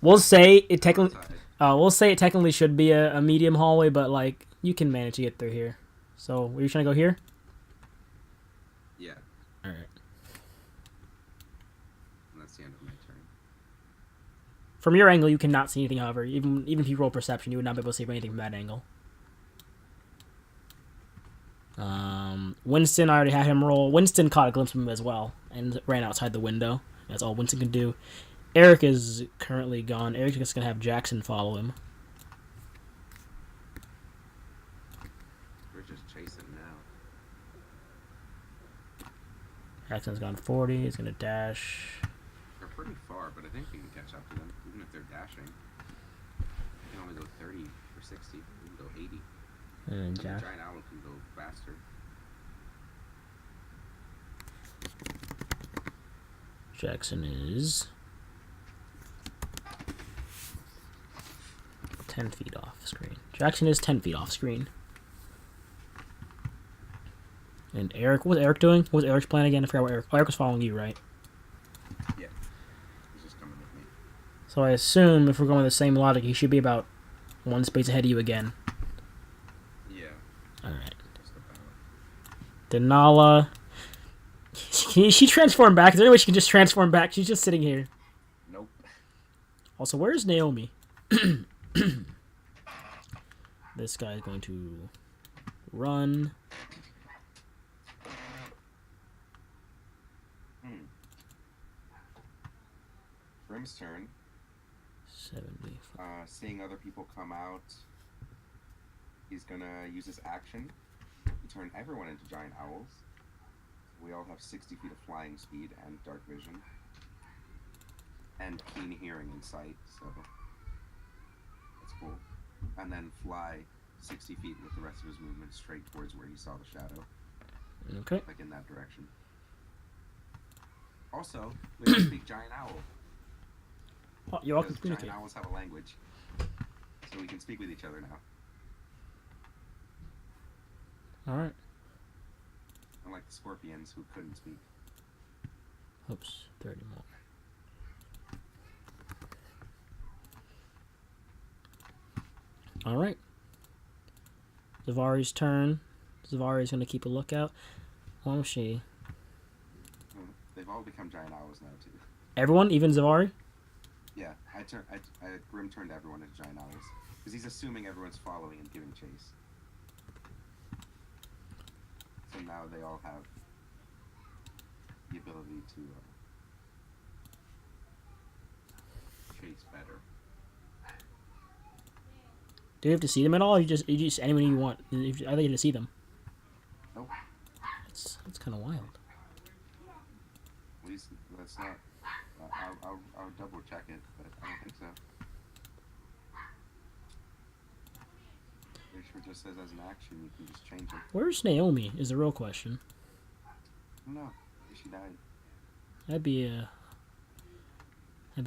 We'll say it technically. Outside. We'll say it technically should be a medium hallway, but like you can manage to get through here. So, were you trying to go here? Yeah, All right. and that's the end of my turn. From your angle, you cannot see anything. However, even if you roll perception, you would not be able to see anything from that angle. Winston, I already had him roll. Winston caught a glimpse of him as well and ran outside the window. That's all Winston can do. Eric is currently gone. Eric's just gonna have Jackson follow him. We're just chasing now. Jackson's gone 40. He's gonna dash. They're pretty far, but I think we can catch up to them, even if they're dashing. We can only go 30 or 60. We can go 80. And The giant owl can go faster. Jackson is 10 feet off screen. Jackson is 10 feet off screen. And Eric, what was Eric doing? What was Eric's plan again? I forgot what Eric. Oh, Eric was following you, right? Yeah. He's just coming with me. So I assume if we're going with the same logic, he should be about one space ahead of you again. Yeah. Alright. Just about. Denala. Can she transform back? Is there any way she can just transform back? She's just sitting here. Nope. Also, where's Naomi? This guy is going to run. Grim's turn. 70. Seeing other people come out, he's gonna use his action to turn everyone into giant owls. We all have 60 feet of flying speed and dark vision. And keen hearing and sight, so that's cool. And then fly 60 feet with the rest of his movement straight towards where he saw the shadow. Okay. Like in that direction. Also, we can speak giant owl. Oh, you're all Because communicate. giant owls have a language. So So we can speak with each other now. All right. Unlike the scorpions who couldn't speak. Oops, 30 more. All right. Zavari's turn. Zavari's going to keep a lookout. Why was she? They've all become giant owls now, too. Everyone, even Zavari? Yeah, Grim turned everyone into giant owls. Because he's assuming everyone's following and giving chase. So now they all have the ability to chase better. Do you have to see them at all? Or you just anyone you want. I think you to see them. Nope. That's kind of wild. At least that's not. I'll double check it, but I don't think so. Pretty sure it just says as an action you can just change it. Where's Naomi? Is the real question. No, she died. That'd be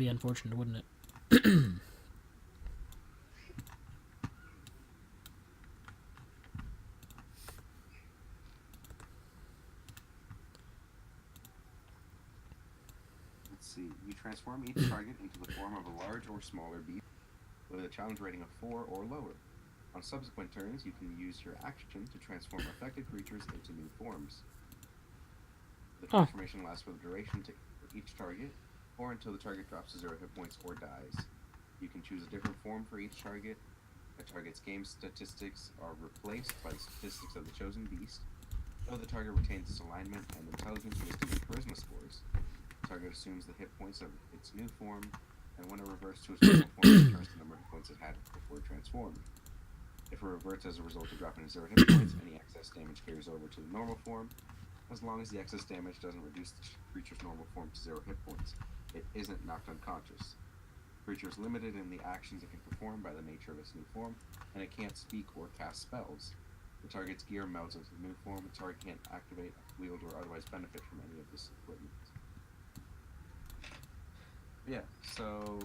unfortunate, wouldn't it? Let's see. You transform each target into the form of a large or smaller beast with a challenge rating of 4 or lower. On subsequent turns, you can use your action to transform affected creatures into new forms. The transformation lasts for the duration for each target, or until the target drops to 0 hit points or dies. You can choose a different form for each target. The target's game statistics are replaced by the statistics of the chosen beast, though the target retains its alignment and intelligence, wisdom, and charisma scores. The target assumes the hit points of its new form, and when it reverts to its normal form, it returns the number of hit points it had before it transformed. If it reverts as a result of dropping to 0 hit points, any excess damage carries over to the normal form, as long as the excess damage doesn't reduce the creature's normal form to 0 hit points. It isn't knocked unconscious. The creature is limited in the actions it can perform by the nature of its new form, and it can't speak or cast spells. The target's gear melts into the new form. The target can't activate, wield, or otherwise benefit from any of this equipment. Yeah, so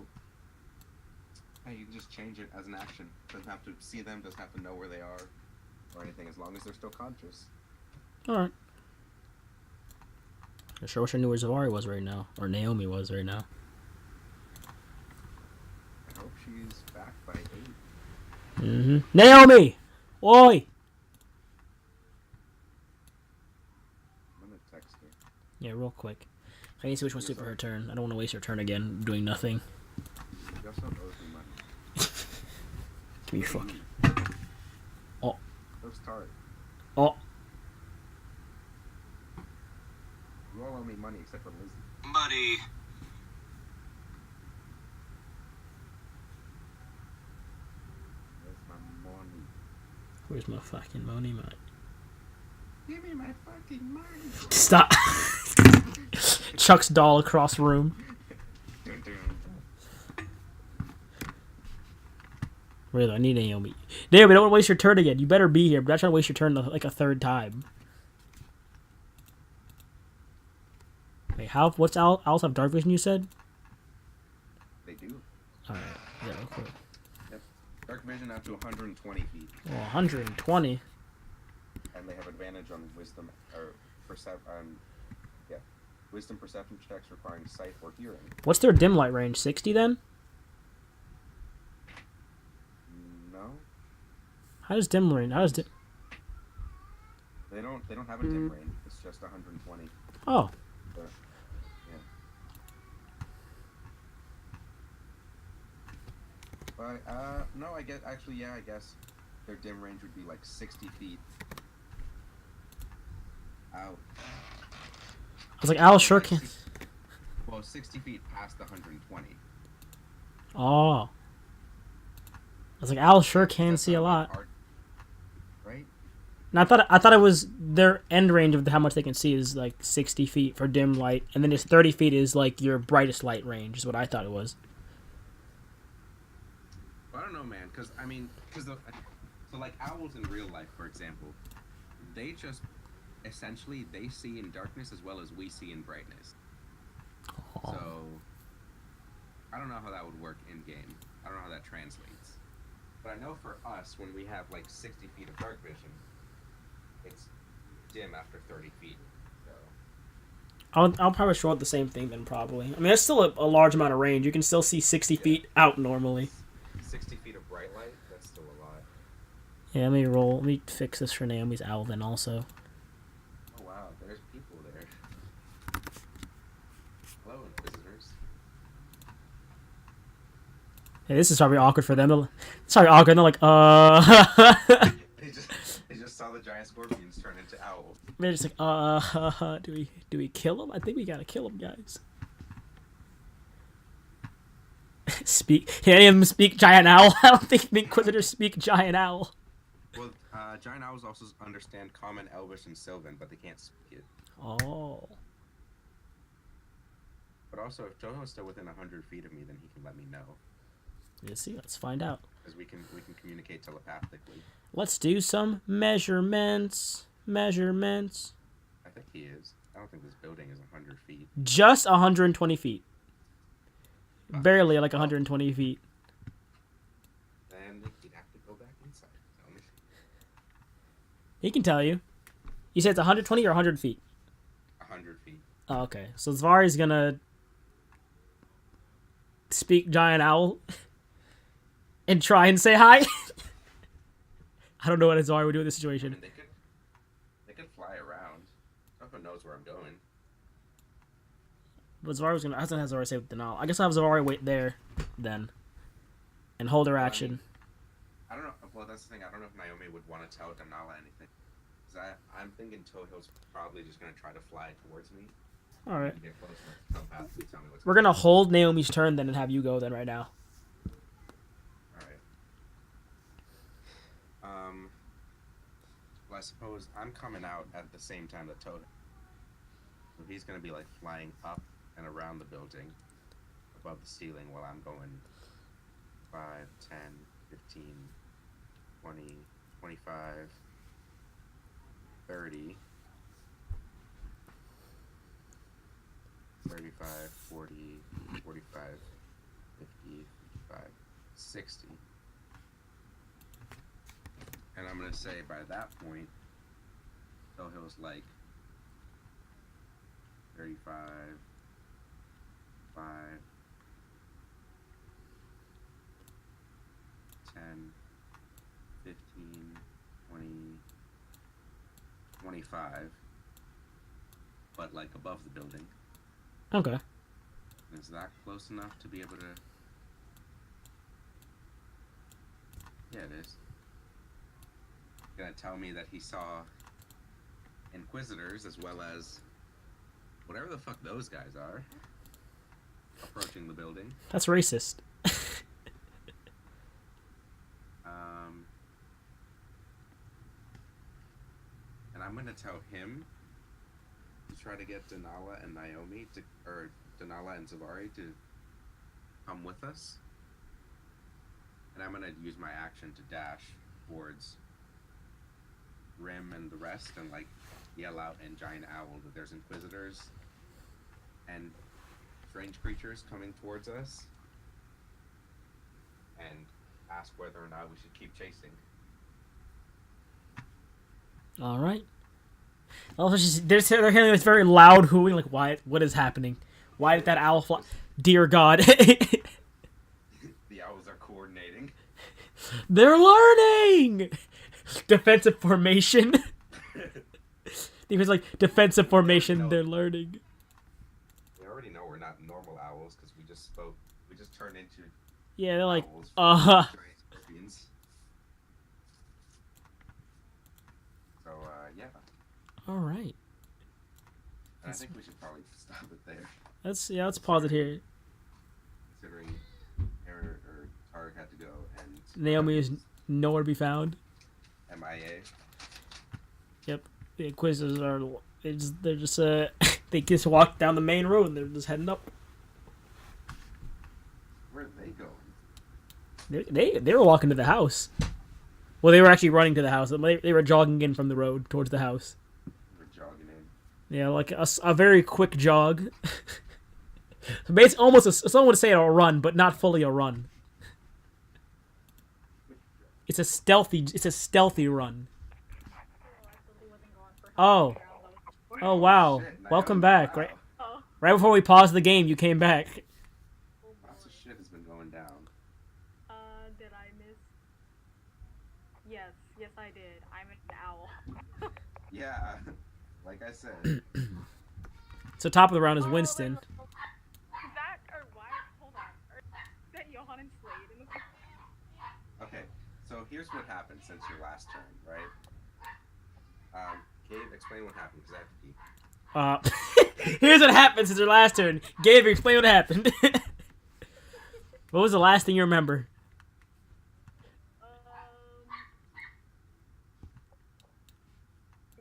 you can just change it as an action. Doesn't have to see them, doesn't have to know where they are, or anything, as long as they're still conscious. Alright. I sure wish I knew where Zavari was right now. Or Naomi was right now. I hope she's back by 8. Mm-hmm. Naomi! Oi! I'm gonna text her. Yeah, real quick. I need to see which one's due for her turn. I don't want to waste her turn again doing nothing. She also owes me money. Give me fuck. Oh. Those tart. Oh. You all owe me money except for Lizzie. Buddy. Where's my money? Where's my fucking money, mate? Give me my fucking money. Stop. Chuck's doll across the room. Really, I need Naomi. Naomi, don't waste your turn again. You better be here. I'm not trying to waste your turn like a third time. Wait, what's owls have dark vision, you said? They do. Alright, yeah, real quick. Yep. Dark vision out to 120 feet. Oh, 120. And they have advantage on wisdom or wisdom perception checks requiring sight or hearing. What's their dim light range? 60 then? No. How does dim range? They don't have a dim range. It's just 120. Oh. But, yeah. But no, I guess their dim range would be like 60 feet. Out. I was like, owl sure can. Well, 60 feet past the 120. Oh. I was like, owl sure can That's see a not lot. hard, right? And I thought it was their end range of how much they can see is like 60 feet for dim light, and then just 30 feet is like your brightest light range, is what I thought it was. Well, I don't know, man, because so like owls in real life, for example, they just essentially they see in darkness as well as we see in brightness. Oh. So I don't know how that would work in game. I don't know how that translates. But I know for us, when we have like 60 feet of dark vision, it's dim after 30 feet. So I'll probably show out the same thing then, probably. I mean, that's still a large amount of range. You can still see 60 feet out normally. 60 feet of bright light, that's still a lot. Yeah, let me fix this for Naomi's owl then also. Oh wow, there's people there. Hello, visitors. Hey, this is probably awkward for them. It's probably awkward. They're like, They just saw the giant scorpions turn into owls. They're just like, do we kill him? I think we gotta kill him, guys. Any of them speak giant owl? I don't think the Inquisitors speak giant owl. Well, giant owls also understand Common, Elvish, and Sylvan, but they can't speak it. Oh. But also, if Jojo's still within 100 feet of me, then he can let me know. Let's see. Let's find out. Because we can communicate telepathically. Let's do some measurements. Measurements. I think he is. I don't think this building is 100 feet. Just 120 feet. Barely like 120 feet. Then you'd have to go back inside. Tell me. He can tell you. You said it's 120 or 100 feet? 100 feet. Oh, okay. So Zvari's gonna speak giant owl and try and say hi. I don't know what Zvari would do in this I situation. mean, they could fly around. Jojo knows where I'm going. But Zvari was gonna. I was gonna have Zvari say with Denal. I guess I'll have Zvari wait there, then, and hold her action. I don't know. Well, that's the thing. I don't know if Naomi would want to tell Denala anything. Because I'm thinking Tohil's probably just gonna try to fly towards me. All right. And get close enough to telepathically tell me what's We're gonna hold Naomi's turn then and have you go then right now. Alright. Well, I suppose I'm coming out at the same time that Toad. So he's gonna be like flying up and around the building, above the ceiling, while I'm going 5, 10, 15, 20, 25, 30, 35, 40, 45, 50, 55, 60. And I'm going to say by that point, Tohil's like 35, 5, 10, 15, 20, 25, but like above the building. Okay. Is that close enough to be able to... Yeah, it is. Gonna tell me that he saw Inquisitors as well as whatever the fuck those guys are approaching the building. That's racist. And I'm gonna tell him to try to get Denala and Naomi to, or Denala and Zavari to come with us. And I'm gonna use my action to dash towards Rim and the rest and like yell out in Giant Owl that there's Inquisitors and strange creatures coming towards us, and ask whether or not we should keep chasing. All right. Also, they're hearing this very loud hooing. Like, why? What is happening? Why did that owl fly? Dear God. The owls are coordinating. They're learning. Defensive formation. He like defensive formation. They're learning. We already know we're not normal owls because we just spoke. We just turned into. Yeah, they're like, giant scorpions. So yeah. All right. And I think we should probably stop it there. Let's pause it here. Considering Aaron or Tarek had to go and Naomi is nowhere to be found. MIA. Yep. The Inquisitors are. They're just they just walk down the main road and they're just heading up. Where are they going? They were walking to the house. Well, they were actually running to the house. They were jogging in from the road towards the house. We're jogging in. Yeah, like a very quick jog. It's almost someone would say a run, but not fully a run. Quick It's a stealthy run. I totally wasn't going for Oh. high ground level. Oh wow. Shit, man. Welcome back. Wow. Right, Oh, right before we paused the game, you came back. oh Lots of boy. shit has been going down. Did I miss? Yes, I did. I'm an owl. Yeah, like I said. So top of the round is Oh, Winston. Is that or why? Hold on. Is that Johan and Slade in the Okay, so here's what happened since your last turn, right? Gabe, explain what happened because I have to pee. Here's what happened since your last turn. Gabe, explain what happened. What was the last thing you remember?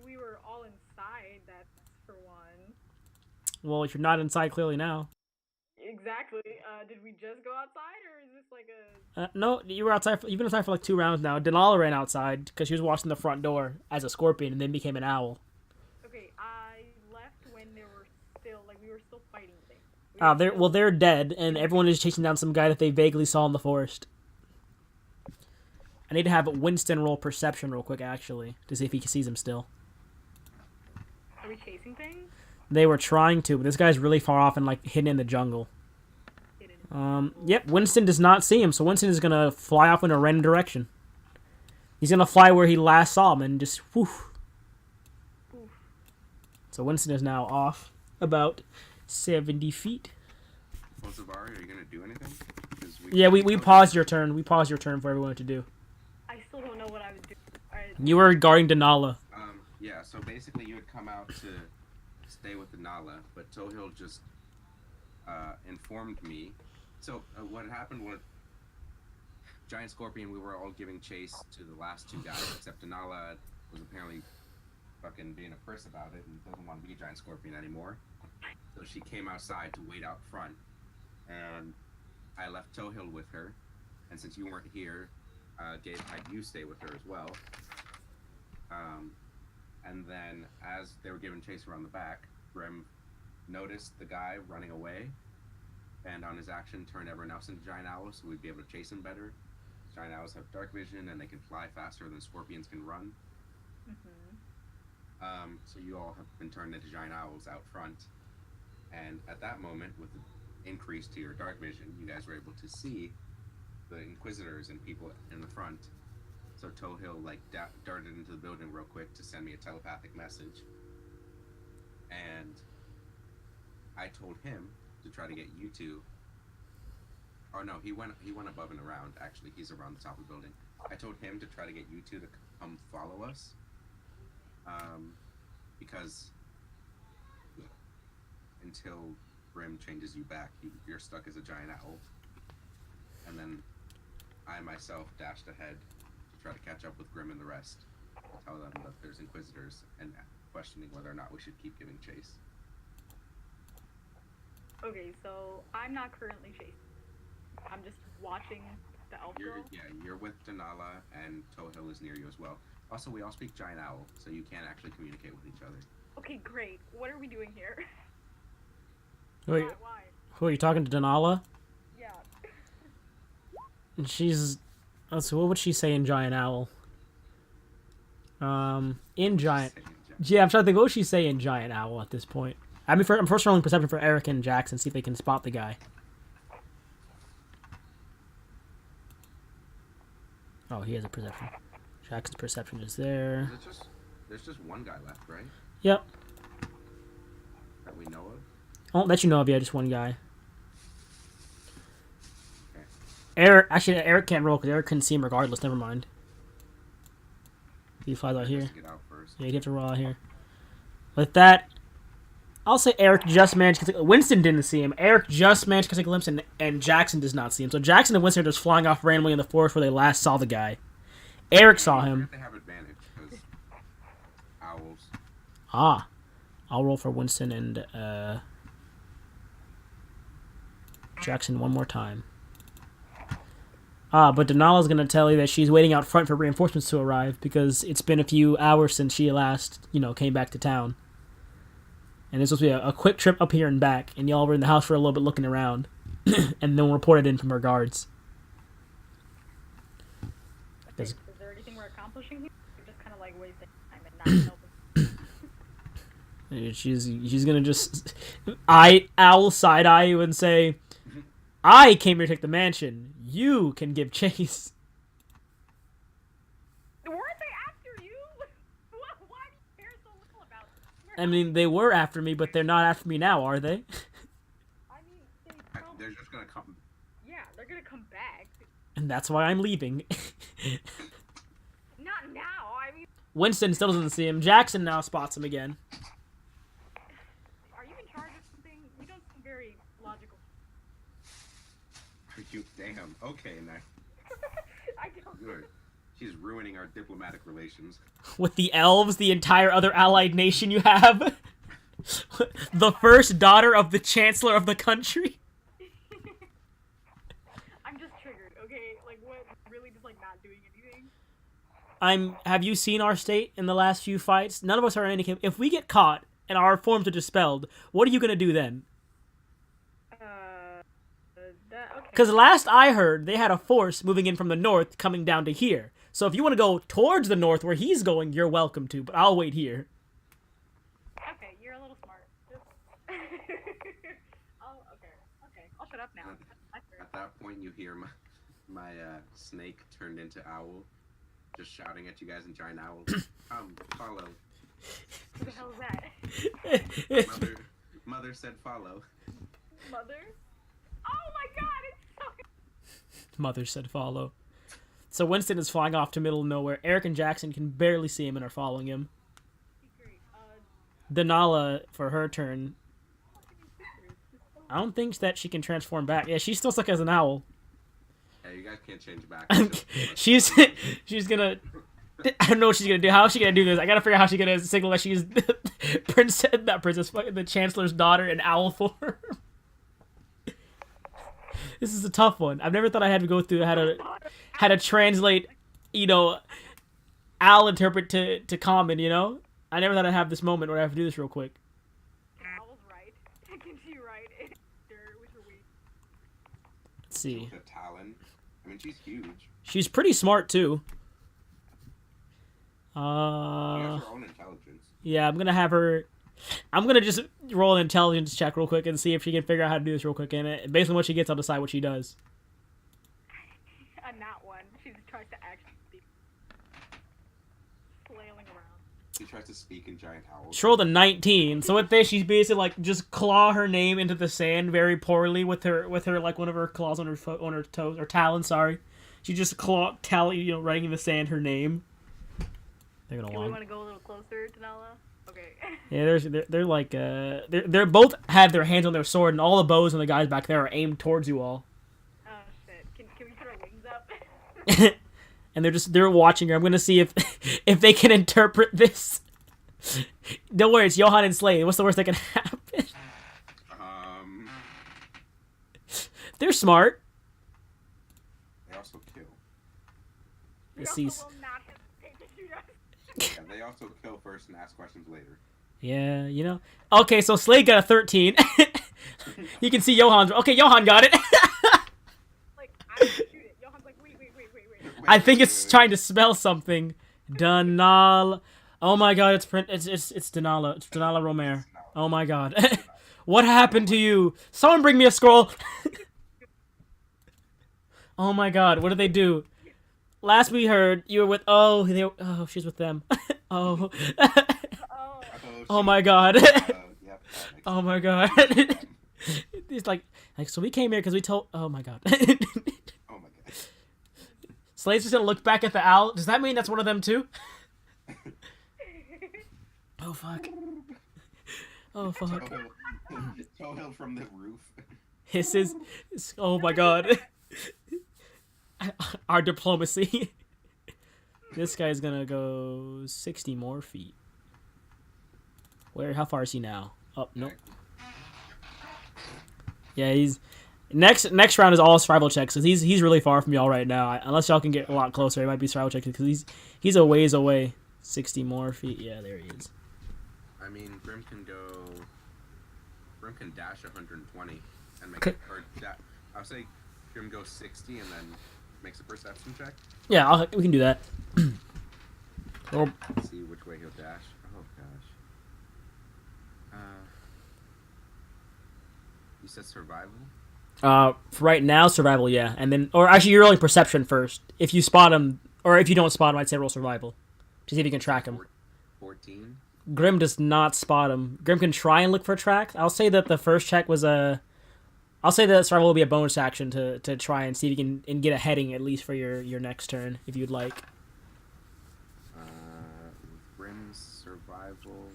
We were all inside. That's for one. Well, if you're not inside clearly now. Exactly. Did we just go outside, or is this like a? No, you were outside. You've been outside for like 2 rounds now. Denala ran outside because she was watching the front door as a scorpion and then became an owl. Okay, I left when there were still we were still fighting things. They're dead, and everyone is chasing down some guy that they vaguely saw in the forest. I need to have Winston roll perception real quick, actually, to see if he sees him still. Are we chasing things? They were trying to, but this guy's really far off and like hidden in the jungle. Yep, Winston does not see him, so Winston is gonna fly off in a random direction. He's gonna fly where he last saw him and just woof. So Winston is now off about 70 feet. Well, Zavari, are you gonna do anything? 'Cause Yeah, we paused your turn. We paused your turn for everyone to do. I still don't know what I was doing. Alright. You were guarding Denala. Yeah, so basically you had come out to stay with the Nala, but Tohil just informed me. So what happened was, Giant Scorpion, we were all giving chase to the last 2 guys, except Denala was apparently fucking being a priss about it and doesn't want to be a Giant Scorpion anymore. So she came outside to wait out front, and I left Tohil with her, and since you weren't here, Gabe had you stay with her as well. And then as they were giving chase around the back, Grim noticed the guy running away, and on his action turned everyone else into giant owls so we'd be able to chase him better. Giant owls have dark vision and they can fly faster than scorpions can run. So you all have been turned into giant owls out front, and at that moment, with the increase to your dark vision, you guys were able to see the Inquisitors and people in the front. So Tohil darted into the building real quick to send me a telepathic message, and I told him to try to get you two. Or no, he went above and around. Actually, he's around the top of the building. I told him to try to get you two to come follow us, because until Grim changes you back, you're stuck as a giant owl. And then I myself dashed ahead to try to catch up with Grim and the rest. Tell them that there's Inquisitors and questioning whether or not we should keep giving chase. Okay, so I'm not currently chasing. I'm just watching the elf girl. You're with Denala, and Tohil is near you as well. Also, we all speak Giant Owl, so you can actually communicate with each other. Okay, great. What are we doing here? Wait, Why? who are you talking to, Denala? Yeah. And she's. Let's see, what would she say in Giant Owl? In Giant. Yeah, I'm trying to think. What would she say in Giant Owl at this point? I'm first rolling perception for Eric and Jackson, see if they can spot the guy. Oh, he has a perception. Jackson's perception is there. There's just one guy left, right? Yep. That we know of. I'll let you know if you have just one guy. Okay. Eric can't roll because Eric couldn't see him regardless. Never mind. He flies out here. Get out first. Yeah, you have to roll out here. With that, I'll say Eric just managed to... Winston didn't see him. Eric just managed to catch a glimpse, and Jackson does not see him. So Jackson and Winston are just flying off randomly in the forest where they last saw the guy. Eric saw him. They have advantage because owls. Ah. I'll roll for Winston and Jackson one more time. But Denala's going to tell you that she's waiting out front for reinforcements to arrive because it's been a few hours since she last, came back to town. And this was supposed to be a quick trip up here and back, and y'all were in the house for a little bit looking around, and then reported in from her guards. 'Cause- Is there anything we're accomplishing here? We're just kind of like wasting time and not helping. She's gonna just owl side eye you and say, I came here to take the mansion. You can give chase. Weren't they after you? Why do you care so little about them? I mean, they were after me, but they're not after me now, are they? I mean, they probably, They're just gonna come. yeah, they're gonna come back. And that's why I'm leaving. Not now. I mean, Winston still doesn't see him. Jackson now spots him again. are you in charge of something? You don't seem very logical. Are you damn? Okay, now I don't. good. She's ruining our diplomatic relations. With the elves, the entire other allied nation you have. The first daughter of the chancellor of the country. I'm just triggered, okay? Like, what? Really just, like, not doing anything? Have you seen our state in the last few fights? None of us are in any camp. If we get caught and our forms are dispelled, what are you gonna do then? Okay. Because last I heard, they had a force moving in from the north coming down to here. So if you want to go towards the north where he's going, you're welcome to, but I'll wait here. Okay, you're a little smart. Just... oh, okay. I'll shut up now. At that point, you hear my snake turned into owl, just shouting at you guys in giant owl. Follow. Who the hell is that? Mother said follow. Mother? Oh my god, it's so... Mother said follow. So Winston is flying off to middle of nowhere. Eric and Jackson can barely see him and are following him. Great. Denala, for her turn, I don't think that she can transform back. Yeah, she's still stuck as an owl. Hey, you guys can't change back. she's gonna... I don't know what she's gonna do. How is she gonna do this? I gotta figure out how she's gonna signal that she's the Chancellor's daughter in owl form. This is a tough one. I've never thought I had to go through how to translate, owl interpret to common, I never thought I'd have this moment where I have to do this real quick. Owl's right. Can she right? With her wings. Let's see. The Talon. I mean, she's huge. She's pretty smart too. She has her own intelligence. Yeah, I'm gonna just roll an intelligence check real quick and see if she can figure out how to do this real quick. And based on what she gets, I'll decide what she does. Not one. She just tries to actually speak. Flailing around. She tries to speak in giant owl. She rolled a 19. So with this, she's basically like just claw her name into the sand very poorly with her like one of her claws on her foot, on her toes or talons. Sorry, she just writing in the sand her name. They're gonna Do we want to go a little closer to Nala? Okay. Yeah, they're like they're both have their hands on their sword, and all the bows on the guys back there are aimed towards you all. Oh shit! Can we put our wings up? And they're watching her. I'm gonna see if they can interpret this. Don't worry, it's Johan and Slade. What's the worst that can happen? They're smart. They also kill. We Let's also see. will not hesitate to shoot us. Yeah, they also kill first and ask questions later. Yeah, Okay, so Slade got a 13. You can see Johan's. Okay, Johan got it. Like, I didn't shoot it. Johan's like, wait. I think it's trying to spell something. Denala. Oh my god, it's Denala. It's Denala Romer. Oh my god. What happened to you? Someone bring me a scroll. Oh my god, what did they do? Last we heard, you were with. She's with them. Oh. Oh my god. Oh my god. He's like, so we came here because we told. Oh my god. Oh my god. Slade's just gonna look back at the owl. Does that mean that's one of them too? Oh fuck. Oh fuck. Toehill from the roof. Hisses. Oh my god. Our diplomacy. This guy's gonna go 60 more feet. How far is he now? Oh, nope. Yeah, he's next round is all survival checks because he's really far from y'all right now. Unless y'all can get a lot closer, it might be survival checks because he's a ways away. 60 more feet. Yeah, there he is. I mean, Grim can dash 120 and make it. Or I'll say Grim goes 60 and then makes a perception check. Yeah, we can do that. Well, Let's see which way he'll dash. Oh gosh. You said survival? for right now, survival, yeah. And then, or actually, you're rolling perception first. If you spot him, or if you don't spot him, I'd say roll survival. To see if you can track him. 14. Grim does not spot him. Grim can try and look for a track. I'll say that the first check was a... I'll say that survival will be a bonus action to try and see if you can and get a heading at least for your next turn, if you'd like. Grim's survival.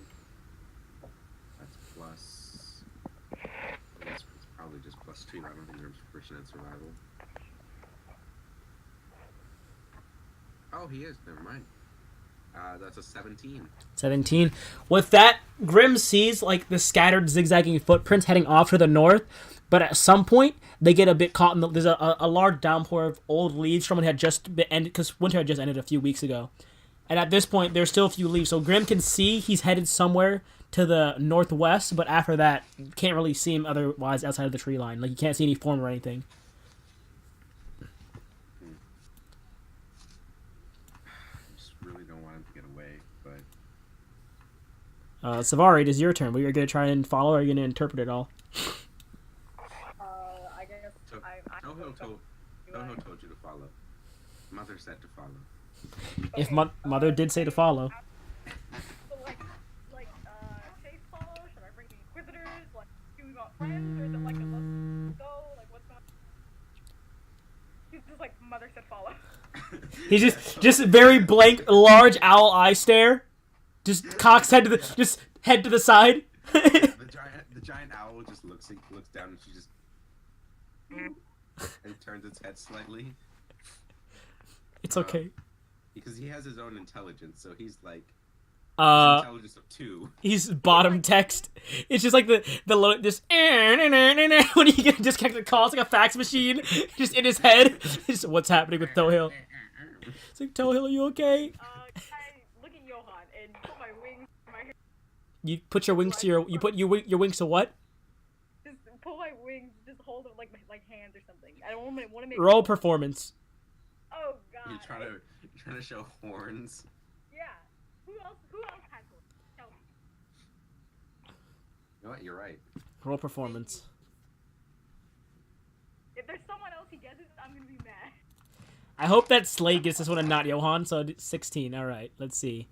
That's plus... I guess it's probably just plus 2. I don't think Grim's proficient in survival. Oh, he is. Never mind. That's a 17. 17. With that, Grim sees like the scattered zigzagging footprints heading off to the north, but at some point they get a bit caught in there's a large downpour of old leaves from when it had just been ended, because winter had just ended a few weeks ago. And at this point, there's still a few leaves, so Grim can see he's headed somewhere to the northwest, but after that, you can't really see him otherwise outside of the tree line. Like, you can't see any form or anything. Savari, it is your turn. Are you going to try and follow, or are you going to interpret it all? I guess Toho told you to follow. Mother said to follow. If Mother did say to follow. So chase follow? Should I bring the Inquisitors? Like, do we want friends, or is it like a let's go? Like, what's going on? He's just like, Mother said follow. He's just very blank, large owl eye stare. Just cocks head to the side. the giant owl just looks down, and she just and turns its head slightly. It's okay. Because he has his own intelligence, so he's like intelligence of 2. He's bottom text. It's just like the low, just when you get disconnected calls like a fax machine, just in his head. Just what's happening with Tohill? It's like, Tohill, are you okay? I look at Johan and put my wings in my hair. You put your wings to your wings to what? Just pull my wings, just hold them like hands or something. I don't want to make roll performance. Oh god. You're trying to show horns. Yeah. Who else has horns? Tell me. You know what? You're right. Roll performance. If there's someone else he guesses, I'm gonna be mad. I hope that Slade gets this one and not Johan. So 16. All right. Let's see.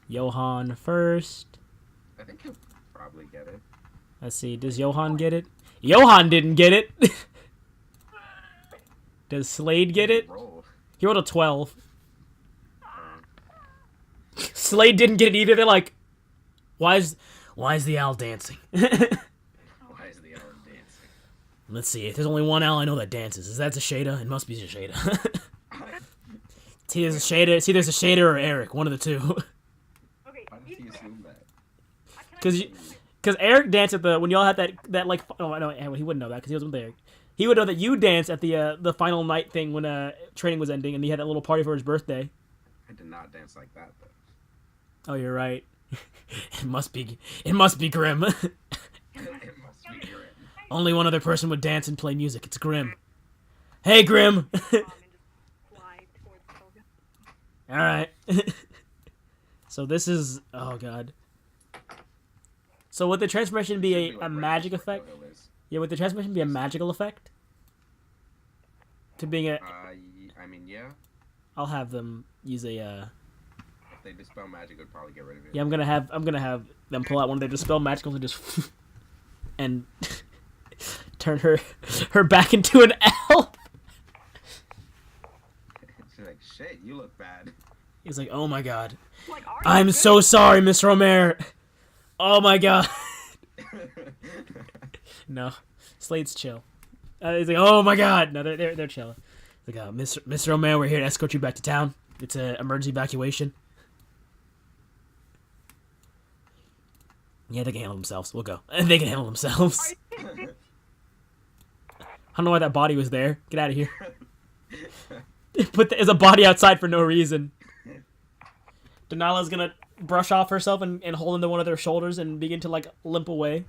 Johan first. I think he'll probably get it. Let's see. Does Johan get it? Johan didn't get it. Does Slade get it? Roll. He rolled a 12. Slade didn't get it either. They're like, why is the owl dancing? Why is the owl dancing? Let's see. If there's only one owl I know that dances, is that Zashada? It must be Zashada. It's either Zashada or Eric. One of the two. Okay. Why does he assume that? Because Eric danced at when y'all had that like. Oh no, he wouldn't know that because he wasn't there. He would know that you danced at the final night thing when training was ending, and he had that little party for his birthday. I did not dance like that though. Oh, you're right. It must be Grim. It must be Grim. Only one other person would dance and play music. It's Grim. Hey, Grim. All right. So this is god. So would the transformation be a magic effect? Yeah, would the transformation be a magical effect? To being a... I mean, yeah. I'll have them use a... If they dispel magic, it would probably get rid of it. Yeah, I'm gonna have them pull out one of their dispel magicals and just... and... turn her back into an elf. She's like, shit, you look bad. He's like, oh my god. Like, I'm so sorry, Miss Romare. Oh my god. No, Slade's chill. He's like, oh my god. No, they're chill. He's like, Mr. Romare, we're here to escort you back to town. It's an emergency evacuation. Yeah, they can handle themselves. We'll go. They can handle themselves. I don't know why that body was there. Get out of here. There's a body outside for no reason. Denala's gonna brush off herself and hold into one of their shoulders and begin to like limp away.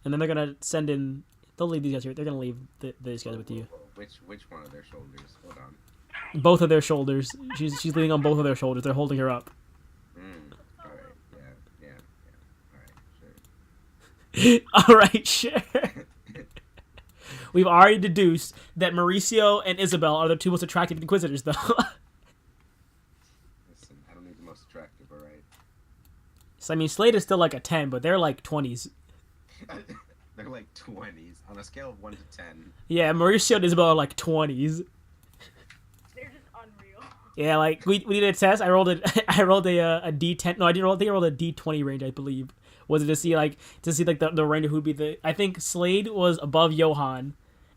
And then they're gonna send in They'll leave these guys here. They're gonna leave these guys with you. Which one of their shoulders? Hold on. Both of their shoulders. She's leaning on both of their shoulders. They're holding her up. All right. Yeah. All right, sure. We've already deduced that Mauricio and Isabel are the two most attractive Inquisitors, though. Listen, I don't need the most attractive, all right? So, I mean, Slade is still like a 10, but they're like 20s. They're like 20s on a scale of 1 to 10. Yeah, Mauricio and Isabel are like 20s. They're just unreal. Yeah, like we did a test. I rolled a D10. No, I didn't roll. I think I rolled a D20 range. I believe was it to see like the range of who'd be the. I think Slade was above Johan,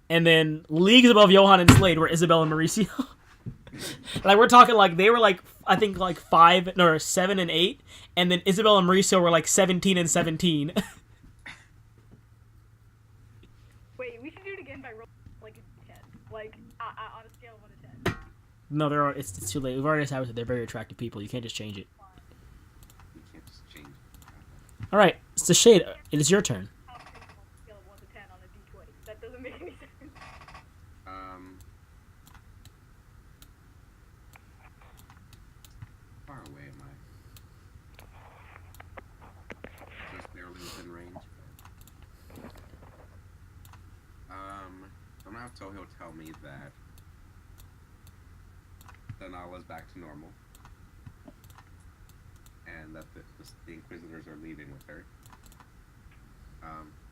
and then leagues above Johan and Slade were Isabel and Mauricio. Like we're talking like they were like I think like 7 and 8, and then Isabel and Mauricio were like 17 and 17. Wait, we should do it again by rolling like a 10. Like on a scale of 1 to 10. No, it's too late. We've already established that they're very attractive people. You can't just change it. You can't just change it. All right, it's the shade. It is your turn. How can you roll a scale of 1 to 10 on a D20? That doesn't make any sense. Far away am I? Just barely within range. I'm gonna have Toho tell me that Denala's back to normal, and that the Inquisitors are leaving with her.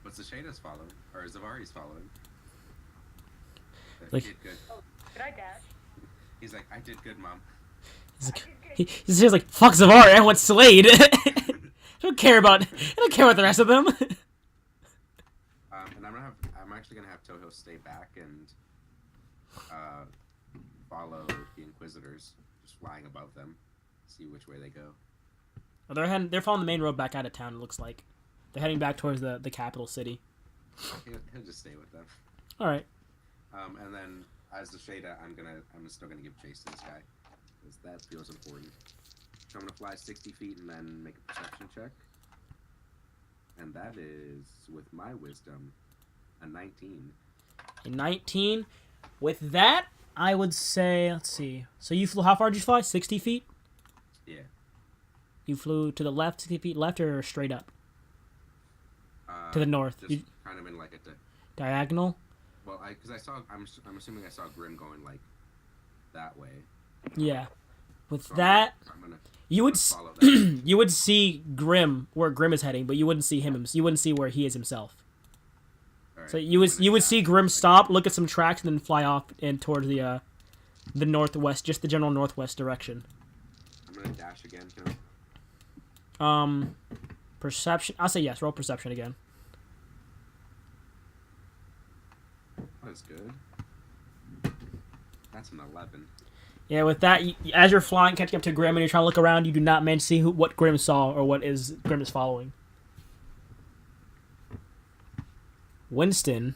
But Zasheda's following, or Zavari's following. Like- He did good. Could I dash? He's like, I did good, Mom. He's just like fuck Zavari. I want Slade. I don't care about the rest of them. And I'm actually gonna have Toho stay back and follow the Inquisitors, just flying above them, see which way they go. They're following the main road back out of town. It looks like they're heading back towards the capital city. He'll just stay with them. All right. And then as the Shada, I'm still gonna give chase to this guy, because that feels important. So I'm gonna fly 60 feet and then make a perception check, and that is with my wisdom, a 19. A 19. With that, I would say, let's see. So you flew, how far did you fly? 60 feet? Yeah. You flew to the left, 60 feet left, or straight up? To the north. Just kind of in like a Diagonal? well, I'm assuming I saw Grim going like that way. Yeah. With So that, I'm gonna you would follow that. you would see Grim where Grim is heading, but you wouldn't see him. You wouldn't see where he is himself. Alright, So I'm you would gonna see dash. Grim stop, look at some tracks, and then fly off and towards the northwest, just the general northwest direction. I'm gonna dash again. Can I? Perception. I'll say yes. Roll perception again. That's good. That's an 11. Yeah, with that, as you're flying, catching up to Grim, and you're trying to look around, you do not manage to see what Grim saw or what Grim is following. Winston.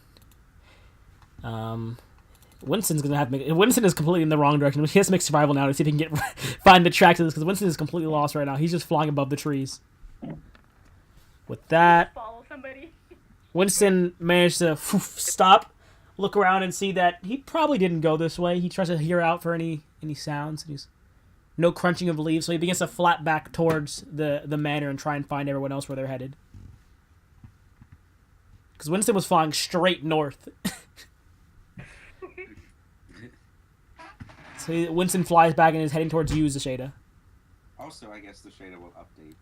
Winston's gonna have to make. Winston is completely in the wrong direction. He has to make survival now to see if he can find the tracks of this, because Winston is completely lost right now. He's just flying above the trees. With that, Follow somebody. Winston managed to stop, look around, and see that he probably didn't go this way. He tries to hear out for any sounds. He's no crunching of leaves, so he begins to flap back towards the manor and try and find everyone else where they're headed. Because Winston was flying straight north. So Winston flies back and is heading towards you, Zashada. Also, I guess the Shada will update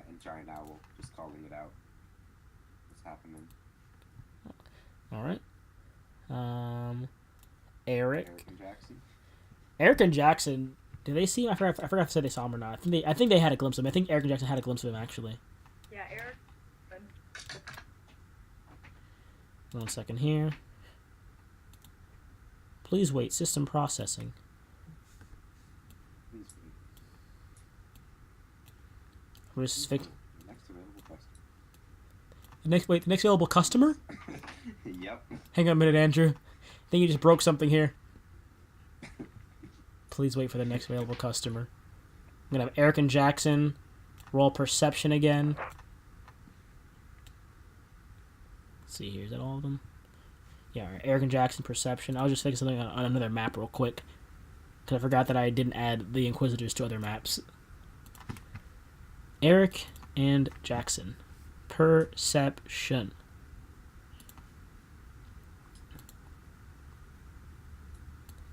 in Giant Owl, just calling it out. What's happening? All right. Eric and Jackson. Eric and Jackson. Did they see him? I forgot if I said they saw him or not. I think they had a glimpse of him. I think Eric and Jackson had a glimpse of him actually. Yeah, Eric. 1 second here. Please wait. System processing. Please Next Next available customer. the next available customer. Yep. Hang on a minute, Andrew. I think you just broke something here. Please wait for the next available customer. I'm gonna have Eric and Jackson roll perception again. Let's see here. Is that all of them? Yeah, all right. Eric and Jackson perception. I'll just fix something on another map real quick. Because I forgot that I didn't add the Inquisitors to other maps. Eric and Jackson. Perception.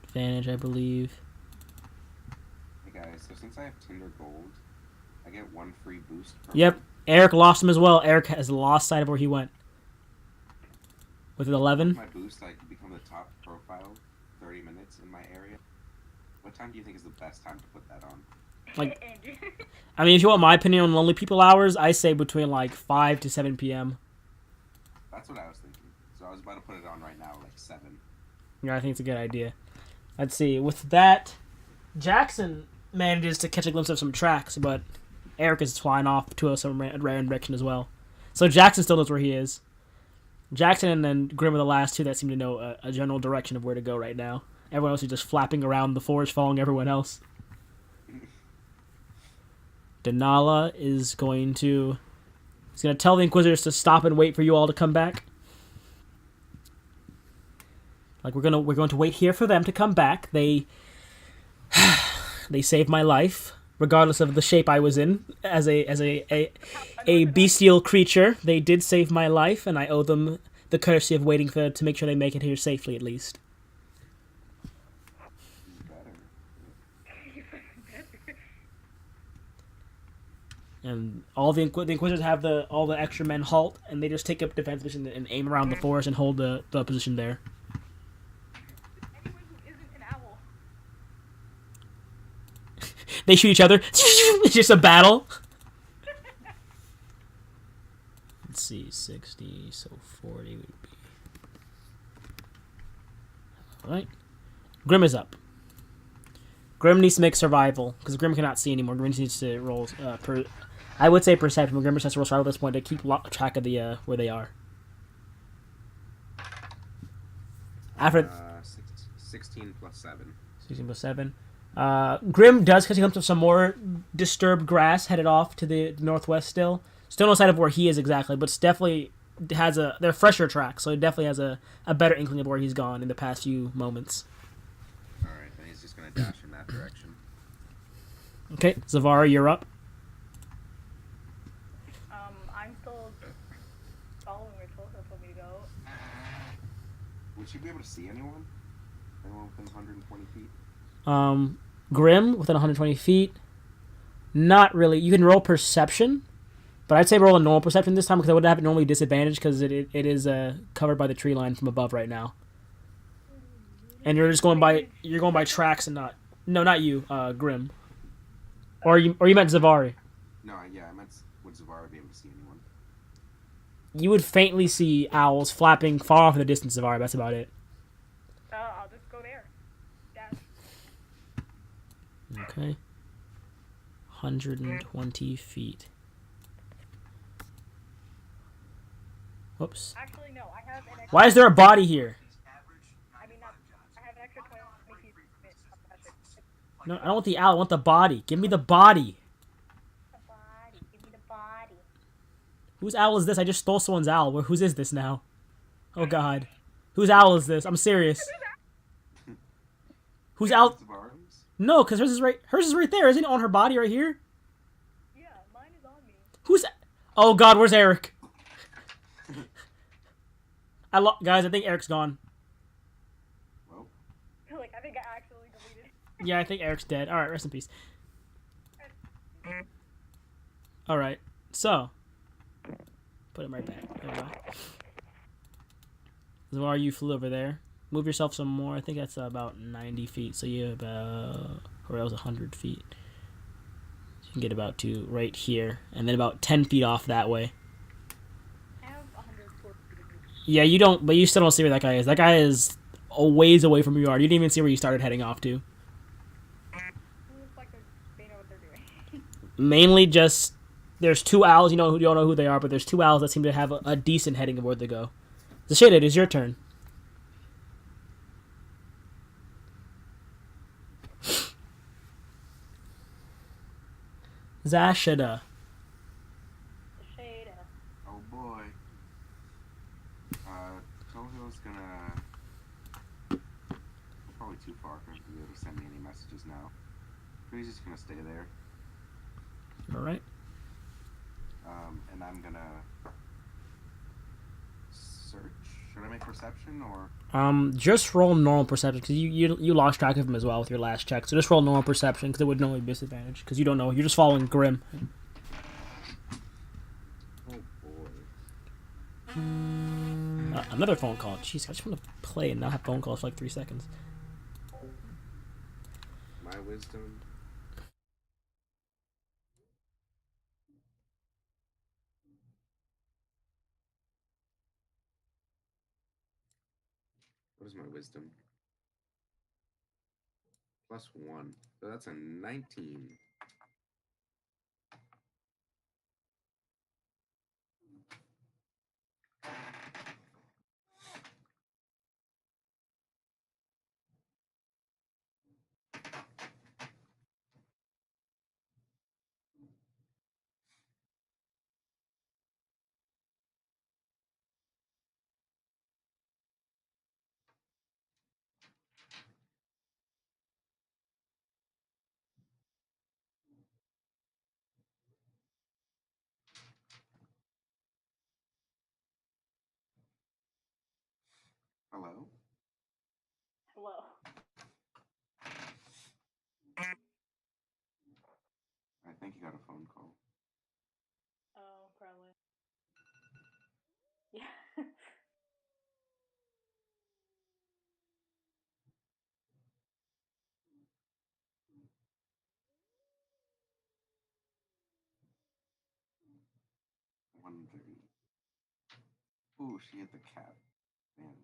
Advantage, I believe. Hey guys, so since I have Tinder Gold, I get 1 free boost per Yep. month. Eric lost him as well. Eric has lost sight of where he went. With an 11. With my boost, I can become the top profile 30 minutes in my area. What time do you think is the best time to put that on? Like, Andrew. I mean, if you want my opinion on lonely people hours, I say between like 5 to 7 p.m. That's what I was thinking. So I was about to put it on right now, like 7. Yeah, I think it's a good idea. Let's see. With that, Jackson manages to catch a glimpse of some tracks, but Eric is flying off to some random direction as well. So Jackson still knows where he is. Jackson and then Grim are the last two that seem to know a general direction of where to go right now. Everyone else is just flapping around the forest, following everyone else. Denala is going to... He's going to tell the Inquisitors to stop and wait for you all to come back. Like, we're going to wait here for them to come back. They saved my life, regardless of the shape I was in as a bestial creature. They did save my life, and I owe them the courtesy of waiting to make sure they make it here safely, at least. And all the Inquisitors have all the extra men halt, and they just take up defense position and aim around the forest and hold the position there. Anyone who isn't an owl. They shoot each other. It's just a battle. Let's see, 60, so 40 would be... Alright. Grim is up. Grim needs to make survival, because Grim cannot see anymore. Grim needs to roll, I would say perception, but Grim just has to roll survival at this point to keep track of the where they are. After 16 plus 7. 16 plus 7. Grim does catch a glimpse of some more disturbed grass headed off to the northwest still. Still no sight of where he is exactly, but it's definitely has they're fresher tracks, so it definitely has a better inkling of where he's gone in the past few moments. Alright, then he's just gonna dash in that direction. Okay, Zavara, you're up. I'm still following where Tulsa told me to go. Would she be able to see anyone? Anyone within 120 feet? Grim within 120 feet. Not really. You can roll perception, but I'd say roll a normal perception this time because I would have normally disadvantage because it is covered by the tree line from above right now. And you're just going by tracks and not you, Grim. Or you meant Zavari. No, yeah, I meant would Zavara be able to see anyone? You would faintly see owls flapping far off in the distance, Zavari. That's about it. I'll just go there. Dash. Okay. 120 feet. Whoops. Actually, no. I have an extra. Why is there a body here? I mean, I have an extra 20 feet. No, I don't want the owl. I want the body. Give me the body. The body. Give me the body. Whose owl is this? I just stole someone's owl. Whose is this now? Oh, God. Whose owl is this? I'm serious. Whose owl? Zavara's? No, because hers is right there. Isn't it on her body right here? Yeah, mine is on me. Who's... Oh, God, where's Eric? Guys, I think Eric's gone. Well, Like, I think I accidentally deleted. Yeah, I think Eric's dead. Alright, rest in peace. Alright, so. Put him right back. There we go. Zawar, you flew over there. Move yourself some more. I think that's about 90 feet. So you have about... Or that was 100 feet. So you can get about to right here. And then about 10 feet off that way. I have 104 feet. Yeah, you don't... But you still don't see where that guy is. That guy is a ways away from where you are. You didn't even see where you started heading off to. It looks like they know what they're doing. Mainly just... There's two owls. You don't know who they are, but there's two owls that seem to have a decent heading of where they go. Zashada, it is your turn. Zashada. The shade. oh boy. Tohil's gonna Barker to be able to send me any messages now. So he's just gonna stay there. All right. And I'm gonna search. Should I make perception or? Just roll normal perception because you lost track of him as well with your last check. So just roll normal perception because it would normally be disadvantage because you don't know. You're just following Grim. Oh boy. Another phone call. Jeez, I just want to play and not have phone calls for like 3 seconds. My wisdom. What is my wisdom? +1. So that's a 19. Hello? Hello. I think you got a phone call. Oh, probably. Yeah. 130. Ooh, she hit the cap. Man.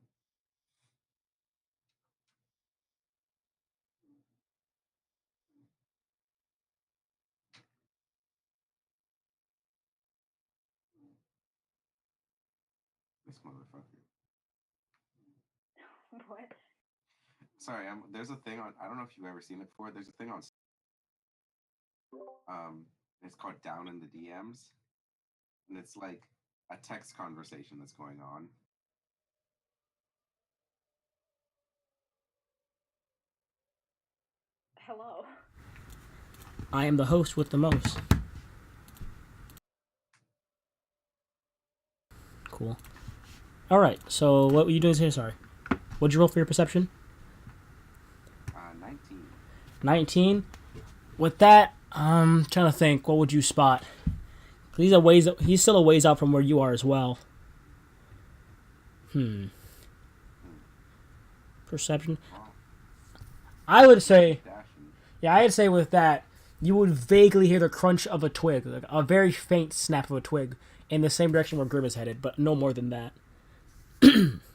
This motherfucker. What? Sorry, there's a thing on. I don't know if you've ever seen it before. There's a thing on. It's called Down in the DMs, and it's like a text conversation that's going on. Hello. I am the host with the most. Cool. All right. So what were you doing here? Sorry. What'd you roll for your perception? 19. 19. With that, I'm trying to think. What would you spot? He's still a ways out from where you are as well. Perception. I would say, yeah, I'd say with that, you would vaguely hear the crunch of a twig, like a very faint snap of a twig, in the same direction where Grim is headed, but no more than that.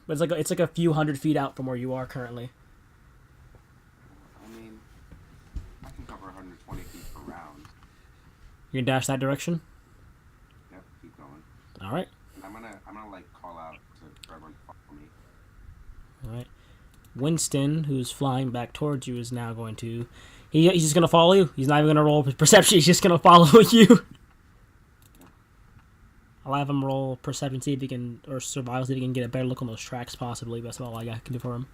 But it's like a few 100 feet out from where you are currently. I mean, I can cover 120 feet per round. You can dash that direction. Yep, keep going. All right. And I'm gonna like call out for everyone to follow me. All right. Winston, who's flying back towards you, is now going to. He's just gonna follow you. He's not even gonna roll perception. He's just gonna follow you. I'll have him roll perception, see if he can, or survival, see if he can get a better look on those tracks, possibly. That's all I can do for him.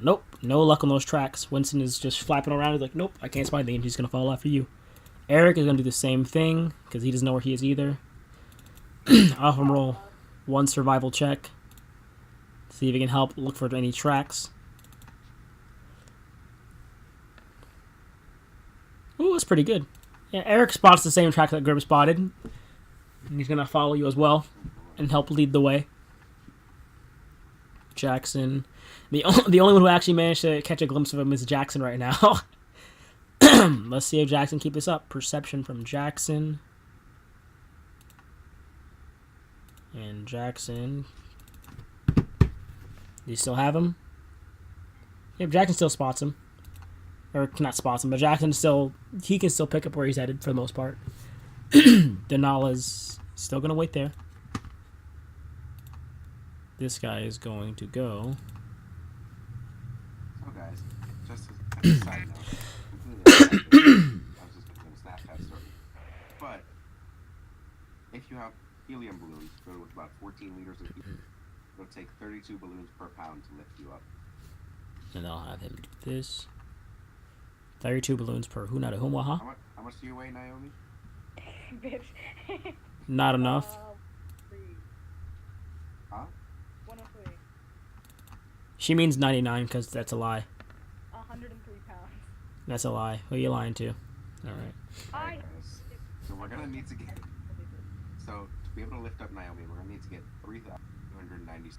Nope, no luck on those tracks. Winston is just flapping around. He's like, nope, I can't spot anything. He's gonna follow after you. Eric is gonna do the same thing because he doesn't know where he is either. I'll have him roll one survival check. See if he can help look for any tracks. Ooh, that's pretty good. Yeah, Eric spots the same track that Grim spotted. And he's going to follow you as well and help lead the way. Jackson. The only one who actually managed to catch a glimpse of him is Jackson right now. Let's see if Jackson keep this up. Perception from Jackson. And Jackson. Do you still have him? Yep, Jackson still spots him. Or not spots him, but Jackson he can still pick up where he's headed for the most part. Denala's still gonna wait there. This guy is going to go. So guys, just as a side note, I was just doing a Snapchat story. But if you have helium balloons filled with about 14 liters of helium, take 32 balloons per pound to lift you up. And I'll have him do this. 32 balloons per who, not a whom, huh? How much do you weigh, Naomi? Bitch. Not enough. 3. Huh? 103. She means 99 because that's a lie. 103 pounds. That's a lie. Who are you lying to? All right. I. So we're gonna need to get. So to be able to lift up Naomi, we're gonna need to get 3,290.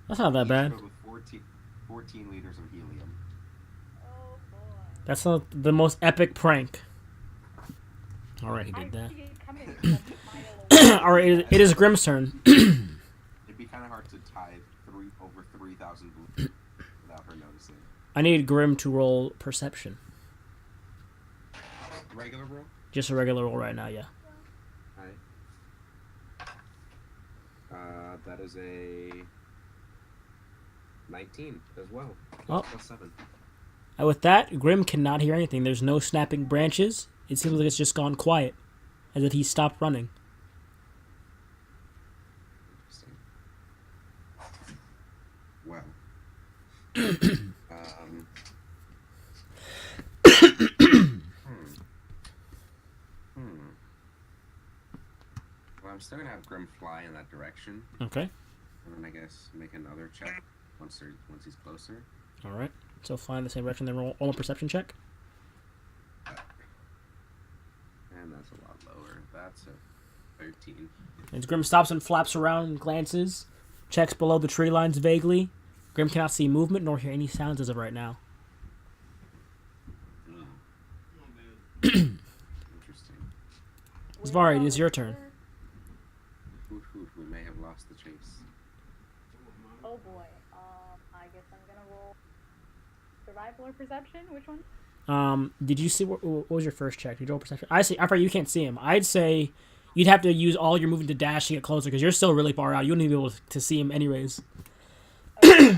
That's not that bad. With 14 liters of helium. Oh boy. That's not the most epic prank. All right, he I did that. see it coming from a mile away. All right, it is Grimm's turn. It'd be kind of hard to tie over 3,000 balloons without her noticing. I need Grimm to roll perception. Regular roll? Just a regular roll right now, yeah. Alright. That is a 19 as well. Oh. Plus 7. And with that, Grimm cannot hear anything. There's no snapping branches. It seems like it's just gone quiet, as if he stopped running. Interesting. Well. Well, I'm still gonna have Grimm fly in that direction, Okay. and then I guess make another check once he's closer. All right. So fly in the same direction, then roll a perception check. And that's a lot lower. That's a 13. As Grimm stops and flaps around and glances, checks below the tree lines vaguely. Grimm cannot see movement nor hear any sounds as of right now. Interesting. Zvari, it is your turn. Hoot hoot, we may have lost the chase. Oh boy. I guess I'm gonna roll survival or perception. Which one? Did you see what was your first check? Did you roll perception? I see. I'm afraid you can't see him. I'd say you'd have to use all your movement to dash to get closer because you're still really far out. You wouldn't even be able to see him anyways. Okay,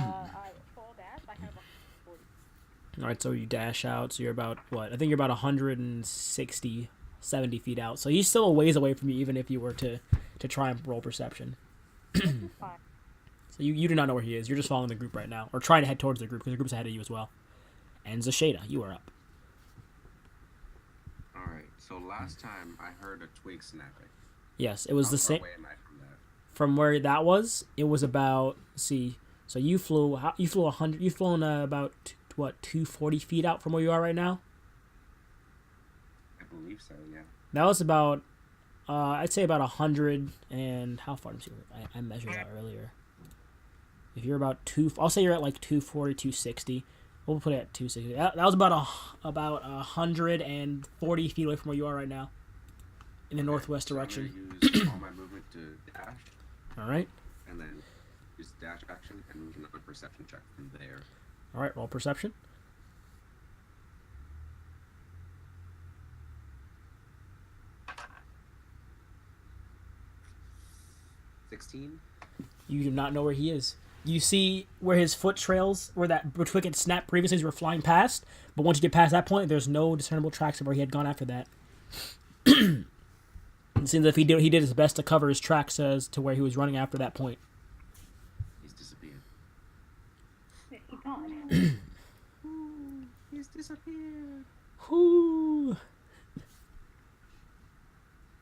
full dash. I have 140. All right, so you dash out. So you're about what? I think you're about 160, 70 feet out. So he's still a ways away from you, even if you were to try and roll perception. This is fine. So you do not know where he is. You're just following the group right now, or trying to head towards the group because the group's ahead of you as well. And Zasheda, you are up. Alright, so last time I heard a twig snapping. Yes, it was the How far same. away am I from that? From where that was, it was about. Let's see, so you flew 100. You've flown about what 240 feet out from where you are right now. I believe so, yeah. That was about. I'd say about 100 and how far? I measured out earlier. If you're about I'll say you're at like 240, 260. We'll put it at 260. That was about 140 feet away from where you are right now, in the northwest So I'm direction. gonna use all my movement to dash, All right. and then use dash action and move another perception check from there. All right. Roll perception. 16. You do not know where he is. You see where his foot trails, where that twig had snapped previously as you were flying past, but once you get past that point, there's no discernible tracks of where he had gone after that. It seems as if he did his best to cover his tracks as to where he was running after that point. He's disappeared. He's gone. He's disappeared. Whoo!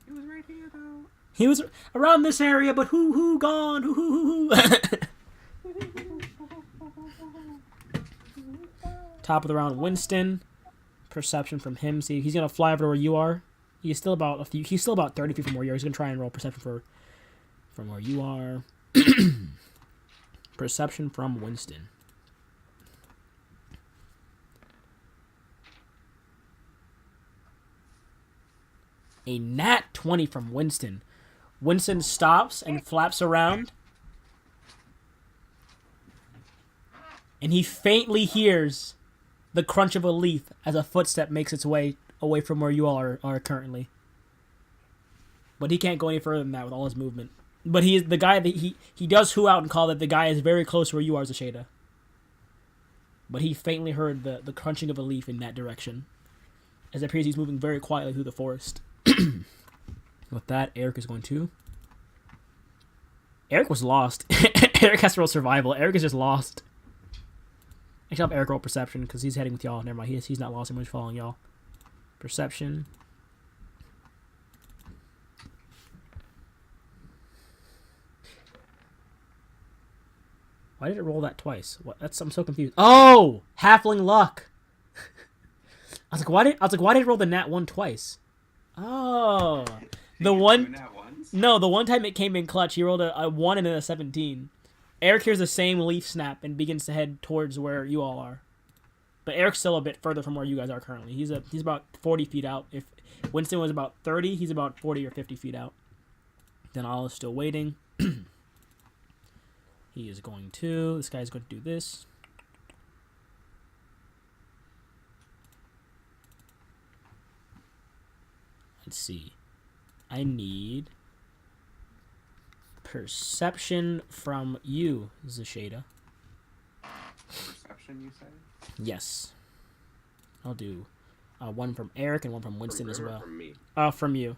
He was right here, though. He was around this area, but who gone? Who. Top of the round, Winston. Perception from him. See, he's gonna fly over to where you are. He's still about 30 feet from where you are. He's gonna try and roll perception from where you are. Perception from Winston. A nat 20 from Winston. Winston stops and flaps around. And he faintly hears the crunch of a leaf as a footstep makes its way away from where you all are currently. But he can't go any further than that with all his movement. But he is the guy that he does hoo out and call that the guy is very close to where you are, Zasheda. But he faintly heard the crunching of a leaf in that direction. As it appears he's moving very quietly through the forest. With that, Eric is going to Eric was lost. Eric has to roll survival. Eric is just lost. Actually, I'll have Eric roll perception because he's heading with y'all. Never mind. He's not lost. He's following y'all. Perception. Why did it roll that twice? What? I'm so confused. Oh, halfling luck. I was like, why did it roll the nat 1 twice? Oh, the one. No, the one time it came in clutch, he rolled a 1 and then a 17. Eric hears the same leaf snap and begins to head towards where you all are. But Eric's still a bit further from where you guys are currently. He's about 40 feet out. If Winston was about 30, he's about 40 or 50 feet out. Then all is still waiting. He is going to... This guy's going to do this. Let's see. I need perception from you, Zashada. Perception, you say? Yes. I'll do one from Eric and one from Winston as well. From me. From you.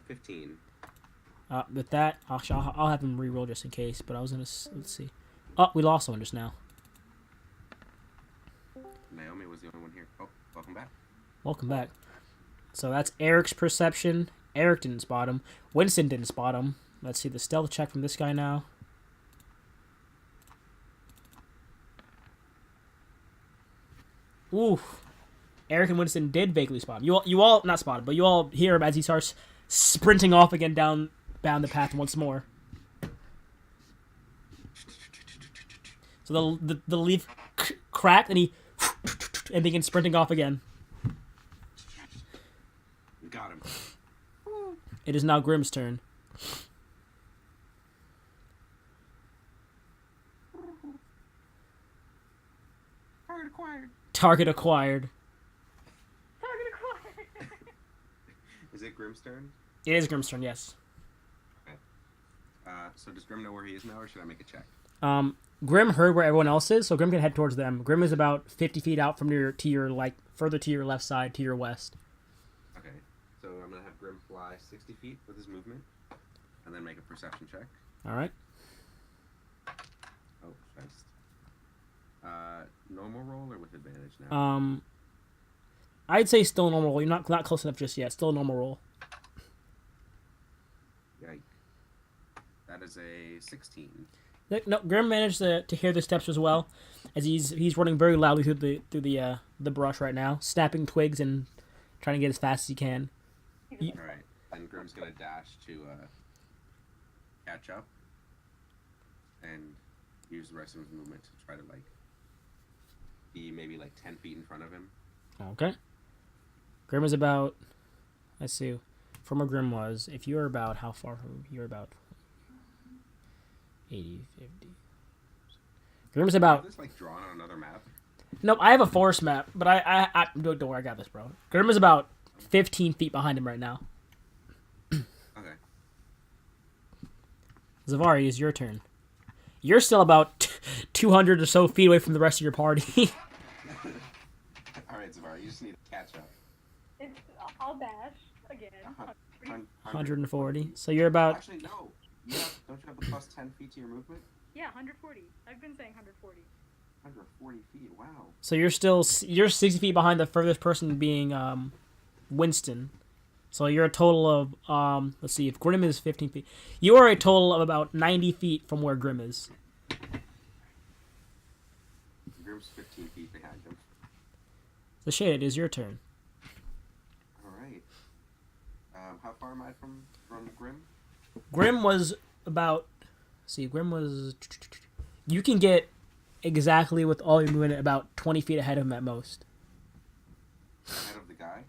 15. With that, I'll have him re-roll just in case. But I was gonna let's see. Oh, we lost one just now. Naomi was the only one here. Oh, welcome back. Welcome back. So that's Eric's perception. Eric didn't spot him. Winston didn't spot him. Let's see the stealth check from this guy now. Oof. Eric and Winston did vaguely spot him. You all not spotted, but you all hear him as he starts sprinting off again down the path once more. So the leaf cracked and he begins sprinting off again. Got him. It is now Grimm's turn. Target acquired. Target acquired. Target acquired. Is it Grimm's turn? It is Grimm's turn, yes. Okay. So does Grimm know where he is now, or should I make a check? Grimm heard where everyone else is, so Grimm can head towards them. Grimm is about 50 feet out from further to your left side, to your west. Okay. So I'm gonna have Grimm fly 60 feet with his movement, and then make a perception check. All right. Oh, fast. Normal roll or with advantage now? I'd say still normal roll. You're not close enough just yet. Still a normal roll. Yike. That is a 16. No, Grimm managed to hear the steps as well, as he's running very loudly through the brush right now, snapping twigs and trying to get as fast as he can. All right. Then Grimm's gonna dash to catch up and use the rest of his movement to try to be maybe 10 feet in front of him. Okay. Grimm is about, let's see, from where Grimm was, if you're about, how far from, you're about 80, 50. Grimm's about... Is this drawn on another map? Nope, I have a forest map, but I don't worry, I got this, bro. Grimm is about 15 feet behind him right now. Okay. Zavari, it's your turn. You're still about 200 or so feet away from the rest of your party. Alright, Zavari, you just need to catch up. I'll dash again. 140. So you're about... Actually, no. Don't you have the plus 10 feet to your movement? Yeah, 140. I've been saying 140. 140 feet, wow. So you're 60 feet behind the furthest person being Winston. So you're a total of, let's see, if Grimm is 15 feet. You are a total of about 90 feet from where Grimm is. Grimm's 15 feet behind him. The shade, it is your turn. Alright. How far am I from Grimm? Grimm was about, Grimm was, you can get exactly with all your movement about 20 feet ahead of him at most. Ahead of the guy?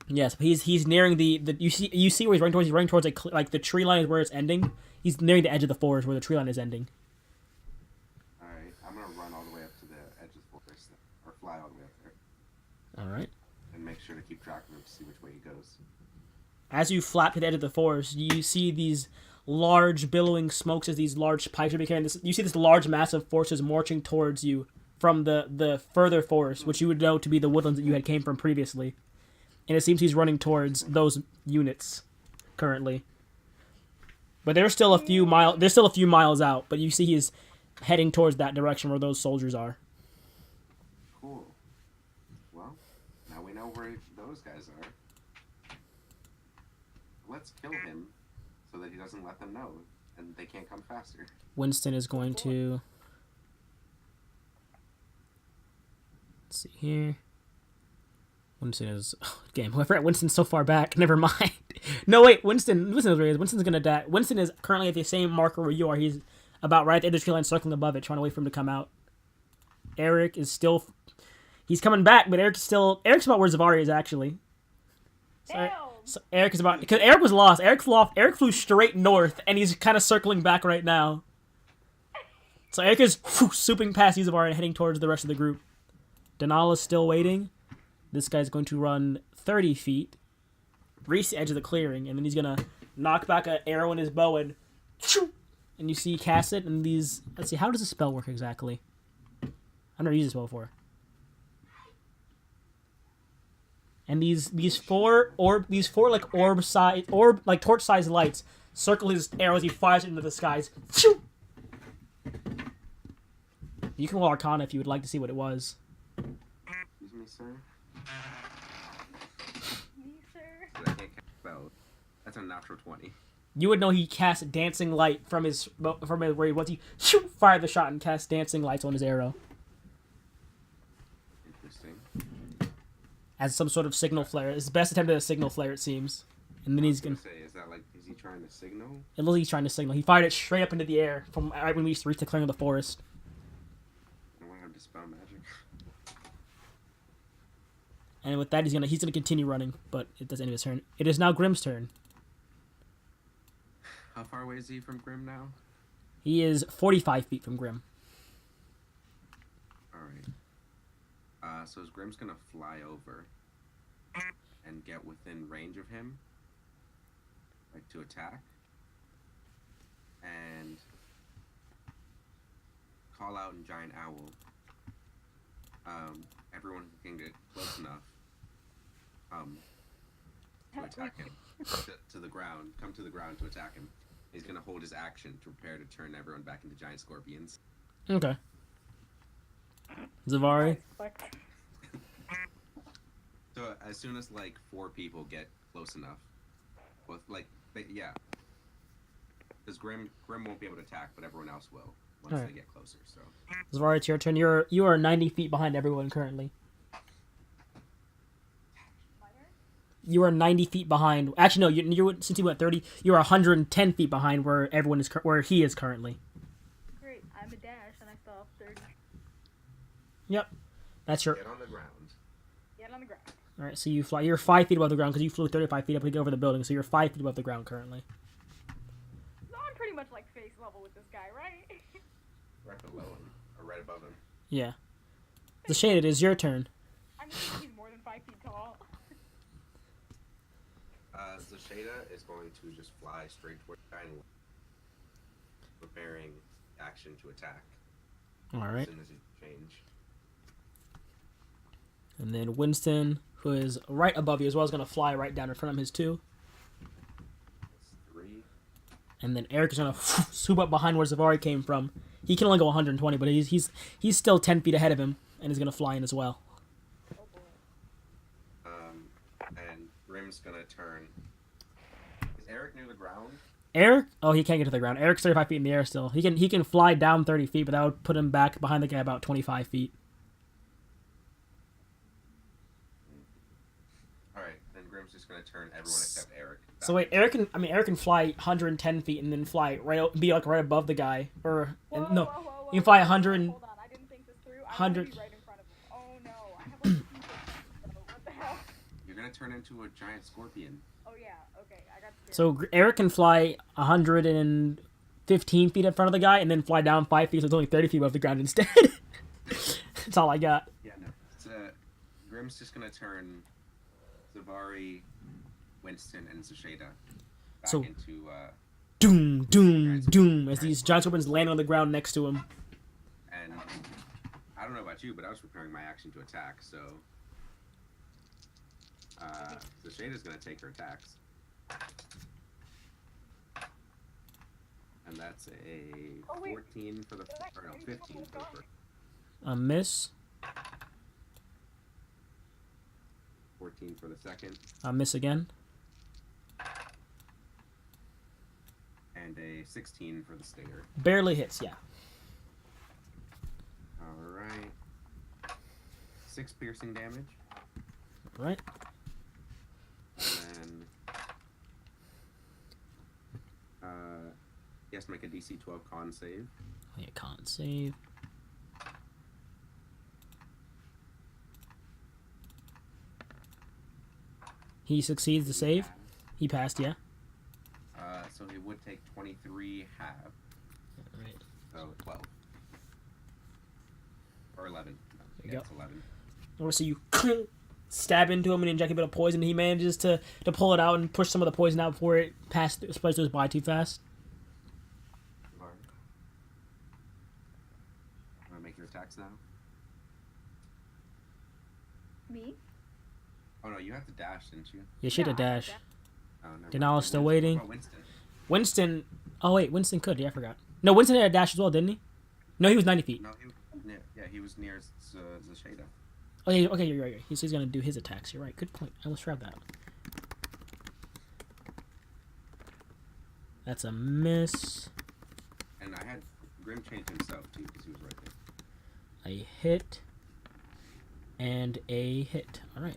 Yes, but he's nearing the you see where he's running towards. He's running towards the tree line is where it's ending. He's nearing the edge of the forest where the tree line is ending. All right, I'm gonna run all the way up to the edge of the forest, or fly all the way up there. All right. And make sure to keep track of him to see which way he goes. As you flap to the edge of the forest, you see these large billowing smokes as these large pipes are becoming. You see this large mass of forces marching towards you from the further forest, which you would know to be the woodlands that you had came from previously. And it seems he's running towards those units currently. But there's still a few miles out. But you see he's heading towards that direction where those soldiers are. Cool. Well, now we know where those guys are. Let's kill him so that he doesn't let them know and they can't come faster. Winston is going to... Let's see here. Winston is... Oh, game. I forgot Winston's so far back. Never mind. No, wait. Winston's where he is. Winston's going to die. Winston is currently at the same marker where you are. He's about right at the industry line, circling above it, trying to wait for him to come out. Eric is still... He's coming back, but Eric's about where Zavari is, actually. So Eric is about... Because Eric was lost. Eric flew straight north, and he's kind of circling back right now. So Eric is swooping past Zavari and heading towards the rest of the group. Denala's still waiting. This guy's going to run 30 feet, reach the edge of the clearing, and then he's going to knock back an arrow in his bow, and you see cast it, and these... Let's see, how does the spell work exactly? I've never used this spell before. And these four like torch-sized lights circle his arrows. He fires it into the skies. You can roll Arcana if you would like to see what it was. Excuse me, sir. Me, sir. I can't cast spells. That's a natural 20. You would know he cast dancing light from where he was. He fired the shot and cast dancing lights on his arrow Interesting. as some sort of signal flare. It's the best attempt at a signal flare, it seems. And then he's gonna say, is that like, is he trying to signal? It looks like he's trying to signal. He fired it straight up into the air from right when we used to reach the clearing of the forest. I want him to dispel magic. And with that, he's gonna continue running, but it doesn't end his turn. It is now Grimm's turn. How far away is he from Grim now? He is 45 feet from Grimm. Alright. So Grim's gonna fly over and get within range of him, like to attack, and call out in Giant Owl. Everyone who can get close enough to attack him to the ground, come to the ground to attack him. He's gonna hold his action to prepare to turn everyone back into giant scorpions. Okay. Zavari? So as soon as like 4 people get close enough, well, like yeah, because Grim won't be able to attack, but everyone else will once they get closer. So Zavari, it's your turn. You are 90 feet behind everyone currently. You are 90 feet behind. Actually, no. You since you went 30, you are 110 feet behind where everyone is where he is currently. Great. I'm a dash, and I still have 30. Yep. That's your. get on the ground. Get on the ground. All right. So you fly. You're 5 feet above the ground because you flew 35 feet up to get over the building. So you're 5 feet above the ground currently. So I'm pretty much like face level with this guy, right? Right below him, or right above him. Yeah. The shade. It is your turn. I'm assuming he's more than 5 feet tall. Zasheda is going to just fly straight toward the giant, preparing action to attack. All right. As soon as you change. And then Winston, who is right above you as well, is going to fly right down in front of his 2. That's 3. And then Eric is going to swoop up behind where Zavari came from. He can only go 120, but he's still 10 feet ahead of him, and he's going to fly in as well. And Grim's gonna turn. Is Eric near the ground? Eric? Oh, he can't get to the ground. Eric's 35 feet in the air still. He can fly down 30 feet, but that would put him back behind the guy about 25 feet. Alright, then Grim's just gonna turn everyone except Eric. So wait, Eric can fly 110 feet and then fly be like right above the guy, or no, you can fly 100. Hold on, I didn't think this through. 100. Right in front of him. Oh no, I have like 2 feet. What the hell? You're gonna turn into a giant scorpion. Oh yeah, okay, I got scared. So Eric can fly 115 feet in front of the guy and then fly down 5 feet, so it's only 30 feet above the ground instead. That's all I got. Yeah, no. Grim's just gonna turn Zavari, Winston, and Zasheda back into doom, doom, doom, as these giant scorpions land on the ground next to him. And I don't know about you, but I was preparing my action to attack, so Zasheda's gonna take her attacks. That's a Oh, wait. 14 for the or no, 15 for the first. A miss. 14 for the second, A miss again. and a 16 for the stinger. Barely hits, yeah. All right. 6 piercing damage, Right. and then he has to make a DC 12 con save. Oh, yeah, con save. He succeeds the save. He passed, yeah. So he would take 23 half, Right. so 12 or 11. There you Yeah, go. it's 11. Or so you stab into him and inject a bit of poison. He manages to pull it out and push some of the poison out before it spreads through his body too fast. Alright. Want to make your attacks now? Me? Oh no, you have to dash, didn't you? You should have Yeah, dash. Oh, never Denali's mind. still What waiting. about Winston? Winston. Oh wait, Winston could. Yeah, I forgot. No, Winston had a dash as well, didn't he? No, he was 90 feet. No, he was near Zashada. Oh yeah, okay, you're right. He's gonna do his attacks. You're right. Good point. I almost forgot that. That's a miss. And I had Grim change himself too because he was right there. A hit. And a hit. All right.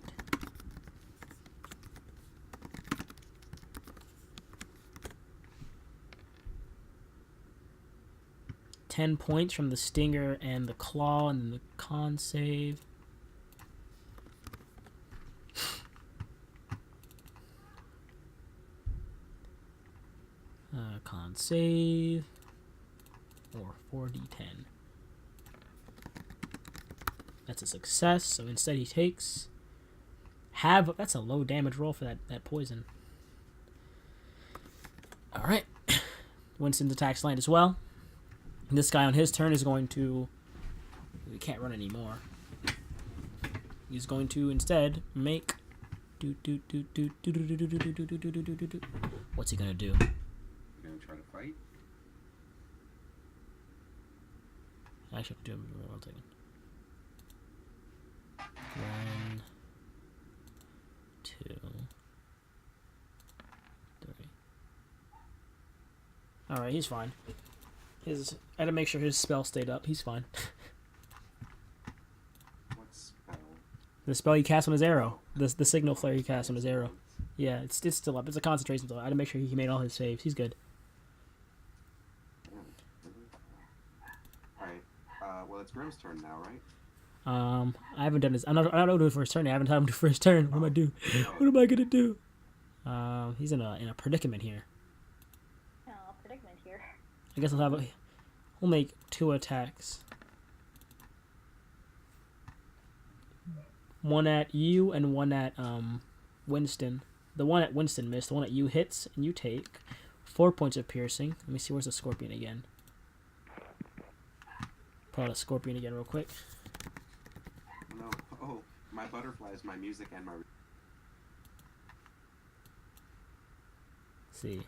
$10 points from the stinger and the claw, and then the con save. Con save. Or 4d10. That's a success, so instead he takes half. That's a low damage roll for that poison. Alright. Winston's attacks land as well. This guy on his turn is going to... He can't run anymore. He's going to instead make... What's he gonna do? You gonna try to fight? I actually have to do it. 1 second. 1, 2, 3. Alright, he's fine. I had to make sure his spell stayed up. He's fine. What spell? The spell he casts on his arrow. The signal flare he casts on his arrow. Yeah, it's still up. It's a concentration spell. I had to make sure he made all his saves. He's good. Alright. Well, it's Grim's turn now, right? I haven't done this. I don't know do for his turn. I haven't had him do for his turn. What am I do? What am I gonna do? He's in a predicament here. Oh, predicament here. I guess we'll make 2 attacks. One at you and one at Winston. The one at Winston missed. The one at you hits and you take 4 points of piercing. Let me see, where's the scorpion again? Pull out a scorpion again real quick. No. Oh, my butterfly is my music and my... See.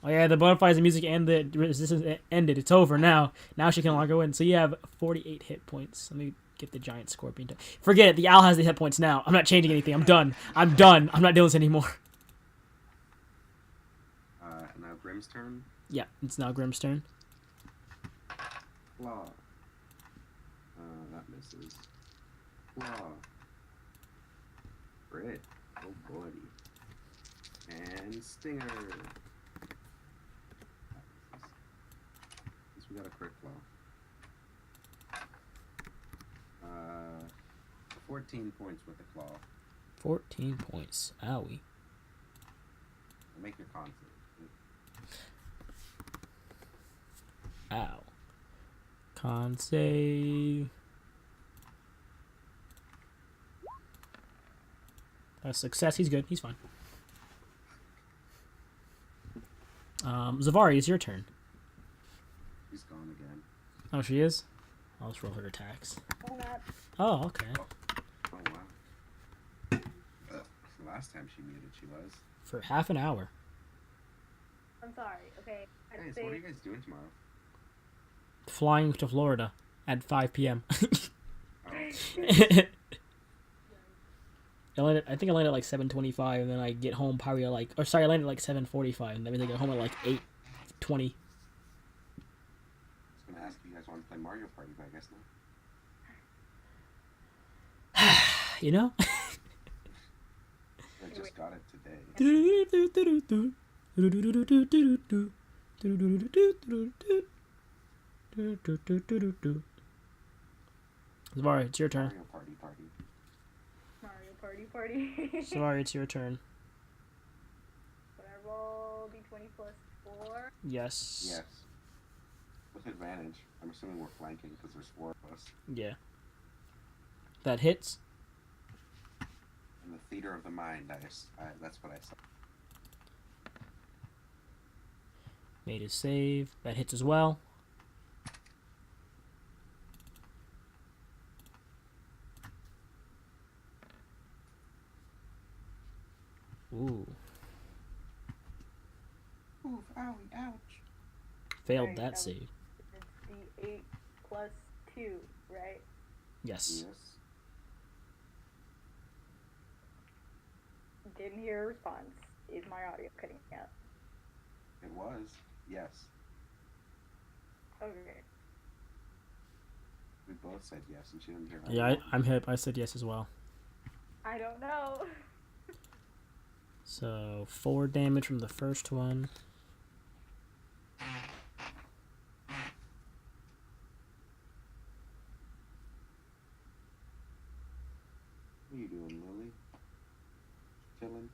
Oh yeah, the butterflies, the music, and the resistance ended. It's over now. Now she can longer win. So you have 48 hit points. Let me get the giant scorpion. Forget it. The owl has the hit points now. I'm not changing anything. I'm done. I'm done. I'm not doing this anymore. Now Grim's turn. Yeah, it's now Grim's turn. Claw. That misses. Claw. Crit. Oh, buddy. And Stinger. At least we got a crit claw. 14 points with the claw. 14 points. Owie. Make your con save. Ow. Con save. A success. He's good. He's fine. Zavari, it's your turn. He's gone again. Oh, she is? I'll just roll her attacks. Oh, not. Oh, okay. Oh, wow. Last time she muted, she was. For half an hour. I'm sorry. Okay. I'd Nice. say What are you guys doing tomorrow? Flying to Florida at 5 p.m. Oh, I think I landed at like 7:25, and then I get home probably at like, or sorry, I landed at like 7:45, and that means I get home at like 8:20. I was gonna ask if you guys want to play Mario Party, but I guess not. You know? I just got it today. Sorry, it's your turn. Mario Party. Mario Party. Sorry, it's your turn. Would I roll d20 plus 4? Yes. Yes. With advantage. I'm assuming we're flanking because there's 4 of us. Yeah. That hits. In the theater of the mind, that's what I saw. Made his save. That hits as well. Ooh. Ooh, owie, ouch. Failed Alright, that was- save. It's d8 plus 2, right? Yes. Yes. Didn't hear a response. Is my audio cutting out? It was. Yes. Okay. We both said yes, and she didn't hear Yeah, I'm hip. I said yes as well. I don't know. So 4 damage from the first one. What are you doing, Lily? Chilling?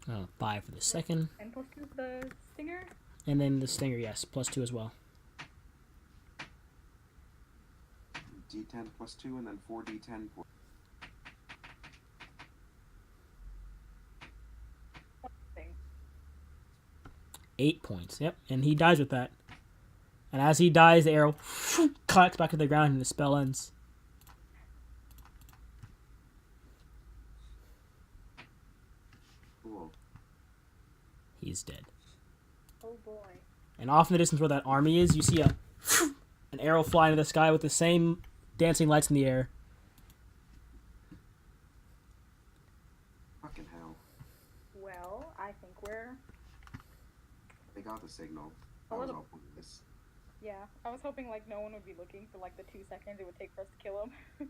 Oh, 5 for the second. And plus 2 is the stinger? And then the stinger, yes, plus 2 as well. D10 plus 2, and then 4d10 for... Thing. 8 points. Yep, and he dies with that. And as he dies, the arrow collects back to the ground and the spell ends. Cool. He's dead. Oh boy. And off in the distance where that army is, you see an arrow fly into the sky with the same dancing lights in the air. Fucking hell. Well, I think we're... They got the signal. A That was little- all pointless. Yeah, I was hoping like no one would be looking for like the 2 seconds it would take for us to kill him.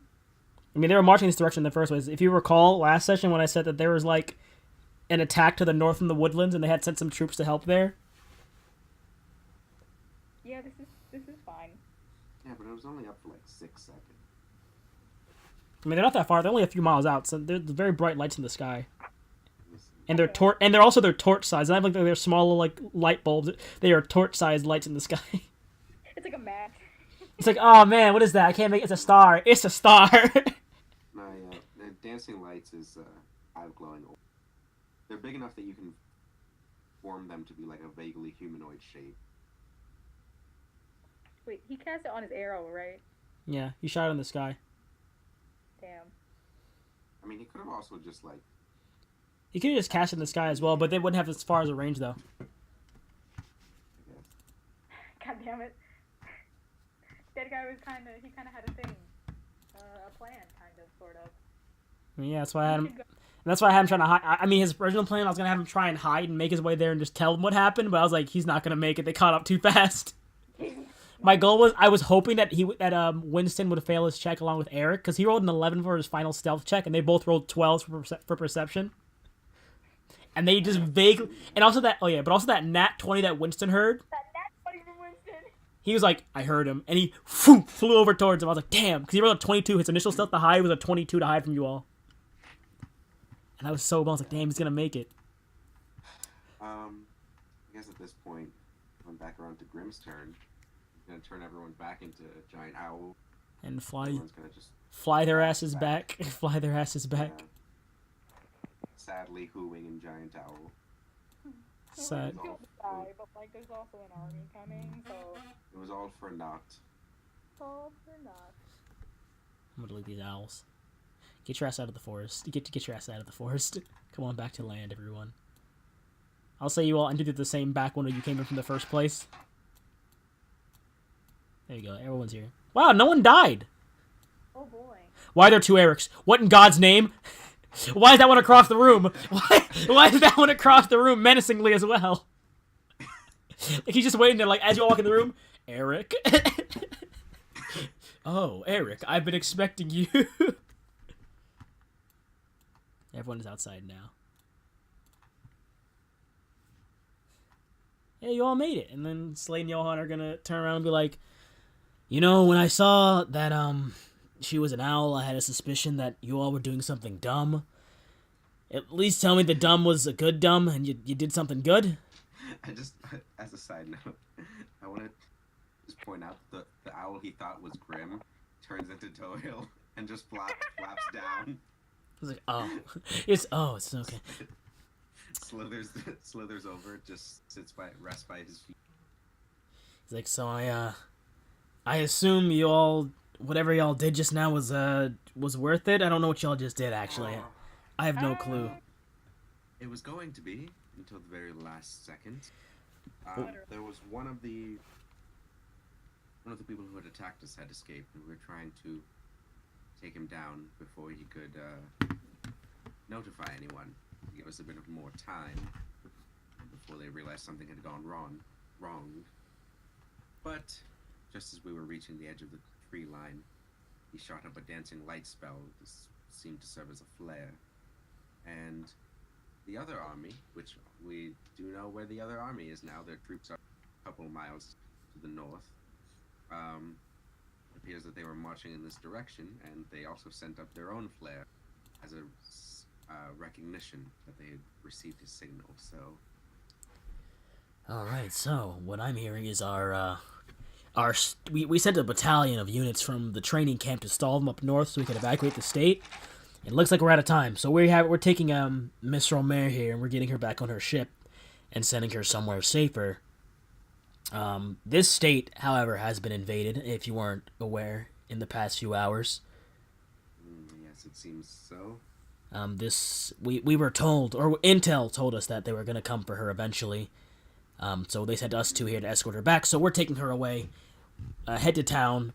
I mean, they were marching this direction in the first place. If you recall last session when I said that there was like an attack to the north in the woodlands and they had sent some troops to help there. Yeah, this is fine. Yeah, but it was only up for like 6 seconds. I mean, they're not that far. They're only a few miles out, so they're very bright lights in the sky. Listen, And they're also torch sized. Not like they're small like light bulbs. They are torch sized lights in the sky. It's like a match. It's like, oh man, what is that? I can't make it. It's a star. It's a star. no, yeah, the dancing lights is glowing. They're big enough that you can form them to be like a vaguely humanoid shape. Wait, he cast it on his arrow, right? Yeah, he shot it in the sky. Damn. I mean, he could have also just like... He could have just cast it in the sky as well, but they wouldn't have as far as a range though. I guess. God damn it. That guy was kind of had a thing. A plan, kind of, sort of. I mean, yeah, that's why I had We him. should go- That's why I had him trying to hide. I mean, his original plan, I was gonna have him try and hide and make his way there and just tell them what happened. But I was like, he's not gonna make it. They caught up too fast. My goal was, I was hoping that Winston would fail his check along with Eric, because he rolled an 11 for his final stealth check, and they both rolled 12s for perception. And they just vaguely, and also that, that nat 20 that Winston heard. That's funny from Winston. He was like, I heard him, and he flew over towards him. I was like, damn, because he rolled a 22. His initial stealth to hide was a 22 to hide from you all. And I was so bummed. I was like, damn, he's gonna make it. I guess at this point, went back around to Grimm's turn. He's gonna turn everyone back into a giant owl. And fly Everyone's gonna just their asses back. Fly their asses back. Sadly hooing in giant owl. Sad. He'll die, but like, there's also an army coming, so It was all for naught. all for naught. I'm gonna delete these owls. Get your ass out of the forest. Get your ass out of the forest. Come on back to land, everyone. I'll say you all entered through the same back window you came in from the first place. There you go. Everyone's here. Wow, no one died. Oh boy. Why are there two Erics? What in God's name? Why is that one across the room? Why is that one across the room menacingly as well? Like he's just waiting there, like as you all walk in the room. Eric. Oh, Eric, I've been expecting you. Everyone is outside now. Yeah, you all made it. And then Slade and Johan are gonna turn around and be like, you know, when I saw that she was an owl, I had a suspicion that you all were doing something dumb. At least tell me the dumb was a good dumb and you did something good. I just, as a side note, I want to just point out the owl he thought was Grim turns into Tohill and just flaps down. I was like, oh, it's okay. Slithers over, just rests by his feet. He's like, so I assume you all, whatever y'all did just now was worth it. I don't know what y'all just did actually. I have no clue. It was going to be until the very last second. There was one of the people who had attacked us had escaped, and we were trying to take him down before he could notify anyone. Give us a bit of more time before they realized something had gone wrong. But just as we were reaching the edge of the tree line, he shot up a dancing light spell. This seemed to serve as a flare. And the other army, which we do know where the other army is now, their troops are a couple of miles to the north. It appears that they were marching in this direction, and they also sent up their own flare as a recognition that they had received his signal. So, all right. So what I'm hearing is we sent a battalion of units from the training camp to stall them up north so we could evacuate the state. It looks like we're out of time, so we're taking Miss Romer here, and we're getting her back on her ship and sending her somewhere safer. This state, however, has been invaded, if you weren't aware, in the past few hours. Yes, it seems so. We were told, or Intel told us that they were going to come for her eventually. So they sent us two here to escort her back, so we're taking her away. Head to town.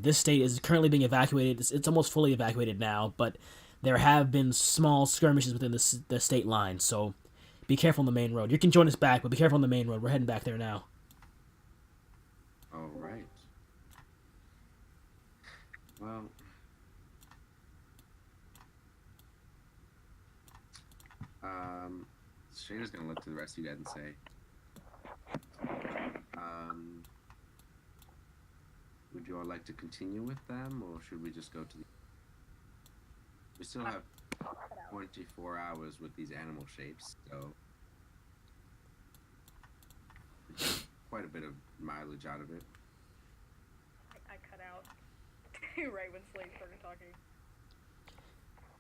This state is currently being evacuated. It's almost fully evacuated now, but there have been small skirmishes within the state line, so be careful on the main road. You can join us back, but be careful on the main road. We're heading back there now. All right. Well, Shayna's gonna look to the rest of you guys and say, would you all like to continue with them, or should we just go to the... We still have 24 hours with these animal shapes, so quite a bit of mileage out of it. I cut out right when Slade started talking.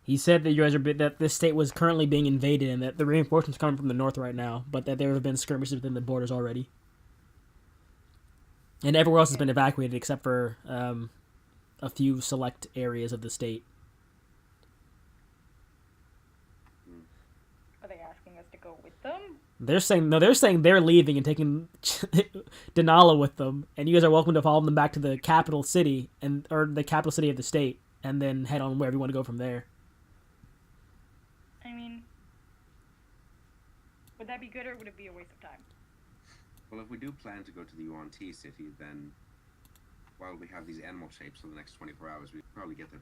He said that you guys that this state was currently being invaded and that the reinforcements coming from the north right now, but that there have been skirmishes within the borders already. And everywhere else has been evacuated except for a few select areas of the state. Are they asking us to go with them? They're saying they're leaving and taking Denala with them, and you guys are welcome to follow them back to the capital city or the capital city of the state, and then head on wherever you want to go from there. I mean, would that be good or would it be a waste of time? Well, if we do plan to go to the UNT city, then while we have these animal shapes for the next 24 hours, we could probably get the,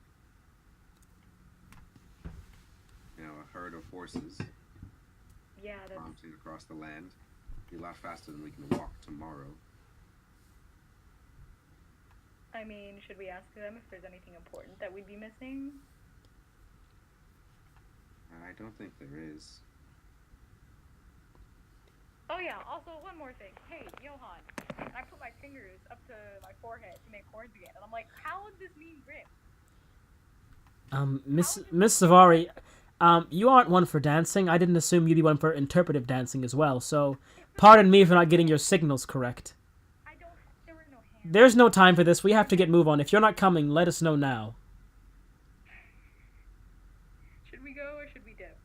a herd of horses. Yeah, that's... Prompted across the land. Be a lot faster than we can walk tomorrow. I mean, should we ask them if there's anything important that we'd be missing? I don't think there is. Oh yeah, also one more thing. Hey, Johan, I put my fingers up to my forehead to make horns again, and I'm like, how would this mean Grim? Miss Savari, you aren't one for dancing. I didn't assume you'd be one for interpretive dancing as well, so pardon me for not getting your signals correct. There were no hands. There's no time for this. We have to move on. If you're not coming, let us know now. Should we go or should we dip?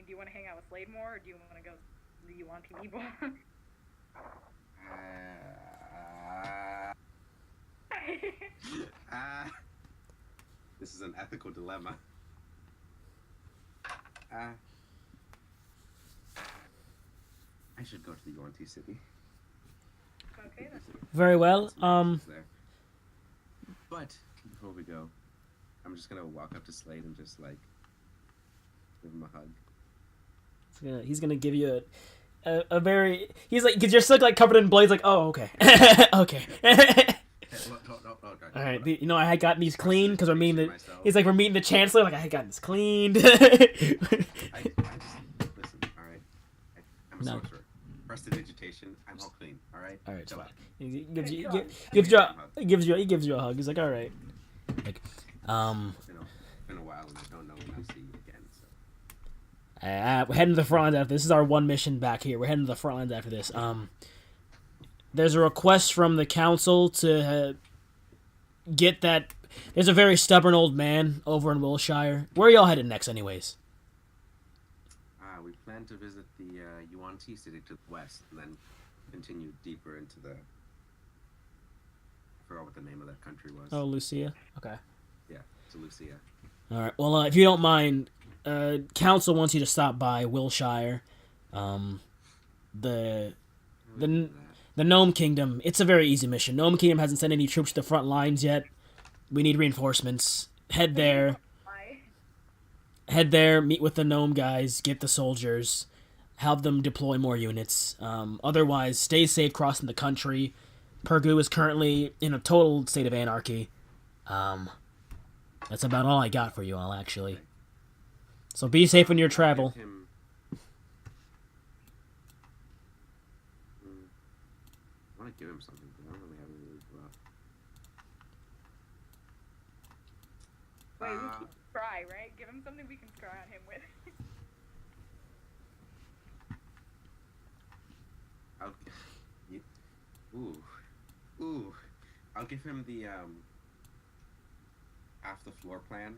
mean, do you want to hang out with Slade more, or do you want to go? Do you want Team Evil? This is an ethical dilemma. I should go to the Yuan-Ti city. Okay, that's Very well. There. But before we go, I'm just gonna walk up to Slade and just like give him a hug. He's gonna give you a very. He's like, cause you're still like covered in blades. Like, oh, okay, okay. All right, you know, I had gotten these clean because we're meeting the. He's like, we're meeting the chancellor. Like, I had gotten this cleaned. I just listen. All right, I'm a sorcerer. Prestidigitation. I'm all clean. All right. All right, it's Chill fine. out. He gives you a hug. He's like, all right. Like, It's been a while and I don't know when I'll see you again. So. We're heading to the front lines after this. This is our one mission back here. We're heading to the front lines after this. There's a request from the council to get that. There's a very stubborn old man over in Wilshire. Where are y'all headed next, anyways? We plan to visit the Yuan-Ti city to the west and then continue deeper into the. I forgot what the name of that country was. Oh, Lucia. Okay. Yeah, to Lucia. All right. Well, if you don't mind, council wants you to stop by Wilshire. The Gnome Kingdom. It's a very easy mission. Gnome Kingdom hasn't sent any troops to the front lines yet. We need reinforcements. Head there. Head there. Meet with the gnome guys. Get the soldiers. Have them deploy more units. Otherwise, stay safe crossing the country. Pergu is currently in a total state of anarchy. That's about all I got for you all, actually. So be safe on your travel. I want to give him something, but I don't really have anything left. Wait, we can scry, right? Give him something we can scry on him with. I'll give him the half the floor plan,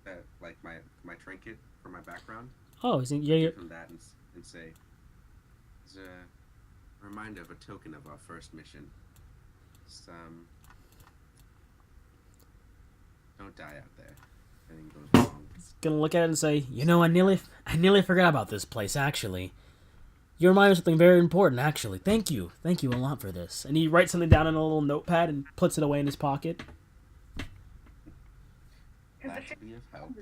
that like my trinket for my background. Oh, is it, yeah. Give him that and say, it's a reminder of a token of our first mission. Just, don't die out there. Anything goes wrong. Gonna look at it and say, you know, I nearly forgot about this place. Actually, you remind me of something very important. Actually, thank you a lot for this. And he writes something down on a little notepad and puts it away in his pocket. Glad to be of help.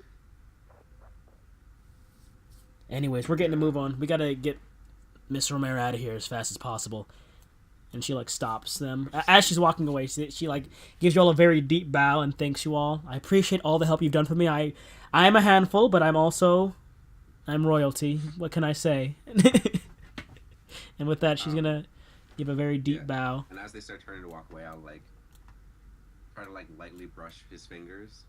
Anyways, we're getting to move on. We gotta get Miss Romero out of here as fast as possible. And she like stops them as she's walking away. She like gives you all a very deep bow and thanks you all. I appreciate all the help you've done for me. I am a handful, but I'm royalty. What can I say? And with that, she's gonna give a very deep bow. And as they start turning to walk away, I'll like try to like lightly brush his fingers,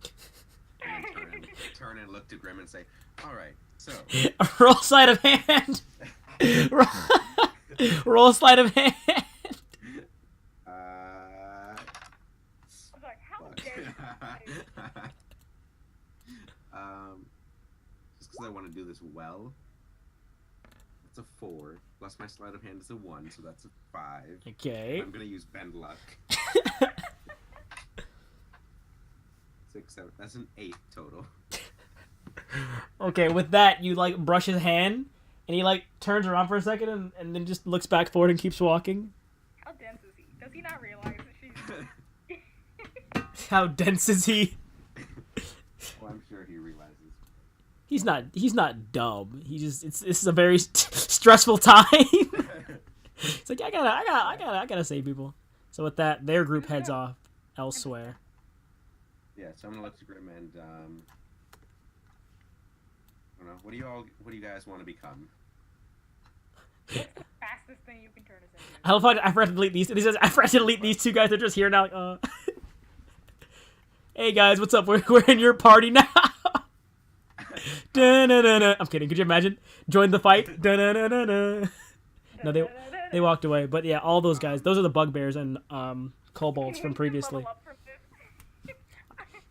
and then turn and look to Grim and say, "All right, so roll sleight of hand." Roll sleight of hand. Just because I want to do this well. That's a 4. Plus my sleight of hand is a 1, so that's a 5. Okay. I'm gonna use bend luck. 6, 7. That's an 8 total. Okay, with that, you like brush his hand, and he like turns around for a second, and then just looks back forward and keeps walking. How dense is he? Does he not realize that she's... How dense is he? Well, I'm sure he realizes. He's not dumb. This is a very stressful time. It's like I gotta save people. So with that, their group heads off elsewhere. Yeah, so I'm gonna look to Grim and I don't know. What do you guys want to become? What's the fastest thing you can turn us into? I love how I forgot to delete these. He says I forgot to delete these two guys. They're just here now. Like, hey guys, what's up? We're in your party now. Da-na-na-na. I'm kidding. Could you imagine? Join the fight. Da-na-na-na-na. No, they walked away. But yeah, all those guys. Those are the bugbears and kobolds from previously.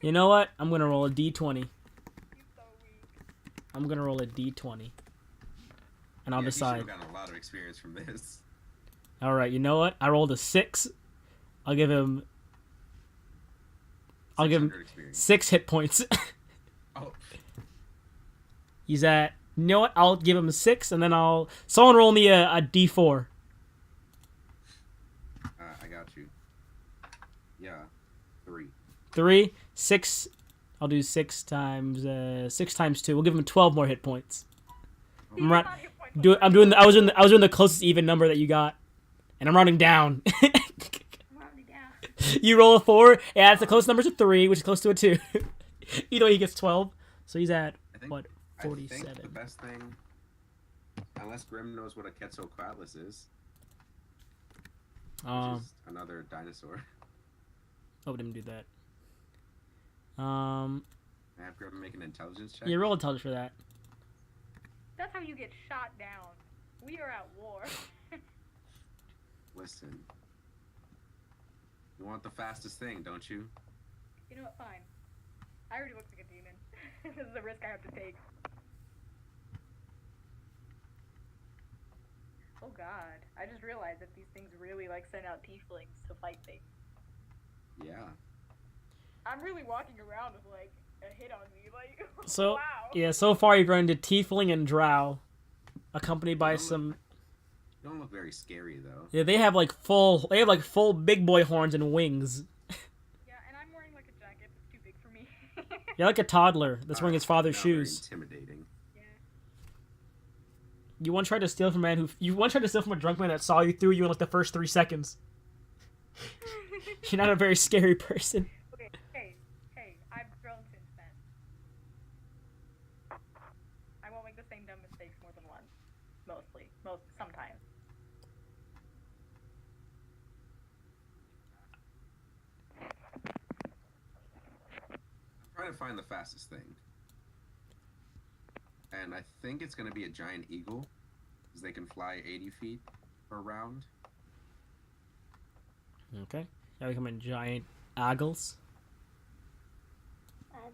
You know what? I'm gonna roll a d20. I'm gonna roll a d20. and I'll Yeah, he should have decide. gotten a lot of experience from this. All right, you know what? I rolled a 6. I'll give him 600 experience. 6 hit points. Oh, He's at. You know what? I'll give him a 6, and then someone roll me a d4. I got you. Yeah, 3. 3, 6. I'll do 6 times 2. We'll give him 12 more hit points. I'm Not hit points I was doing the closest even number that you got, and I'm rounding down. rounding down. You roll a 4. Yeah, it's the closest number to 3, which is close to a 2. Either way, he gets 12. So he's at I think, what? I 47. think the best thing, unless Grim knows what a Quetzalcoatlus is, which is another dinosaur. Oh, didn't do that. I have Grim make an intelligence check. You roll intelligence for that. That's how you get shot down. We are at war. Listen, you want the fastest thing, don't you? You know what? Fine. I already look like a demon. This is a risk I have to take. Oh god. I just realized that these things really like send out tieflings to fight things. Yeah. I'm really walking around with like a hit on me, like So wow. yeah, so far you've run into Tiefling and Drow, accompanied by some. You don't look very scary though. Yeah, they have like full big boy horns and wings. Yeah, and I'm wearing like a jacket that's too big for me. You're like a toddler that's wearing his father's Not very shoes. Intimidating. Yeah. You once tried to steal from a drunk man that saw you through you in like the first 3 seconds. You're not a very scary person. Okay, hey, I've grown since then. I won't make the same dumb mistakes more than once. Sometimes. I'm trying to find the fastest thing. And I think it's going to be a giant eagle, because they can fly 80 feet per round. Okay. Now become a giant Aggles. Let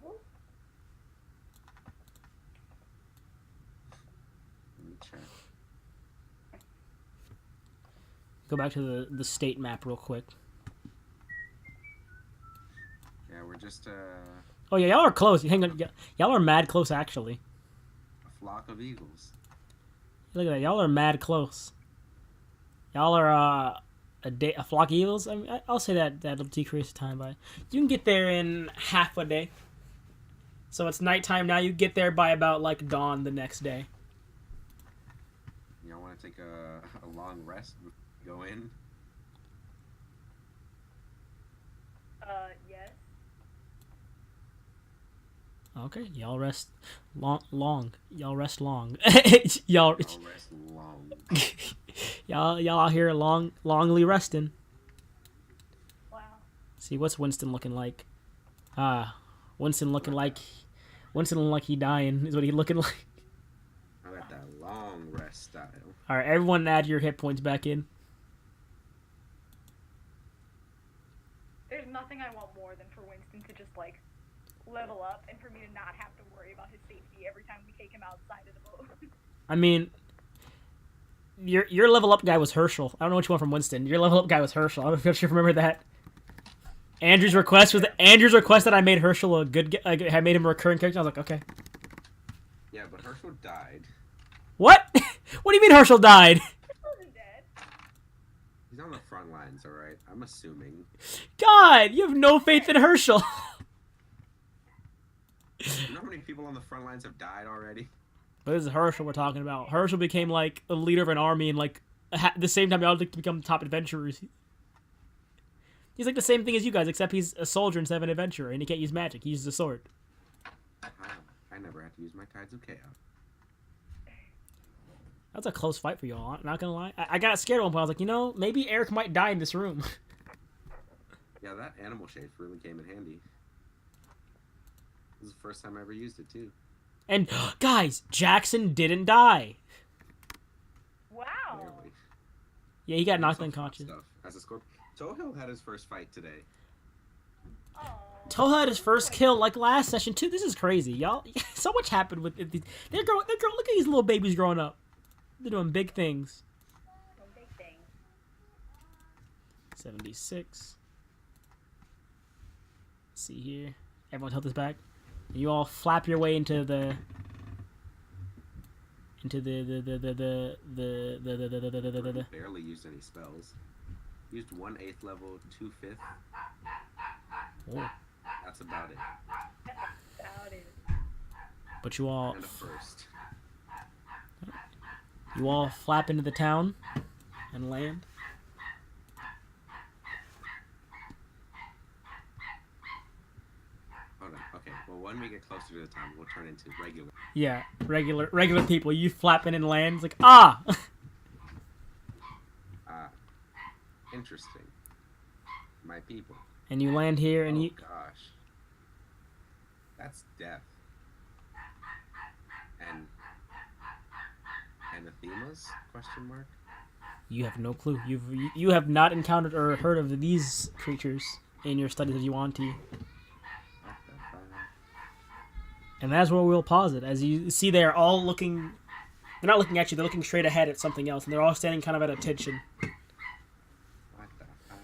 me check. Go back to the state map real quick. Yeah, we're just Oh yeah, y'all are close. Hang on, y'all are mad close actually. a flock of eagles. Look at that, y'all are mad close. Y'all are a flock of eagles. I mean, I'll say that'll decrease the time by. You can get there in half a day. So it's nighttime now. You get there by about like dawn the next day. Y'all want to take a long rest before we go in? Yes. Okay, y'all rest long. Y'all rest long. y'all I'll rest long. y'all out here longly resting. Wow. See what's Winston looking like? Winston looking like he dying is what he looking like. I got that long rest style. All right, everyone, add your hit points back in. There's nothing I want more than for Winston to just like level up and for me to not have to worry about his safety every time we take him outside of the boat. I mean, your level up guy was Herschel. I don't know what you want from Winston. Your level up guy was Herschel. I don't know if you remember that. Andrew's request that I made Herschel a good. I made him a recurring character. I was like, okay. Yeah, but Herschel died. What? What do you mean Herschel died? He wasn't dead. He's on the front lines, alright? I'm assuming. God, you have no faith in Herschel. You know how many people on the front lines have died already? But this is Herschel we're talking about. Herschel became like a leader of an army and like the same time y'all to become top adventurers. He's like the same thing as you guys, except he's a soldier instead of an adventurer, and he can't use magic. He uses a sword. I never had to use my Tides of Chaos. That's a close fight for y'all. Not gonna lie. I got scared at one point. I was like, you know, maybe Eric might die in this room. Yeah, that animal shape really came in handy. This is the first time I ever used it, too. And guys, Jackson didn't die. Wow. Clearly. Yeah, he got knocked Some fun unconscious. stuff. As a scorpion. Tohill had his first fight today. Oh. Toha had his first kill like last session too. This is crazy, y'all. So much happened with these. They're growing. Look at these little babies growing up. They're doing big things. No big thing. 76. Let's see here. Everyone's health is back. You all flap your way into the Barely used any spells. Used 1 8th level, 2 5th. Oh. That's about it. About it. But you all And a first. flap into the town and land. Hold on. Okay. Well, when we get closer to the town, we'll turn into regular. Yeah, regular people. You flap in and land. It's like, ah! Interesting. My people. And you land here and Oh you... gosh. That's death. And anathemas? Question mark. You have no clue. You have not encountered or heard of these creatures in your studies of Yuan-Ti. What the fuck? And that's where we'll pause it. As you see, they're all looking... They're not looking at you. They're looking straight ahead at something else. And they're all standing kind of at attention. What the fuck?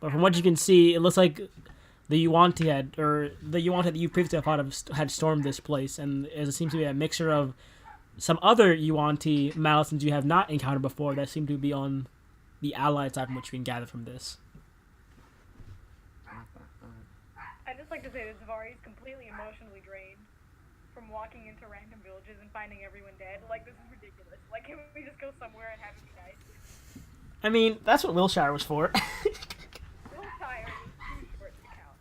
But from what you can see, it looks like the Yuan-Ti that you previously thought of had stormed this place. And it seems to be a mixture of some other Yuan-Ti Malisons you have not encountered before that seem to be on the allied side from which we can gather from this. I'd just like to say that Zavari is completely emotionally drained from walking into random villages and finding everyone dead. Like, this is ridiculous. Like, can we just go somewhere and have it be nice? I mean, that's what Wilshire was for. So tired. It's too short to count.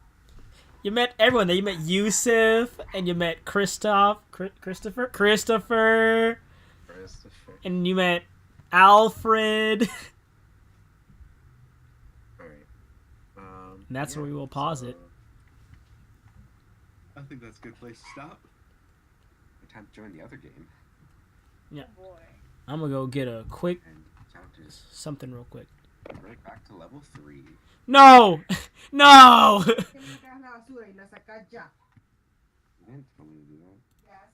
You met everyone there. You met Yusuf, and you met Christopher, and you met Alfred. Alright. And that's where we will pause it. I think that's a good place to stop. Time to join the other game. Yeah. Oh boy. I'm gonna go get a quick And chapters. something real quick. Right back to level 3. No! No! You didn't tell me to do that. Yes.